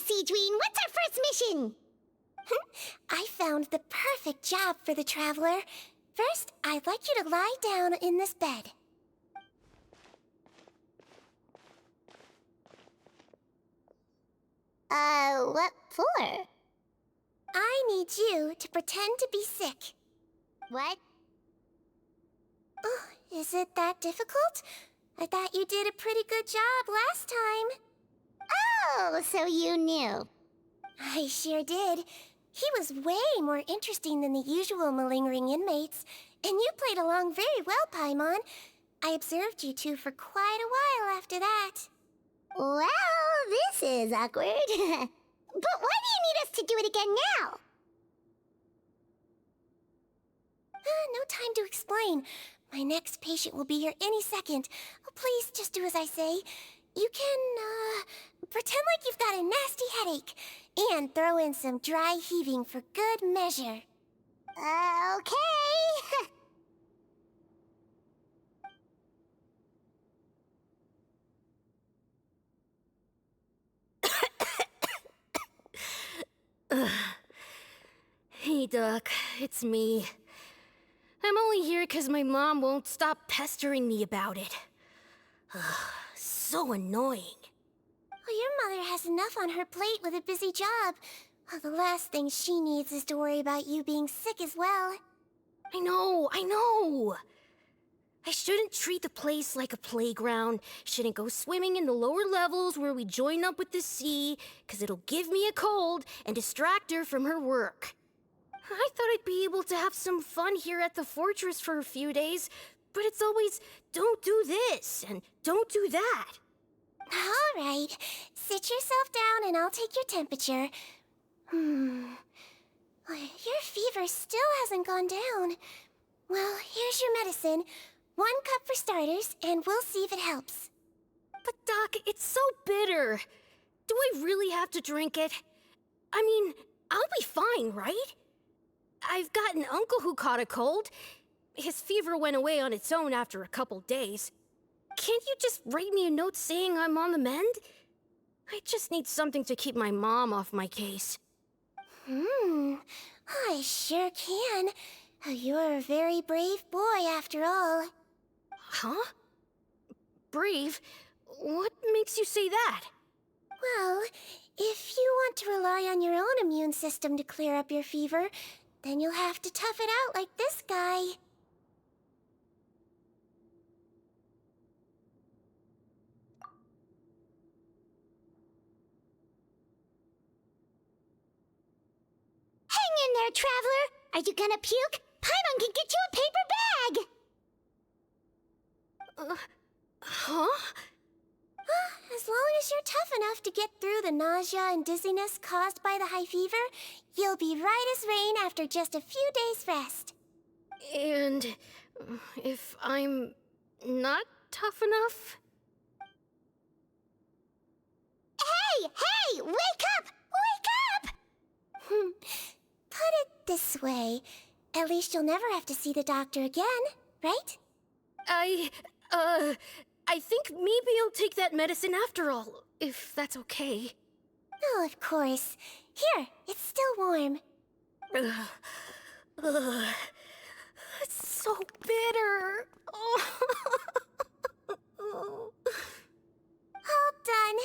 Siegeween. What's our first mission? I found the perfect job for the traveler. First, I'd like you to lie down in this bed. What for? I need you to pretend to be sick. What? Oh, is it that difficult? I thought you did a pretty good job last time. Oh, so you knew. I sure did. He was way more interesting than the usual malingering inmates, and you played along very well, Paimon. I observed you two for quite a while after that. Well, this is awkward. But why do you need us to do it again now? No time to explain. My next patient will be here any second. Oh, please, just do as I say. You can, pretend like you've got a nasty headache, and throw in some dry heaving for good measure. Okay. Hey, Doc, it's me. I'm only here because my mom won't stop pestering me about it. So annoying. Well, your mother has enough on her plate with a busy job. Well, the last thing she needs is to worry about you being sick as well. I know. I shouldn't treat the place like a playground. Shouldn't go swimming in the lower levels where we join up with the sea, because it'll give me a cold and distract her from her work. I thought I'd be able to have some fun here at the fortress for a few days, but it's always, don't do this and don't do that. All right, sit yourself down and I'll take your temperature. Your fever still hasn't gone down. Well, here's your medicine. 1 cup for starters, and we'll see if it helps. But Doc, it's so bitter. Do I really have to drink it? I mean, I'll be fine, right? I've got an uncle who caught a cold. His fever went away on its own after a couple days. Can't you just write me a note saying I'm on the mend? I just need something to keep my mom off my case. I sure can. You're a very brave boy, after all. Huh? Brave? What makes you say that? Well, if you want to rely on your own immune system to clear up your fever, then you'll have to tough it out like this guy. Hang in there, traveler. Are you gonna puke? Paimon can get you a paper bag. Huh? As long as you're tough enough to get through the nausea and dizziness caused by the high fever, you'll be right as rain after just a few days' rest. And if I'm not tough enough? Hey, wake up! Wake up! Put it this way. At least you'll never have to see the doctor again, right? I think maybe I'll take that medicine after all, if that's okay. Oh, of course. Here, it's still warm. It's so bitter. All done.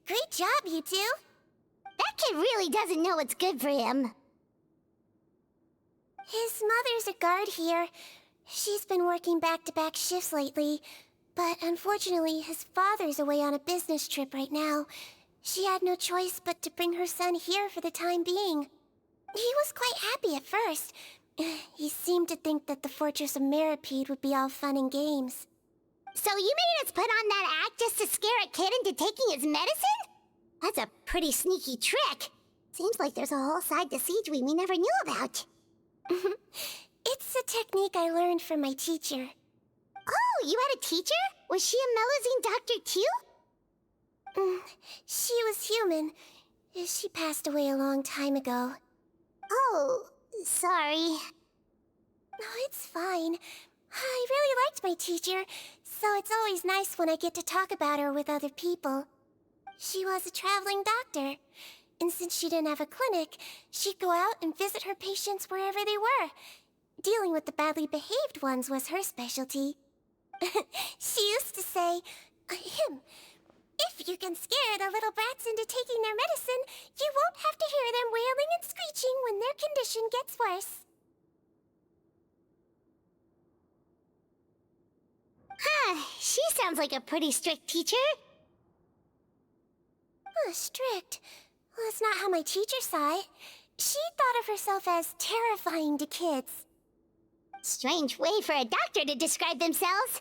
Great job, you two. That kid really doesn't know what's good for him. His mother's a guard here. She's been working back-to-back shifts lately, but unfortunately his father's away on a business trip right now. She had no choice but to bring her son here for the time being. He was quite happy at first. He seemed to think that the Fortress of Meripede would be all fun and games. So you made us put on that act just to scare a kid into taking his medicine? That's a pretty sneaky trick. Seems like there's a whole side to Siegeween we never knew about. It's a technique I learned from my teacher. Oh, you had a teacher? Was she a Mellowsine doctor too? She was human. She passed away a long time ago. Oh, sorry. No, it's fine. I really liked my teacher, so it's always nice when I get to talk about her with other people. She was a traveling doctor, and since she didn't have a clinic, she'd go out and visit her patients wherever they were. Dealing with the badly behaved ones was her specialty. She used to say, if you can scare the little brats into taking their medicine, you won't have to hear them wailing and screeching when their condition gets worse. Huh, she sounds like a pretty strict teacher. Strict? Well, that's not how my teacher saw it. She thought of herself as terrifying to kids. Strange way for a doctor to describe themselves.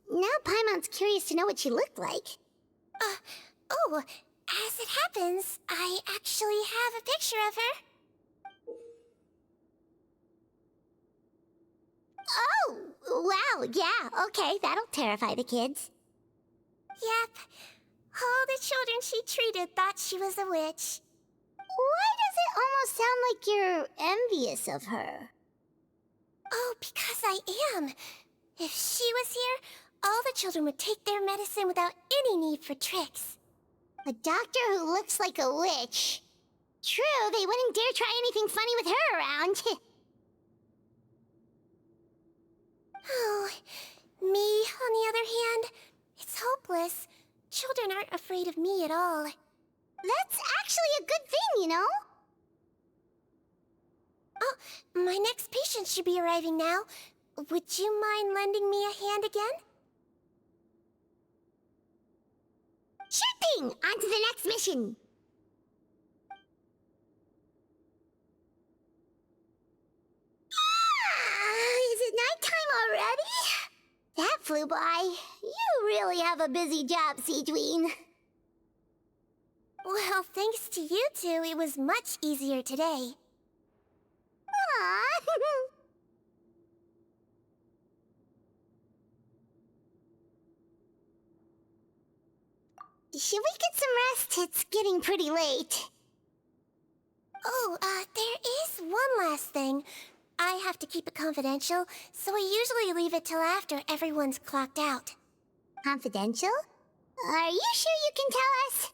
Now Paimon's curious to know what she looked like. Oh, as it happens, I actually have a picture of her. Oh, wow, yeah, okay, that'll terrify the kids. Yep. All the children she treated thought she was a witch. Why does it almost sound like you're envious of her? Oh, because I am. If she was here, all the children would take their medicine without any need for tricks. A doctor who looks like a witch. True, they wouldn't dare try anything funny with her around. Oh, me, on the other hand, it's hopeless. Children aren't afraid of me at all. That's actually a good thing, you know? Oh, my next patient should be arriving now. Would you mind lending me a hand again? Sure thing! On to the next mission! Is it nighttime already? That flew by. You really have a busy job, Siegeween. Well, thanks to you two, it was much easier today. Aww. Should we get some rest? It's getting pretty late. Oh, there is one last thing. I have to keep it confidential, so I usually leave it till after everyone's clocked out. Confidential? Are you sure you can tell us?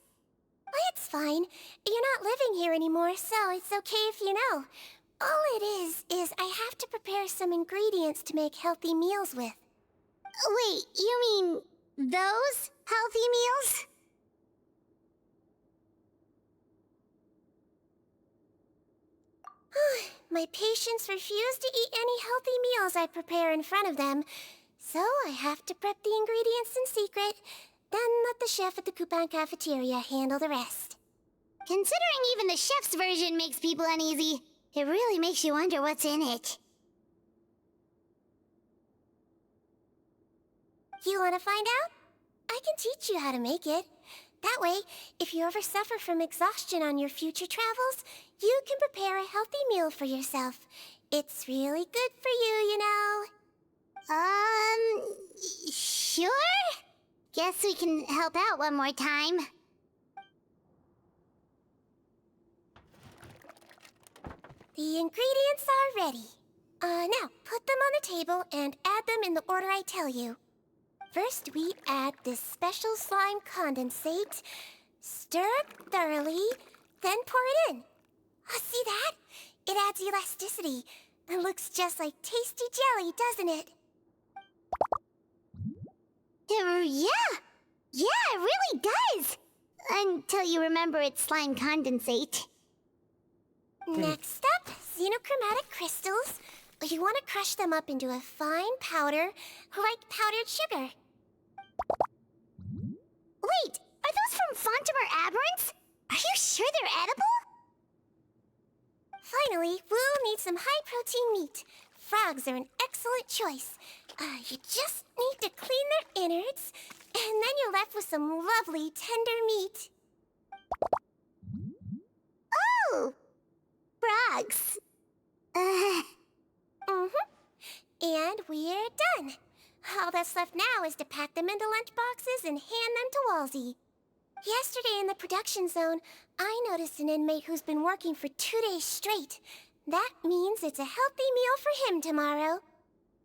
It's fine. You're not living here anymore, so it's okay if you know. All it is I have to prepare some ingredients to make healthy meals with. Wait, you mean those healthy meals? My patients refuse to eat any healthy meals I prepare in front of them, so I have to prep the ingredients in secret, then let the chef at the Coupon cafeteria handle the rest. Considering even the chef's version makes people uneasy, it really makes you wonder what's in it. You want to find out? I can teach you how to make it. That way, if you ever suffer from exhaustion on your future travels, you can prepare a healthy meal for yourself. It's really good for you, you know. Sure? Guess we can help out one more time. The ingredients are ready. Now, put them on the table and add them in the order I tell you. First, we add this special slime condensate, stir it thoroughly, then pour it in. See that? It adds elasticity and looks just like tasty jelly, doesn't it? Yeah, it really does. Until you remember it's slime condensate. Next up, xenochromatic crystals. You want to crush them up into a fine powder, like powdered sugar. Wait, are those from Fontimer Aberrants? Are you sure they're edible? Finally, we'll need some high-protein meat. Frogs are an excellent choice. You just need to clean their innards, and then you're left with some lovely tender meat. Oh! Frogs. And we're done. All that's left now is to pack them into lunchboxes and hand them to Walsey. Yesterday in the production zone, I noticed an inmate who's been working for 2 days straight. That means it's a healthy meal for him tomorrow.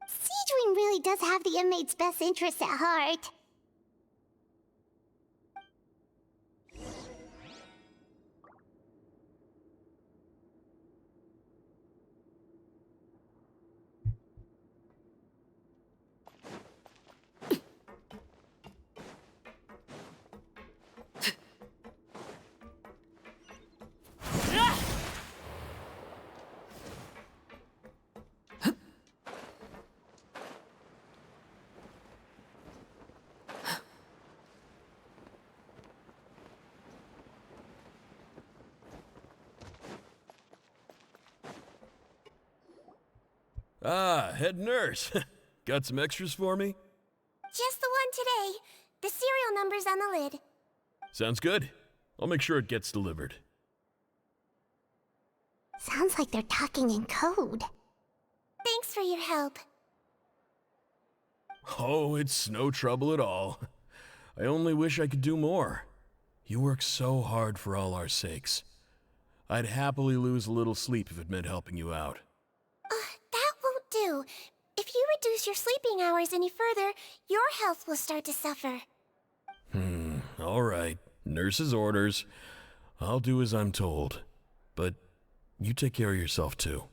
Siegeween really does have the inmate's best interests at heart. Ah, head nurse. Got some extras for me? Just the one today. The serial number's on the lid. Sounds good. I'll make sure it gets delivered. Sounds like they're talking in code. Thanks for your help. Oh, it's no trouble at all. I only wish I could do more. You work so hard for all our sakes. I'd happily lose a little sleep if it meant helping you out. That won't do. If you reduce your sleeping hours any further, your health will start to suffer. All right. Nurse's orders. I'll do as I'm told. But you take care of yourself too.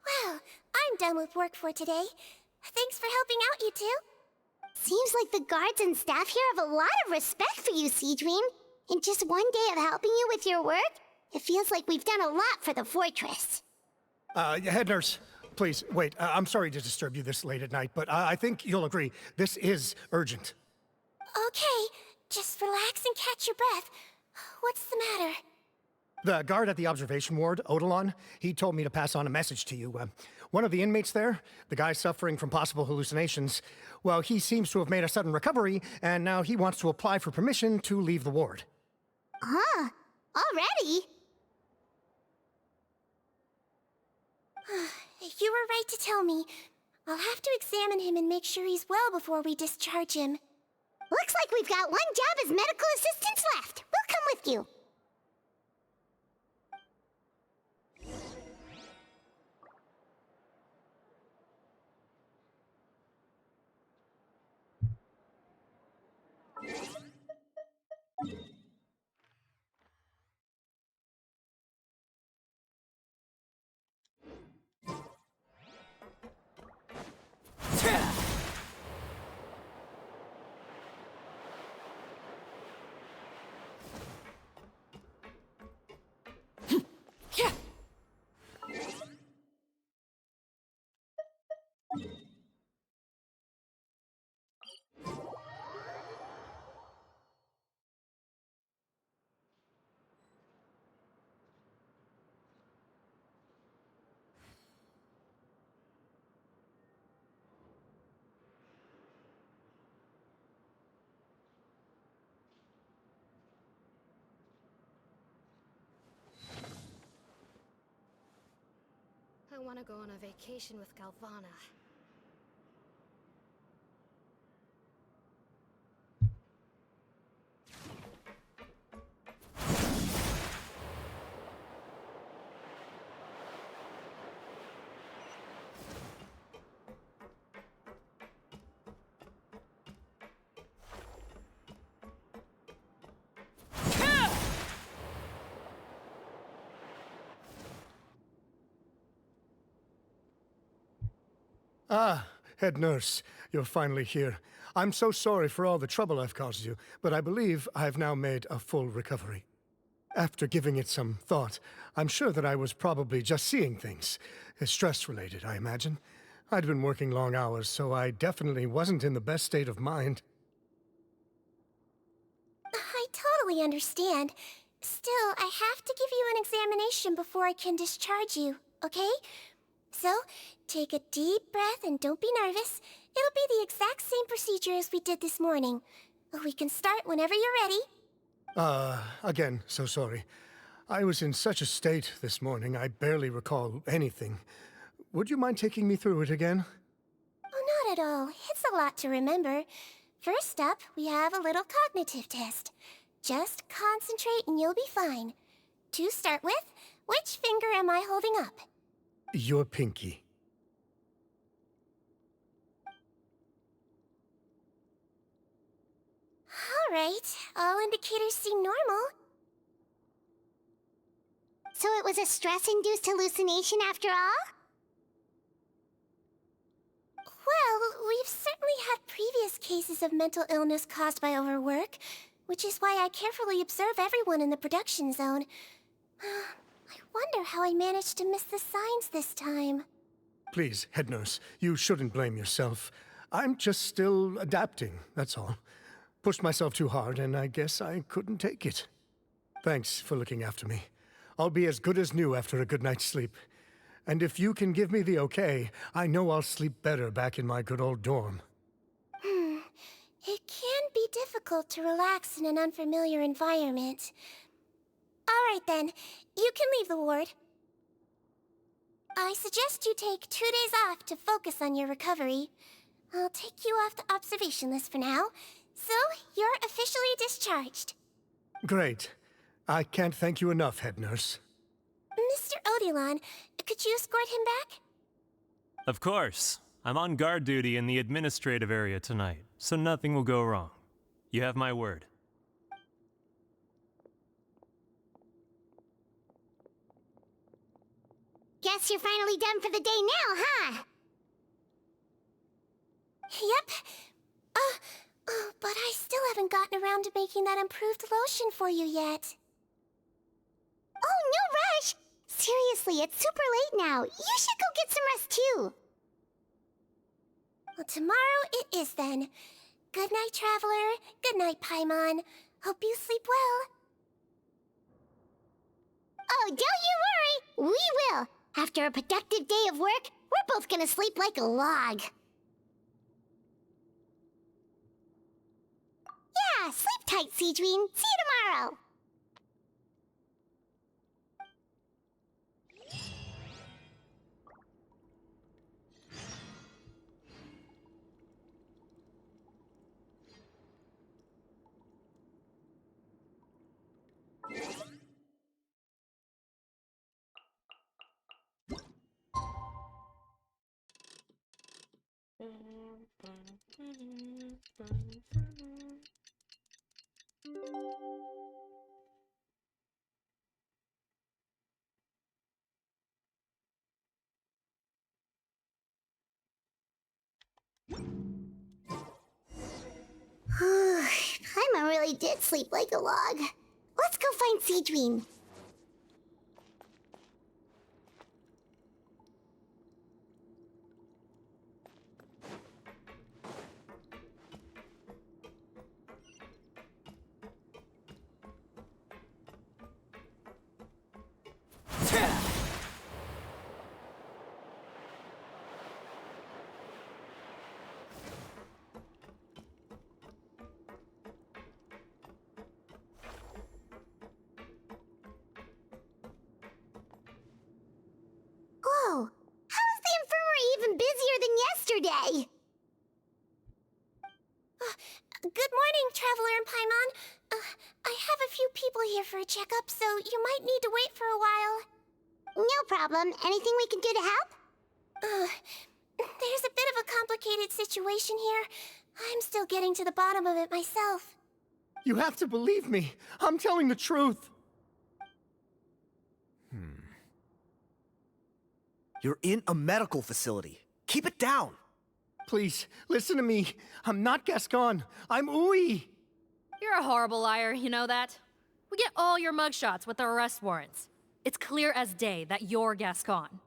Well, I'm done with work for today. Thanks for helping out, you two. Seems like the guards and staff here have a lot of respect for you, Seedream. In just one day of helping you with your work, it feels like we've done a lot for the fortress. Head nurse, please, wait. I'm sorry to disturb you this late at night, but I think you'll agree, this is urgent. Okay, just relax and catch your breath. What's the matter? The guard at the observation ward, Odilon, he told me to pass on a message to you. One of the inmates there, the guy suffering from possible hallucinations, well, he seems to have made a sudden recovery, and now he wants to apply for permission to leave the ward. Huh? Already? You were right to tell me. I'll have to examine him and make sure he's well before we discharge him. Looks like we've got one job as medical assistants left. We'll come with you. I want to go on a vacation with Galvana. Ah, head nurse, you're finally here. I'm so sorry for all the trouble I've caused you, but I believe I've now made a full recovery. After giving it some thought, I'm sure that I was probably just seeing things. Stress-related, I imagine. I'd been working long hours, so I definitely wasn't in the best state of mind. I totally understand. Still, I have to give you an examination before I can discharge you, okay? So, take a deep breath and don't be nervous. It'll be the exact same procedure as we did this morning. We can start whenever you're ready. Again, so sorry. I was in such a state this morning, I barely recall anything. Would you mind taking me through it again? Oh, not at all. It's a lot to remember. First up, we have a little cognitive test. Just concentrate and you'll be fine. To start with, which finger am I holding up? Your pinky. All right, all indicators seem normal. So it was a stress-induced hallucination after all? Well, we've certainly had previous cases of mental illness caused by overwork, which is why I carefully observe everyone in the production zone. I wonder how I managed to miss the signs this time. Please, head nurse, you shouldn't blame yourself. I'm just still adapting, that's all. Pushed myself too hard, and I guess I couldn't take it. Thanks for looking after me. I'll be as good as new after a good night's sleep. And if you can give me the okay, I know I'll sleep better back in my good old dorm. It can be difficult to relax in an unfamiliar environment. Alright then, you can leave the ward. I suggest you take 2 days off to focus on your recovery. I'll take you off the observation list for now, so you're officially discharged. Great. I can't thank you enough, head nurse. Mr. Odilon, could you escort him back? Of course. I'm on guard duty in the administrative area tonight, so nothing will go wrong. You have my word. Guess you're finally done for the day now, huh? Yep. But I still haven't gotten around to making that improved lotion for you yet. Oh, no rush! Seriously, it's super late now. You should go get some rest too. Well, tomorrow it is then. Good night, Traveler. Good night, Paimon. Hope you sleep well. Oh, don't you worry! We will! After a productive day of work, we're both gonna sleep like a log. Yeah, sleep tight, Seedween. See you tomorrow! Paimon really did sleep like a log. Let's go find Seedween. Whoa! How is the infirmary even busier than yesterday? Good morning, Traveler and Paimon. I have a few people here for a checkup, so you might need to wait for a while. No problem. Anything we can do to help? There's a bit of a complicated situation here. I'm still getting to the bottom of it myself. You have to believe me. I'm telling the truth. You're in a medical facility. Keep it down. Please, listen to me. I'm not Gascon. I'm Uy. You're a horrible liar, you know that? We get all your mugshots with the arrest warrants. It's clear as day that you're Gascon.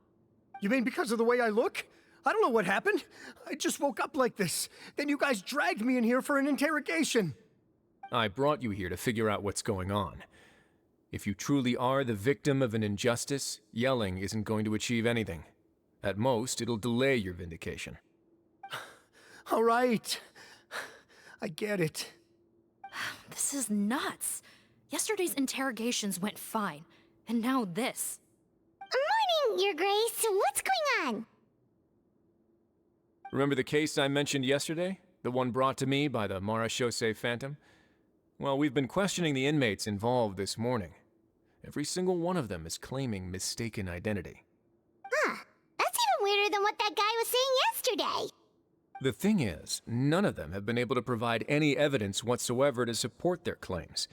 You mean because of the way I look? I don't know what happened. I just woke up like this. Then you guys dragged me in here for an interrogation. I brought you here to figure out what's going on. If you truly are the victim of an injustice, yelling isn't going to achieve anything. At most, it'll delay your vindication. All right. I get it. This is nuts. Yesterday's interrogations went fine, and now this. Morning, Your Grace. What's going on? Remember the case I mentioned yesterday? The one brought to me by the Marachose Phantom? Well, we've been questioning the inmates involved this morning. Every single one of them is claiming mistaken identity. Huh. That's even weirder than what that guy was saying yesterday. The thing is, none of them have been able to provide any evidence whatsoever to support their claims.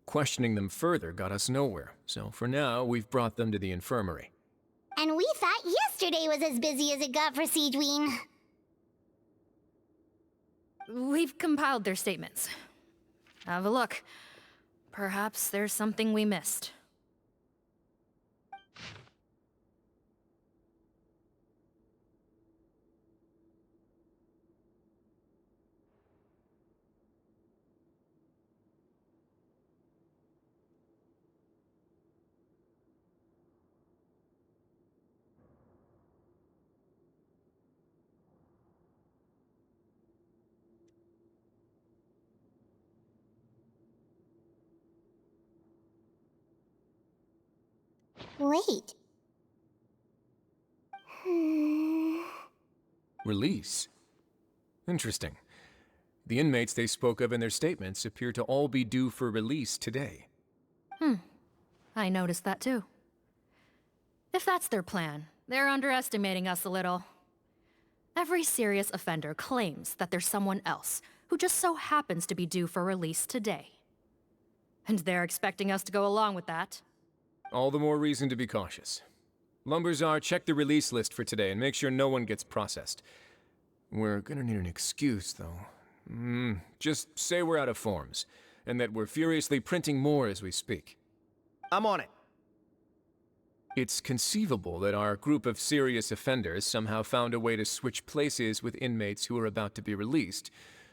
Questioning them further got us nowhere, so for now, we've brought them to the infirmary. And we thought yesterday was as busy as it got for Seedween. We've compiled their statements. Have a look. Perhaps there's something we missed. Wait. Release? Interesting. The inmates they spoke of in their statements appear to all be due for release today. I noticed that too. If that's their plan, they're underestimating us a little. Every serious offender claims that there's someone else who just so happens to be due for release today. And they're expecting us to go along with that. All the more reason to be cautious. Lumberzar, check the release list for today and make sure no one gets processed. We're gonna need an excuse, though. Just say we're out of forms, and that we're furiously printing more as we speak. I'm on it. It's conceivable that our group of serious offenders somehow found a way to switch places with inmates who are about to be released,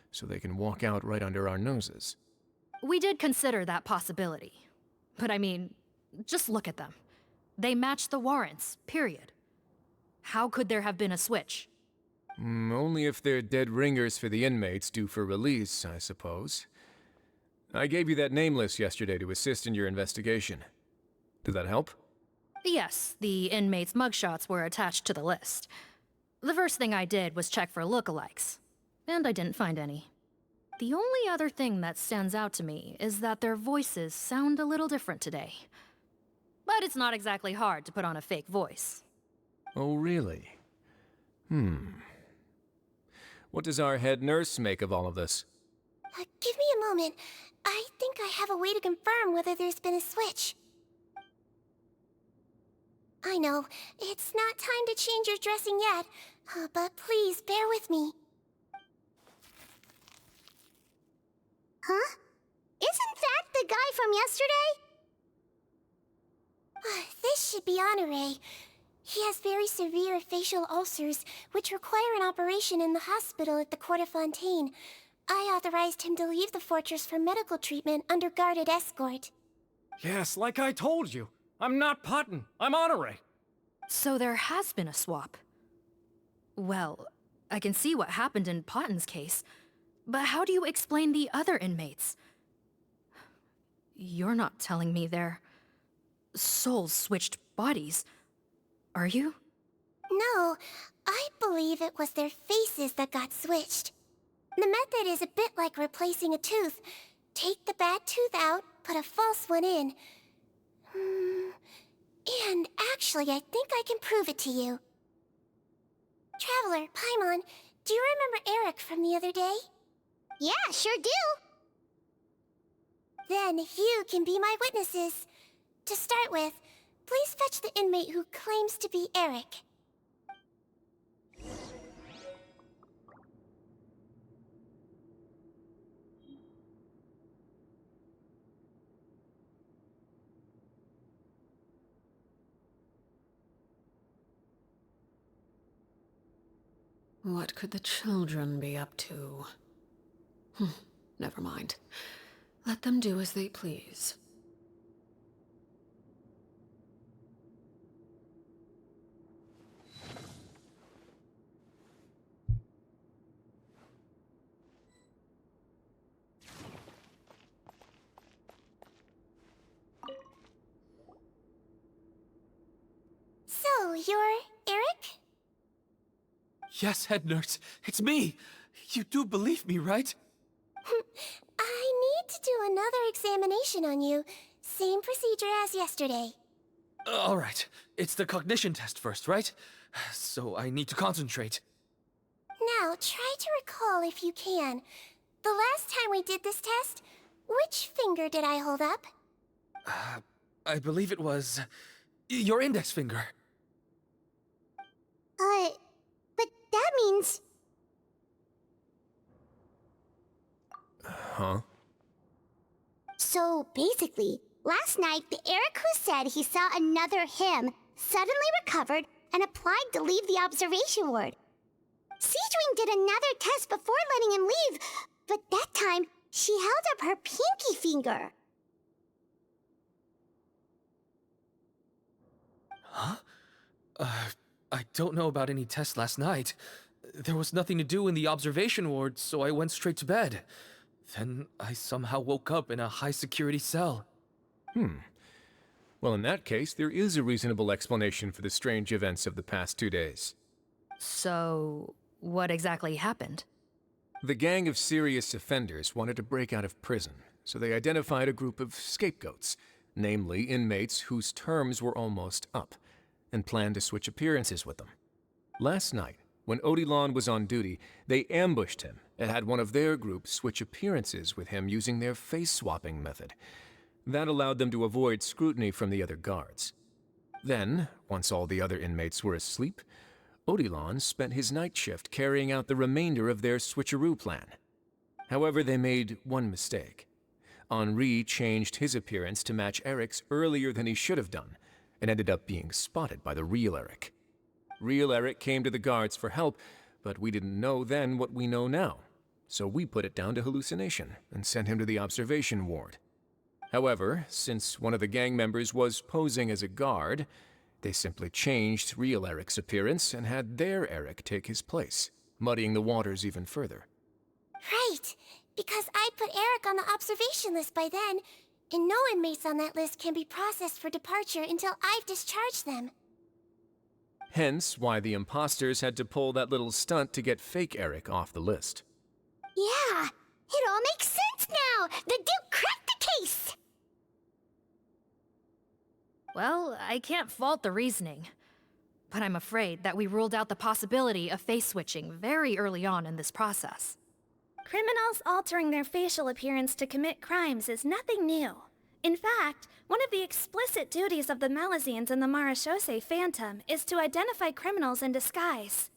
so they can walk out right under our noses. We did consider that possibility. But I mean, just look at them. They match the warrants, period. How could there have been a switch? Only if they're dead ringers for the inmates due for release, I suppose. I gave you that name list yesterday to assist in your investigation. Did that help? Yes, the inmates' mugshots were attached to the list. The first thing I did was check for lookalikes, and I didn't find any. The only other thing that stands out to me is that their voices sound a little different today. But it's not exactly hard to put on a fake voice. Oh, really? What does our head nurse make of all of this? Give me a moment. I think I have a way to confirm whether there's been a switch. I know, it's not time to change your dressing yet, but please bear with me. Huh? Isn't that the guy from yesterday? This should be Honore. He has very severe facial ulcers, which require an operation in the hospital at the Quarterfontaine. I authorized him to leave the fortress for medical treatment under guarded escort. Yes, like I told you. I'm not Potton. I'm Honore. So there has been a swap. Well, I can see what happened in Potton's case, but how do you explain the other inmates? You're not telling me their souls switched bodies, are you? No, I believe it was their faces that got switched. The method is a bit like replacing a tooth. Take the bad tooth out, put a false one in. And actually, I think I can prove it to you. Traveler, Paimon, do you remember Eric from the other day? Yeah, sure do. Then you can be my witnesses. To start with, please fetch the inmate who claims to be Eric. What could the children be up to? Never mind. Let them do as they please. So, you're Eric? Yes, head nurse. It's me. You do believe me, right? I need to do another examination on you. Same procedure as yesterday. All right. It's the cognition test first, right? So I need to concentrate. Now, try to recall if you can. The last time we did this test, which finger did I hold up? I believe it was your index finger. But that means... Huh? So, basically, last night, the Eric who said he saw another him suddenly recovered and applied to leave the observation ward. Seadwing did another test before letting him leave, but that time, she held up her pinky finger. Huh? I don't know about any tests last night. There was nothing to do in the observation ward, so I went straight to bed. Then I somehow woke up in a high-security cell. Well, in that case, there is a reasonable explanation for the strange events of the past 2 days. So, what exactly happened? The gang of serious offenders wanted to break out of prison, so they identified a group of scapegoats, namely inmates whose terms were almost up, and planned to switch appearances with them. Last night, when Odilon was on duty, they ambushed him and had one of their group switch appearances with him using their face-swapping method. That allowed them to avoid scrutiny from the other guards. Then, once all the other inmates were asleep, Odilon spent his night shift carrying out the remainder of their switcheroo plan. However, they made one mistake. Henri changed his appearance to match Eric's earlier than he should have done, and ended up being spotted by the real Eric. Real Eric came to the guards for help, but we didn't know then what we know now, so we put it down to hallucination and sent him to the observation ward. However, since one of the gang members was posing as a guard, they simply changed real Eric's appearance and had their Eric take his place, muddying the waters even further. Right, because I put Eric on the observation list by then, and no inmates on that list can be processed for departure until I've discharged them. Hence why the imposters had to pull that little stunt to get fake Eric off the list. Yeah, it all makes sense now! The Duke cracked the case! Well, I can't fault the reasoning. But I'm afraid that we ruled out the possibility of face switching very early on in this process. Criminals altering their facial appearance to commit crimes is nothing new. In fact, one of the explicit duties of the Malazines in the Marechaussee Phantom is to identify criminals in disguise.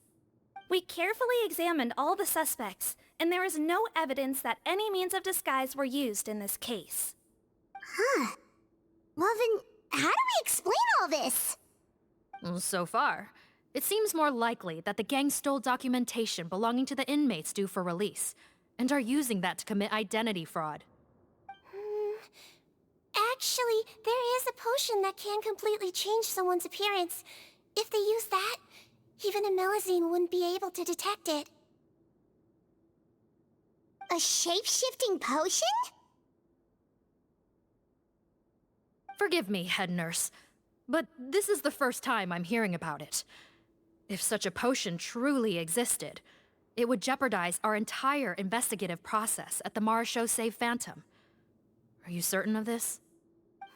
We carefully examined all the suspects, and there is no evidence that any means of disguise were used in this case. Huh. Well then, how do we explain all this? So far, it seems more likely that the gang stole documentation belonging to the inmates due for release, and are using that to commit identity fraud. Actually, there is a potion that can completely change someone's appearance. If they use that, even a Melazine wouldn't be able to detect it. A shape-shifting potion? Forgive me, head nurse, but this is the first time I'm hearing about it. If such a potion truly existed, it would jeopardize our entire investigative process at the Marechaussee Phantom. Are you certain of this?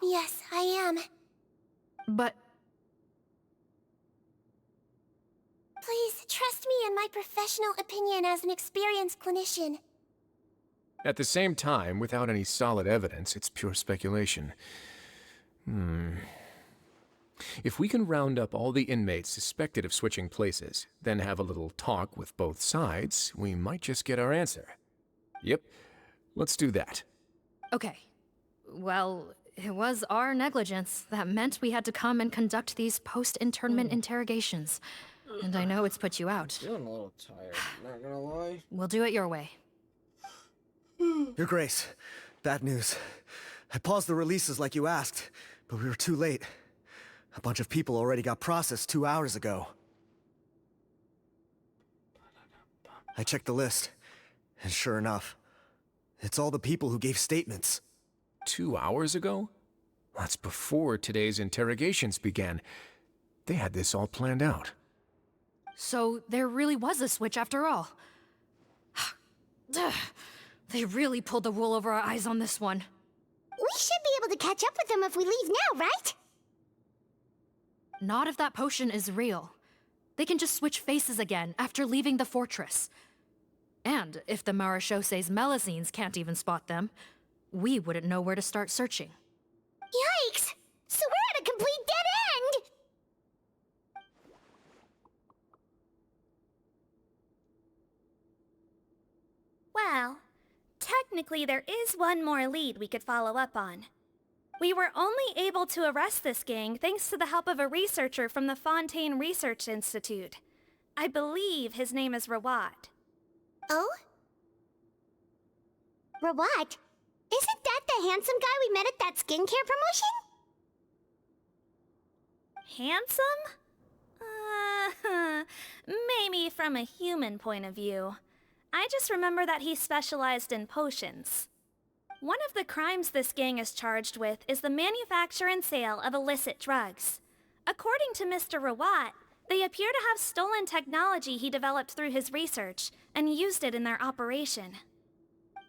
Yes, I am. But... Please, trust me in my professional opinion as an experienced clinician. At the same time, without any solid evidence, it's pure speculation. If we can round up all the inmates suspected of switching places, then have a little talk with both sides, we might just get our answer. Yep, let's do that. Okay. Well, it was our negligence that meant we had to come and conduct these post-internment interrogations. And I know it's put you out. Feeling a little tired, not gonna lie. We'll do it your way. Your Grace, bad news. I paused the releases like you asked, but we were too late. A bunch of people already got processed 2 hours ago. I checked the list, and sure enough, it's all the people who gave statements. 2 hours ago? That's before today's interrogations began. They had this all planned out. So there really was a switch after all. They really pulled the wool over our eyes on this one. We should be able to catch up with them if we leave now, right? Not if that potion is real. They can just switch faces again after leaving the fortress. And if the Marechaussee's Melazines can't even spot them, we wouldn't know where to start searching. Yikes! So we're at a complete dead end! Well, technically there is one more lead we could follow up on. We were only able to arrest this gang thanks to the help of a researcher from the Fontaine Research Institute. I believe his name is Rawat. Oh? Rawat? Isn't that the handsome guy we met at that skincare promotion? Handsome? Maybe from a human point of view. I just remember that he specialized in potions. One of the crimes this gang is charged with is the manufacture and sale of illicit drugs. According to Mr. Rawat, they appear to have stolen technology he developed through his research and used it in their operation.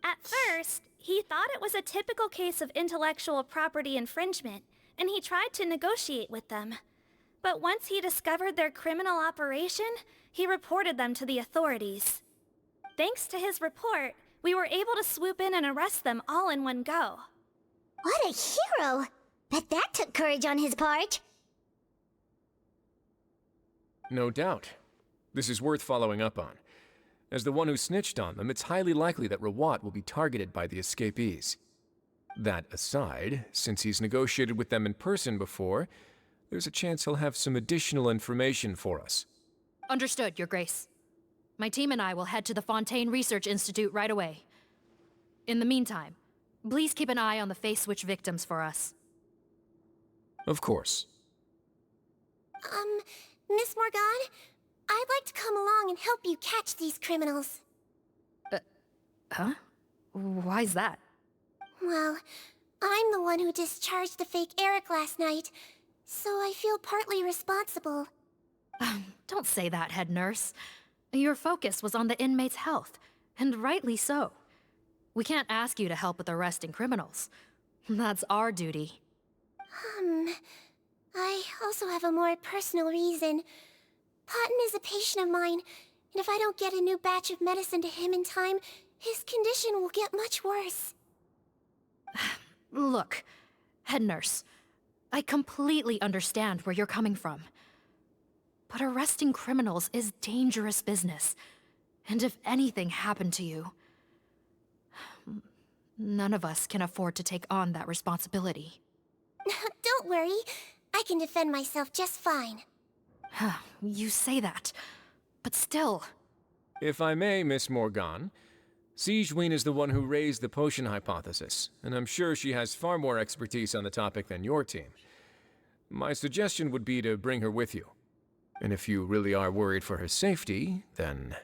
At first, he thought it was a typical case of intellectual property infringement, and he tried to negotiate with them. But once he discovered their criminal operation, he reported them to the authorities. Thanks to his report, we were able to swoop in and arrest them all in one go. What a hero! Bet that took courage on his part. No doubt. This is worth following up on. As the one who snitched on them, it's highly likely that Rawat will be targeted by the escapees. That aside, since he's negotiated with them in person before, there's a chance he'll have some additional information for us. Understood, Your Grace. My team and I will head to the Fontaine Research Institute right away. In the meantime, please keep an eye on the face switch victims for us. Of course. Miss Morgan, I'd like to come along and help you catch these criminals. Huh? Why's that? Well, I'm the one who discharged the fake Eric last night, so I feel partly responsible. Don't say that, head nurse. Your focus was on the inmate's health, and rightly so. We can't ask you to help with arresting criminals. That's our duty. I also have a more personal reason. Cotton is a patient of mine, and if I don't get a new batch of medicine to him in time, his condition will get much worse. Look, head nurse, I completely understand where you're coming from. But arresting criminals is dangerous business, and if anything happened to you, none of us can afford to take on that responsibility. Don't worry, I can defend myself just fine. You say that, but still... If I may, Miss Morgan, Sigewinne is the one who raised the potion hypothesis, and I'm sure she has far more expertise on the topic than your team. My suggestion would be to bring her with you. And if you really are worried for her safety, then...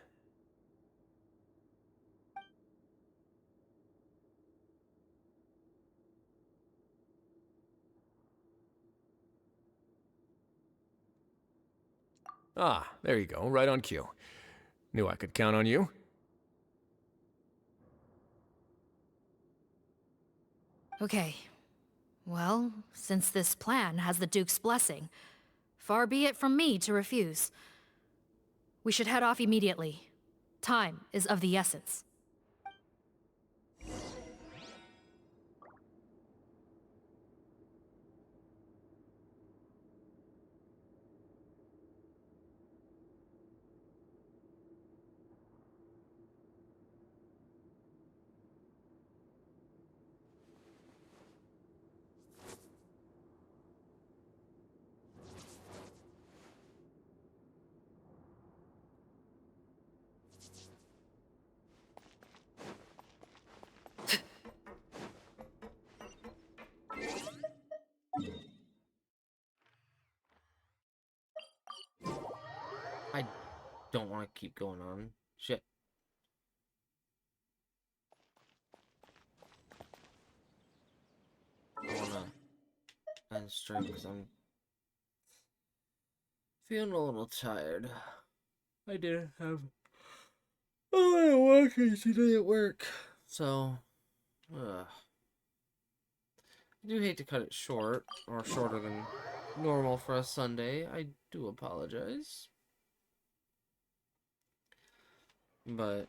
Ah, there you go, right on cue. Knew I could count on you. Okay. Well, since this plan has the Duke's blessing, far be it from me to refuse. We should head off immediately. Time is of the essence. I don't want to keep going on. Shit. I want to end stream because I'm feeling a little tired. I did have a lot of working today at work. So, I do hate to cut it short, or shorter than normal for a Sunday. I do apologize. But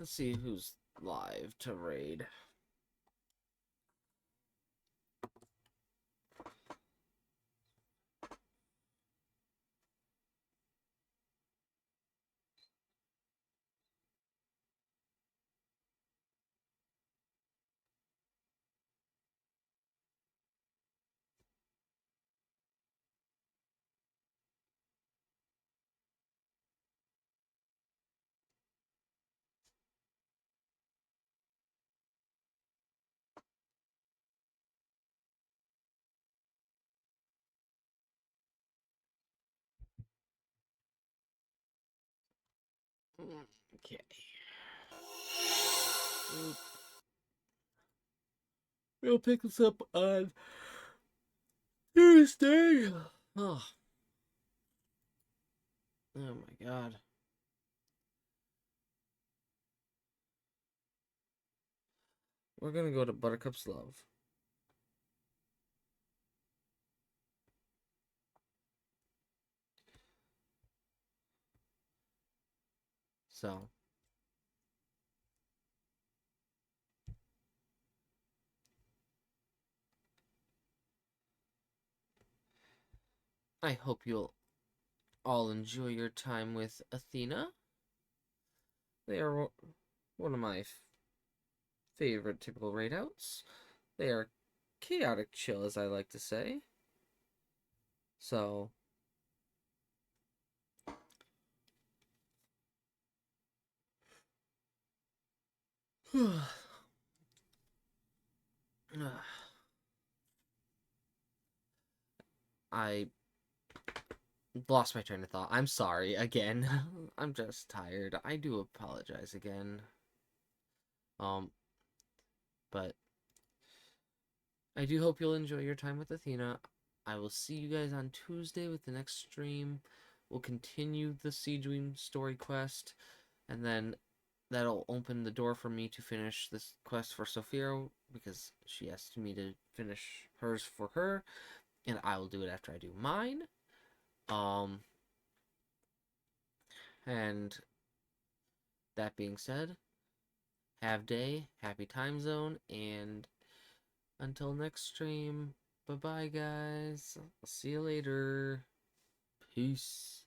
let's see who's live to raid. Okay. We'll pick this up on Tuesday. Oh. Oh my god. We're gonna go to Buttercup's Love. So. I hope you'll all enjoy your time with Athena. They are one of my favorite typical raid outs. They are chaotic chill, as I like to say. So, I lost my train of thought. I'm sorry again. I'm just tired. I do apologize again. But I do hope you'll enjoy your time with Athena. I will see you guys on Tuesday with the next stream. We'll continue the Siege Dream story quest, and then that'll open the door for me to finish this quest for Sophia, because she asked me to finish hers for her, and I will do it after I do mine. And that being said, have day, happy time zone, and until next stream, bye-bye, guys. I'll see you later. Peace.